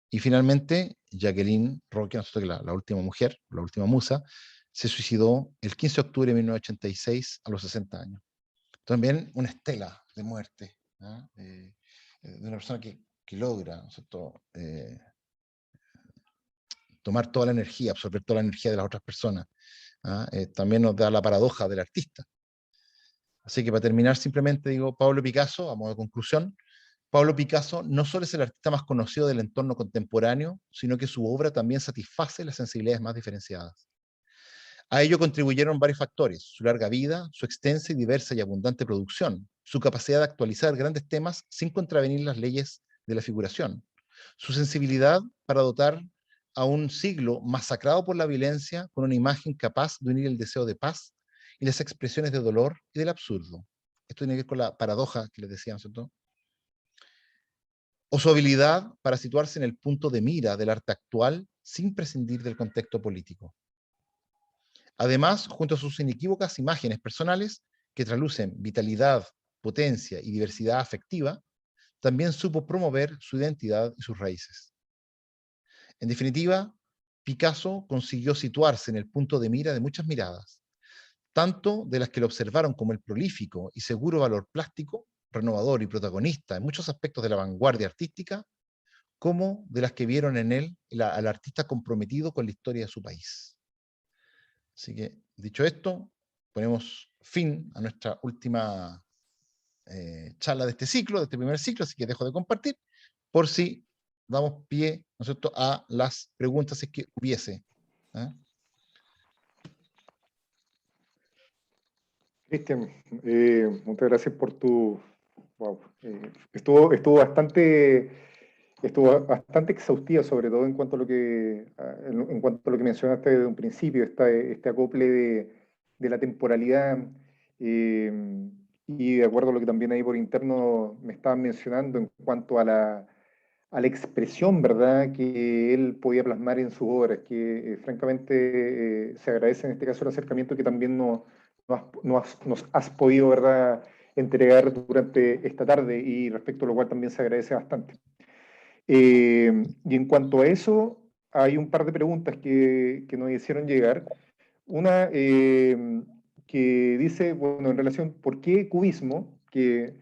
[SPEAKER 1] Y finalmente, Jacqueline Roque, ¿no es cierto?, que la última mujer, la última musa, se suicidó el 15 de octubre de 1986 a los 60 años. También una estela de muerte, de una persona que logra, ¿no es cierto?, tomar toda la energía, absorber toda la energía de las otras personas. También nos da la paradoja del artista. Así que para terminar, simplemente digo, Pablo Picasso, a modo de conclusión, Pablo Picasso no solo es el artista más conocido del entorno contemporáneo, sino que su obra también satisface las sensibilidades más diferenciadas. A ello contribuyeron varios factores: su larga vida, su extensa y diversa y abundante producción, su capacidad de actualizar grandes temas sin contravenir las leyes de la figuración, su sensibilidad para dotar a un siglo masacrado por la violencia con una imagen capaz de unir el deseo de paz y las expresiones de dolor y del absurdo. esto tiene que ver con la paradoja que les decía, ¿no es cierto?, o su habilidad para situarse en el punto de mira del arte actual sin prescindir del contexto político. Además, junto a sus inequívocas imágenes personales que traslucen vitalidad, potencia y diversidad afectiva, también supo promover su identidad y sus raíces. En definitiva, Picasso consiguió situarse en el punto de mira de muchas miradas, tanto de las que lo observaron como el prolífico y seguro valor plástico, renovador y protagonista en muchos aspectos de la vanguardia artística, como de las que vieron en él al artista comprometido con la historia de su país. Así que, dicho esto, ponemos fin a nuestra última charla de este ciclo, de este primer ciclo, así que dejo de compartir, por si damos pie, ¿no es cierto?, a las preguntas si es que hubiese. ¿Eh?
[SPEAKER 3] Cristian, muchas gracias por tu... Wow, estuvo bastante exhaustiva, sobre todo en cuanto a lo que, en cuanto a lo que mencionaste desde un principio, este acople de la temporalidad, y de acuerdo a lo que también ahí por interno me estaban mencionando en cuanto a la expresión, ¿verdad?, que él podía plasmar en sus obras, que francamente se agradece en este caso el acercamiento que también nos has podido, ¿verdad?, entregar durante esta tarde, y respecto a lo cual también se agradece bastante. Y en cuanto a eso, hay un par de preguntas que nos hicieron llegar. Una que dice, bueno, en relación, ¿por qué cubismo? Que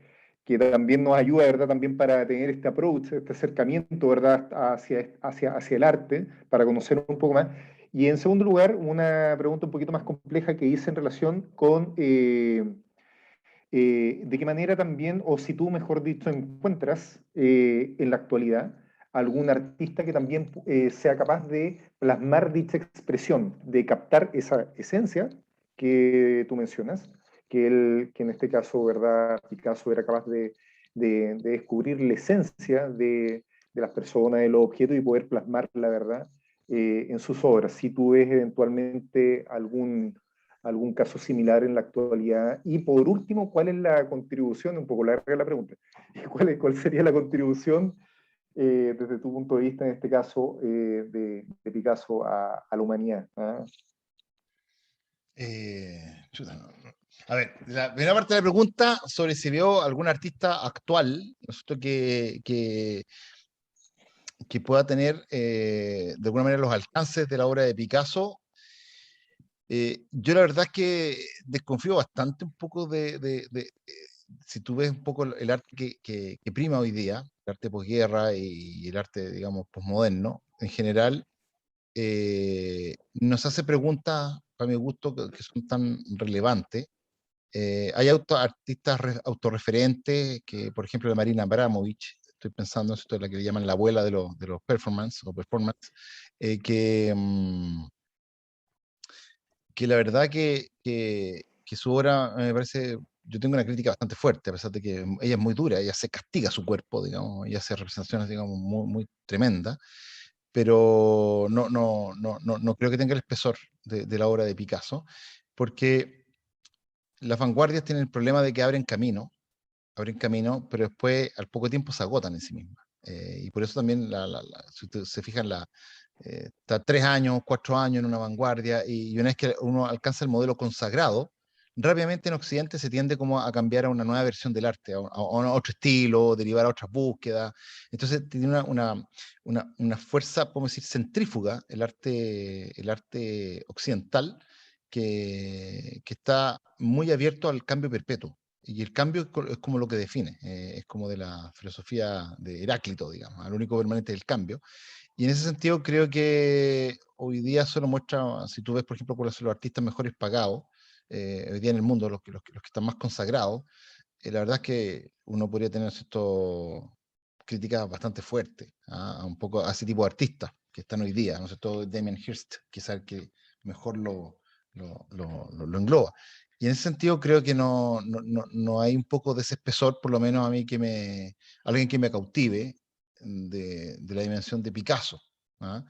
[SPEAKER 3] también nos ayuda, ¿verdad?, también para tener este approach, este acercamiento, ¿verdad?, hacia el arte, para conocer un poco más. Y en segundo lugar, una pregunta un poquito más compleja que hice en relación con de qué manera también, o si tú, mejor dicho, encuentras en la actualidad algún artista que también sea capaz de plasmar dicha expresión, de captar esa esencia que tú mencionas, que en este caso, ¿verdad?, Picasso era capaz de descubrir la esencia de las personas, de los objetos, y poder plasmar la verdad en sus obras. Si tú ves eventualmente algún caso similar en la actualidad. Y por último, ¿cuál es la contribución? Un poco larga la pregunta. ¿Cuál sería la contribución desde tu punto de vista, en este caso, de Picasso a la humanidad? ¿Ah?
[SPEAKER 1] A ver, la primera parte de la pregunta sobre si veo algún artista actual, ¿no es cierto?, que pueda tener de alguna manera los alcances de la obra de Picasso. Yo la verdad es que desconfío bastante un poco si tú ves un poco el arte que prima hoy día, el arte posguerra y el arte, digamos, posmoderno, en general, nos hace preguntas, para mi gusto, que son tan relevantes. Hay artistas autorreferentes, que por ejemplo la Marina Abramovich, estoy pensando en esto, es la que le llaman la abuela de los performance, que la verdad que su obra me parece, yo tengo una crítica bastante fuerte, a pesar de que ella es muy dura, ella se castiga su cuerpo, digamos, ella hace representaciones, digamos, muy, muy tremendas, pero no creo que tenga el espesor de la obra de Picasso, porque las vanguardias tienen el problema de que abren camino, pero después al poco tiempo se agotan en sí mismas. Y por eso también, si ustedes se fijan, está 3 años, 4 años en una vanguardia, y una vez que uno alcanza el modelo consagrado, rápidamente en Occidente se tiende como a cambiar a una nueva versión del arte, a otro estilo, derivar a otras búsquedas. Entonces tiene una fuerza, podemos decir, centrífuga el arte occidental, que está muy abierto al cambio perpetuo. Y el cambio es como lo que define, es como de la filosofía de Heráclito, digamos, lo único permanente es el cambio. Y en ese sentido creo que hoy día solo muestra, si tú ves, por ejemplo, cuáles son los artistas mejores pagados, hoy día en el mundo, los que están más consagrados, la verdad es que uno podría tener críticas bastante fuertes a un poco a ese tipo de artistas que están hoy día, ¿no sé, todo Damien Hirst, quizás el que mejor lo engloba. Y en ese sentido creo que no hay un poco de ese espesor, por lo menos a mí, alguien que me cautive de la dimensión de Picasso. ¿Ah?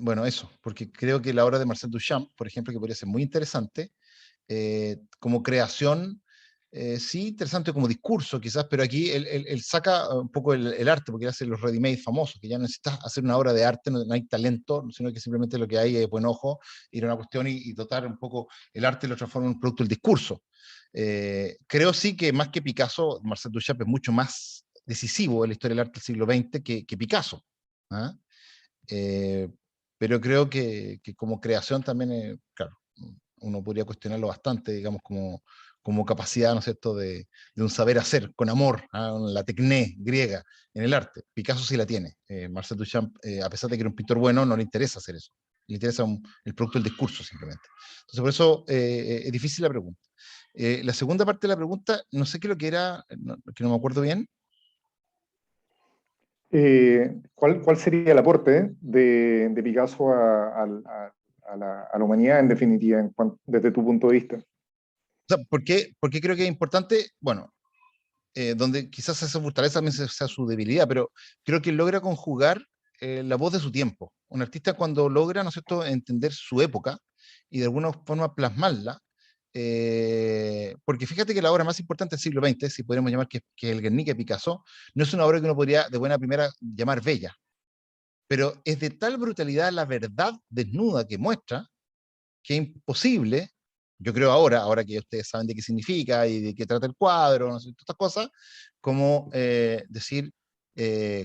[SPEAKER 1] bueno, eso, porque creo que la obra de Marcel Duchamp, por ejemplo, que podría ser muy interesante, como creación, sí, interesante como discurso quizás, pero aquí él saca un poco el arte, porque él hace los ready-made famosos, que ya no necesitas hacer una obra de arte, no hay talento, sino que simplemente lo que hay es buen ojo, ir a una cuestión y dotar un poco el arte y lo transforma en un producto del discurso. Creo sí que más que Picasso, Marcel Duchamp es mucho más decisivo en la historia del arte del siglo XX que Picasso. ¿Ah? Eh, pero creo que como creación también, claro, uno podría cuestionarlo bastante, digamos, como capacidad, ¿no es cierto?, de un saber hacer con amor, ¿ah? La tecné griega en el arte. Picasso sí la tiene. Marcel Duchamp, a pesar de que era un pintor bueno, no le interesa hacer eso. Le interesa el producto del discurso simplemente. Entonces, por eso es difícil la pregunta. La segunda parte de la pregunta, no sé qué es lo que era, que no me acuerdo bien.
[SPEAKER 3] ¿Cuál sería el aporte de Picasso a la humanidad, en definitiva, desde tu punto de vista?
[SPEAKER 1] O sea, ¿por qué creo que es importante? Bueno, donde quizás esa fortaleza también sea su debilidad, pero creo que logra conjugar la voz de su tiempo. Un artista cuando logra, ¿no es cierto?, entender su época y de alguna forma plasmarla, porque fíjate que la obra más importante del siglo XX, si podríamos llamar que el Guernica de Picasso, no es una obra que uno podría de buena primera llamar bella, pero es de tal brutalidad la verdad desnuda que muestra, que es imposible, yo creo ahora que ustedes saben de qué significa y de qué trata el cuadro, no sé, todas estas cosas, como decir,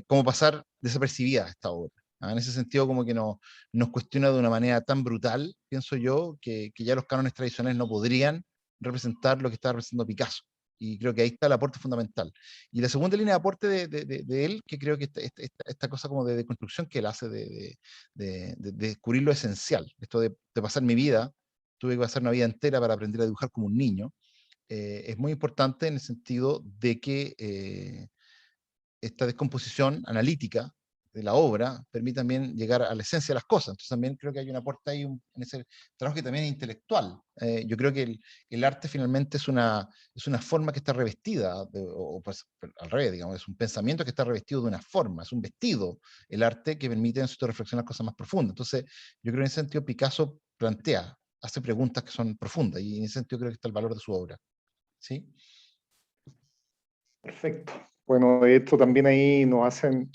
[SPEAKER 1] cómo pasar desapercibida esta obra. ¿Ah? En ese sentido, como que nos cuestiona de una manera tan brutal, pienso yo, que ya los cánones tradicionales no podrían representar lo que está representando Picasso. Y creo que ahí está el aporte fundamental. Y la segunda línea de aporte de él, que creo que esta cosa como de construcción que él hace de descubrir lo esencial, esto de pasar mi vida, tuve que pasar una vida entera para aprender a dibujar como un niño, es muy importante en el sentido de que esta descomposición analítica de la obra permite también llegar a la esencia de las cosas. Entonces también creo que hay un aporte ahí en ese trabajo que también es intelectual. Yo creo que el arte finalmente es una forma que está revestida, o pues, al revés, digamos, es un pensamiento que está revestido de una forma, es un vestido, el arte que permite en su reflexionar cosas más profundas. Entonces yo creo que en ese sentido Picasso hace preguntas que son profundas, y en ese sentido creo que está el valor de su obra. ¿Sí?
[SPEAKER 3] Perfecto. Bueno, de hecho también ahí nos hacen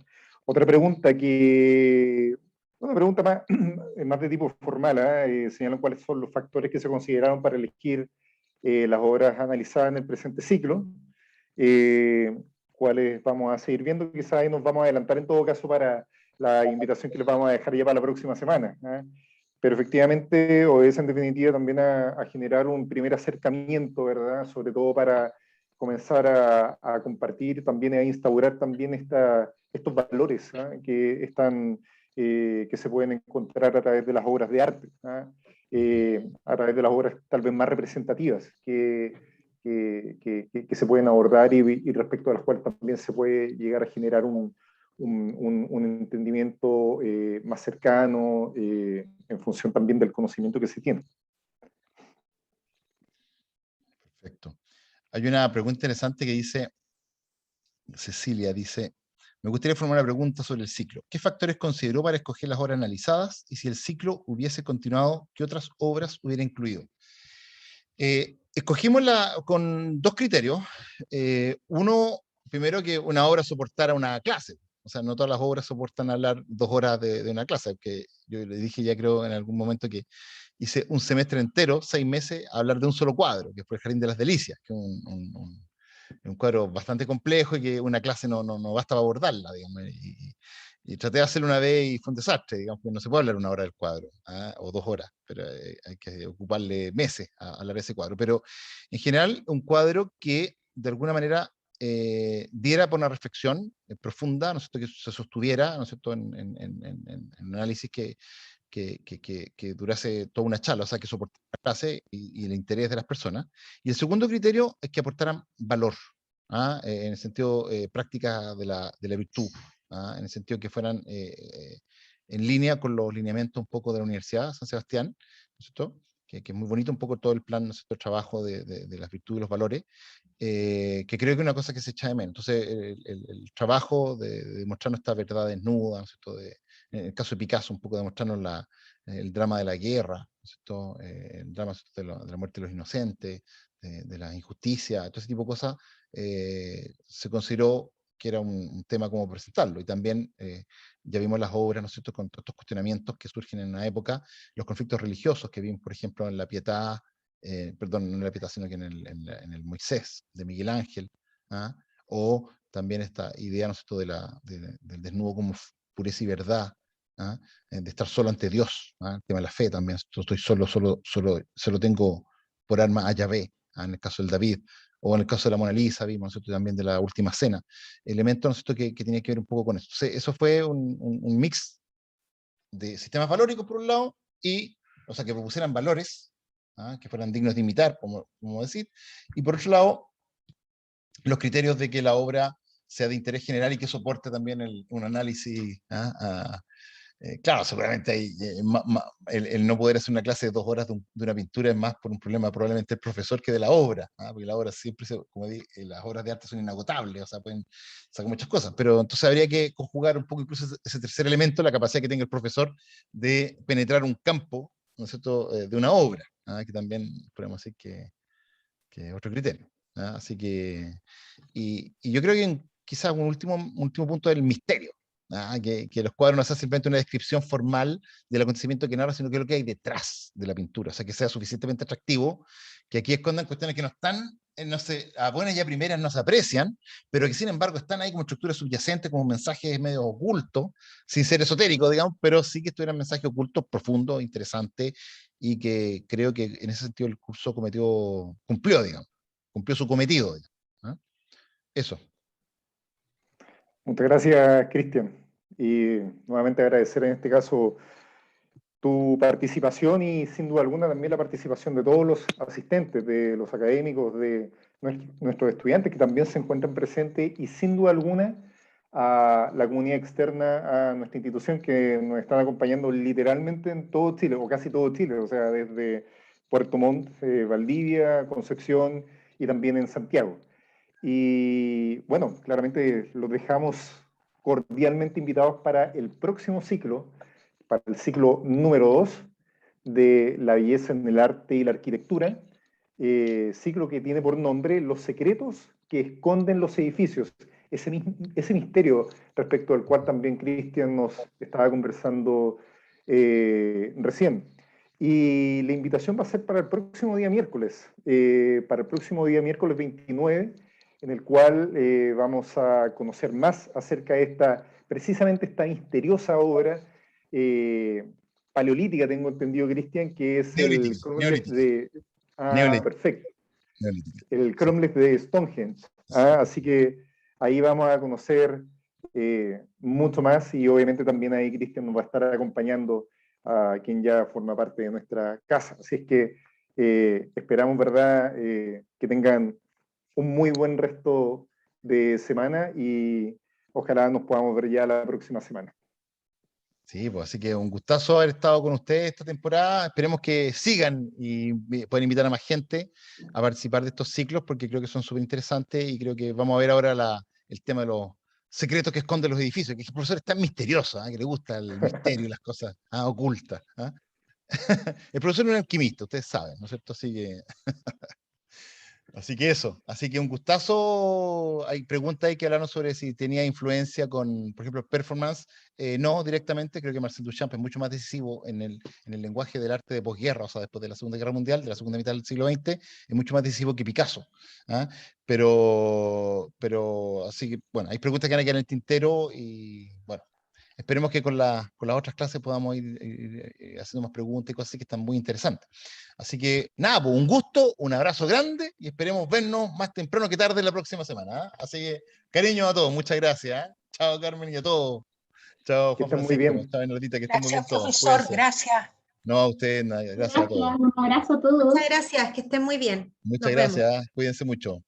[SPEAKER 3] otra pregunta una pregunta más, más de tipo formal, señalan cuáles son los factores que se consideraron para elegir las obras analizadas en el presente ciclo, cuáles vamos a seguir viendo, quizás ahí nos vamos a adelantar en todo caso para la invitación que les vamos a dejar ya para la próxima semana. Pero efectivamente obedece en definitiva también a generar un primer acercamiento, ¿verdad? Sobre todo para comenzar a compartir también, a instaurar también estos valores que se pueden encontrar a través de las obras de arte, a través de las obras tal vez más representativas que se pueden abordar y respecto a las cuales también se puede llegar a generar un entendimiento más cercano en función también del conocimiento que se tiene.
[SPEAKER 1] Perfecto. Hay una pregunta interesante que dice, Cecilia dice, me gustaría formular una pregunta sobre el ciclo. ¿Qué factores consideró para escoger las obras analizadas? Y si el ciclo hubiese continuado, ¿qué otras obras hubiera incluido? Escogimos con dos criterios. Uno, primero, que una obra soportara una clase. O sea, no todas las obras soportan hablar 2 horas de una clase, que yo le dije ya creo en algún momento que hice un semestre entero, 6 meses, a hablar de un solo cuadro, que fue el Jardín de las Delicias, que es un cuadro bastante complejo y que una clase no basta para abordarla, digamos. Y traté de hacerlo una vez y fue un desastre, digamos, que no se puede hablar 1 hora del cuadro, o 2 horas, pero hay que ocuparle meses a hablar de ese cuadro. Pero en general, un cuadro que de alguna manera diera por una reflexión profunda, ¿no es cierto?, que se sostuviera, ¿no es cierto?, en un análisis que durase toda una charla, o sea, que soportara la clase y el interés de las personas. Y el segundo criterio es que aportaran valor, en el sentido práctica de la virtud, en el sentido que fueran en línea con los lineamientos un poco de la Universidad de San Sebastián, ¿no es cierto?, que es muy bonito un poco todo el plan, ¿no es cierto?, el trabajo de las virtudes y los valores, que creo que es una cosa que se echa de menos. Entonces, el trabajo de mostrarnos esta verdad desnuda, ¿no es cierto?, en el caso de Picasso, un poco demostrarnos el drama de la guerra, ¿no es cierto? El drama de la muerte de los inocentes, de la injusticia, todo ese tipo de cosas, se consideró que era un tema como presentarlo. Y también ya vimos las obras, ¿no es cierto?, con todos estos cuestionamientos que surgen en una época, los conflictos religiosos que vimos, por ejemplo, en la Pietà, perdón, no en la Pietà, sino que en el Moisés de Miguel Ángel, ¿ah? O también esta idea, ¿no es cierto?, del desnudo como pureza y verdad, ¿ah? De estar solo ante Dios, ¿ah? El tema de la fe también, estoy solo tengo por arma a Yahvé, ¿ah? En el caso del David, o en el caso de la Mona Lisa, vimos, ¿no es cierto?, también de la Última Cena, elementos, ¿no es cierto?, que tiene que ver un poco con eso. Entonces, eso fue un mix de sistemas valóricos por un lado, o sea, que propusieran valores, ¿ah? Que fueran dignos de imitar, como decir, y por otro lado, los criterios de que la obra sea de interés general y que soporte también un análisis. Claro, seguramente el no poder hacer una clase de 2 horas de una pintura es más por un problema probablemente del profesor que de la obra, porque la obra siempre, como dije, las obras de arte son inagotables, o sea, pueden sacar muchas cosas, pero entonces habría que conjugar un poco incluso ese tercer elemento, la capacidad que tenga el profesor de penetrar un campo, ¿no es cierto?, de una obra, que también podemos decir que es otro criterio. Así que, y yo creo que quizás un último punto es el misterio. Que los cuadros no sean simplemente una descripción formal del acontecimiento que narra, sino que lo que hay detrás de la pintura, o sea, que sea suficientemente atractivo, que aquí escondan cuestiones que no están, no sé, a buenas y a primeras no se aprecian, pero que sin embargo están ahí como estructuras subyacentes, como mensajes medio ocultos, sin ser esotéricos, digamos, pero sí que estuvieran mensajes ocultos, profundos, interesantes, y que creo que en ese sentido el curso cumplió, digamos, cumplió su cometido, digamos. Eso.
[SPEAKER 3] Muchas gracias, Cristian. Y nuevamente agradecer en este caso tu participación y sin duda alguna también la participación de todos los asistentes, de los académicos, de nuestros estudiantes que también se encuentran presentes y sin duda alguna a la comunidad externa a nuestra institución que nos están acompañando literalmente en todo Chile, o casi todo Chile, o sea, desde Puerto Montt, Valdivia, Concepción y también en Santiago. Y bueno, claramente los dejamos cordialmente invitados para el próximo ciclo, para el ciclo número 2 de la belleza en el arte y la arquitectura, ciclo que tiene por nombre Los secretos que esconden los edificios, ese misterio respecto al cual también Cristian nos estaba conversando recién. Y la invitación va a ser para el próximo día miércoles, 29, en el cual vamos a conocer más acerca de precisamente esta misteriosa obra paleolítica, tengo entendido, Cristian, que es el Cromlech de... perfecto.
[SPEAKER 1] Neolítica.
[SPEAKER 3] El Cromlech de Stonehenge. Así que ahí vamos a conocer mucho más y obviamente también ahí Cristian nos va a estar acompañando a quien ya forma parte de nuestra casa. Así es que esperamos, ¿verdad?, que tengan un muy buen resto de semana y ojalá nos podamos ver ya la próxima semana.
[SPEAKER 1] Sí, pues así que un gustazo haber estado con ustedes esta temporada. Esperemos que sigan y puedan invitar a más gente a participar de estos ciclos porque creo que son súper interesantes y creo que vamos a ver ahora el tema de los secretos que esconden los edificios, que el profesor es tan misterioso, que le gusta el misterio y las cosas ocultas. El profesor es un alquimista, ustedes saben, ¿no es cierto? Así que eso, así que un gustazo. Hay preguntas ahí que hablaron sobre si tenía influencia con, por ejemplo, performance. No directamente, creo que Marcel Duchamp es mucho más decisivo en el lenguaje del arte de posguerra, o sea, después de la Segunda Guerra Mundial, de la segunda mitad del siglo XX, es mucho más decisivo que Picasso. Pero así que, bueno, hay preguntas que van a quedar en el tintero y, bueno, esperemos que con las otras clases podamos ir haciendo más preguntas y cosas así que están muy interesantes. Así que, nada, pues un gusto, un abrazo grande y esperemos vernos más temprano que tarde la próxima semana. Así que, cariño a todos, muchas gracias. Chao, Carmen, y a todos. Chao,
[SPEAKER 3] Que
[SPEAKER 1] Juan
[SPEAKER 3] estén muy
[SPEAKER 1] Francisco.
[SPEAKER 3] bien.
[SPEAKER 1] Chao, Enolita, que estén muy bien
[SPEAKER 6] Gracias,
[SPEAKER 1] todos.
[SPEAKER 6] profesor,
[SPEAKER 1] Cuídense.
[SPEAKER 6] gracias.
[SPEAKER 1] No, a ustedes, gracias a todos.
[SPEAKER 4] Un abrazo a todos.
[SPEAKER 7] Muchas gracias, que estén muy bien.
[SPEAKER 1] Muchas
[SPEAKER 7] Nos vemos.
[SPEAKER 1] gracias, cuídense mucho.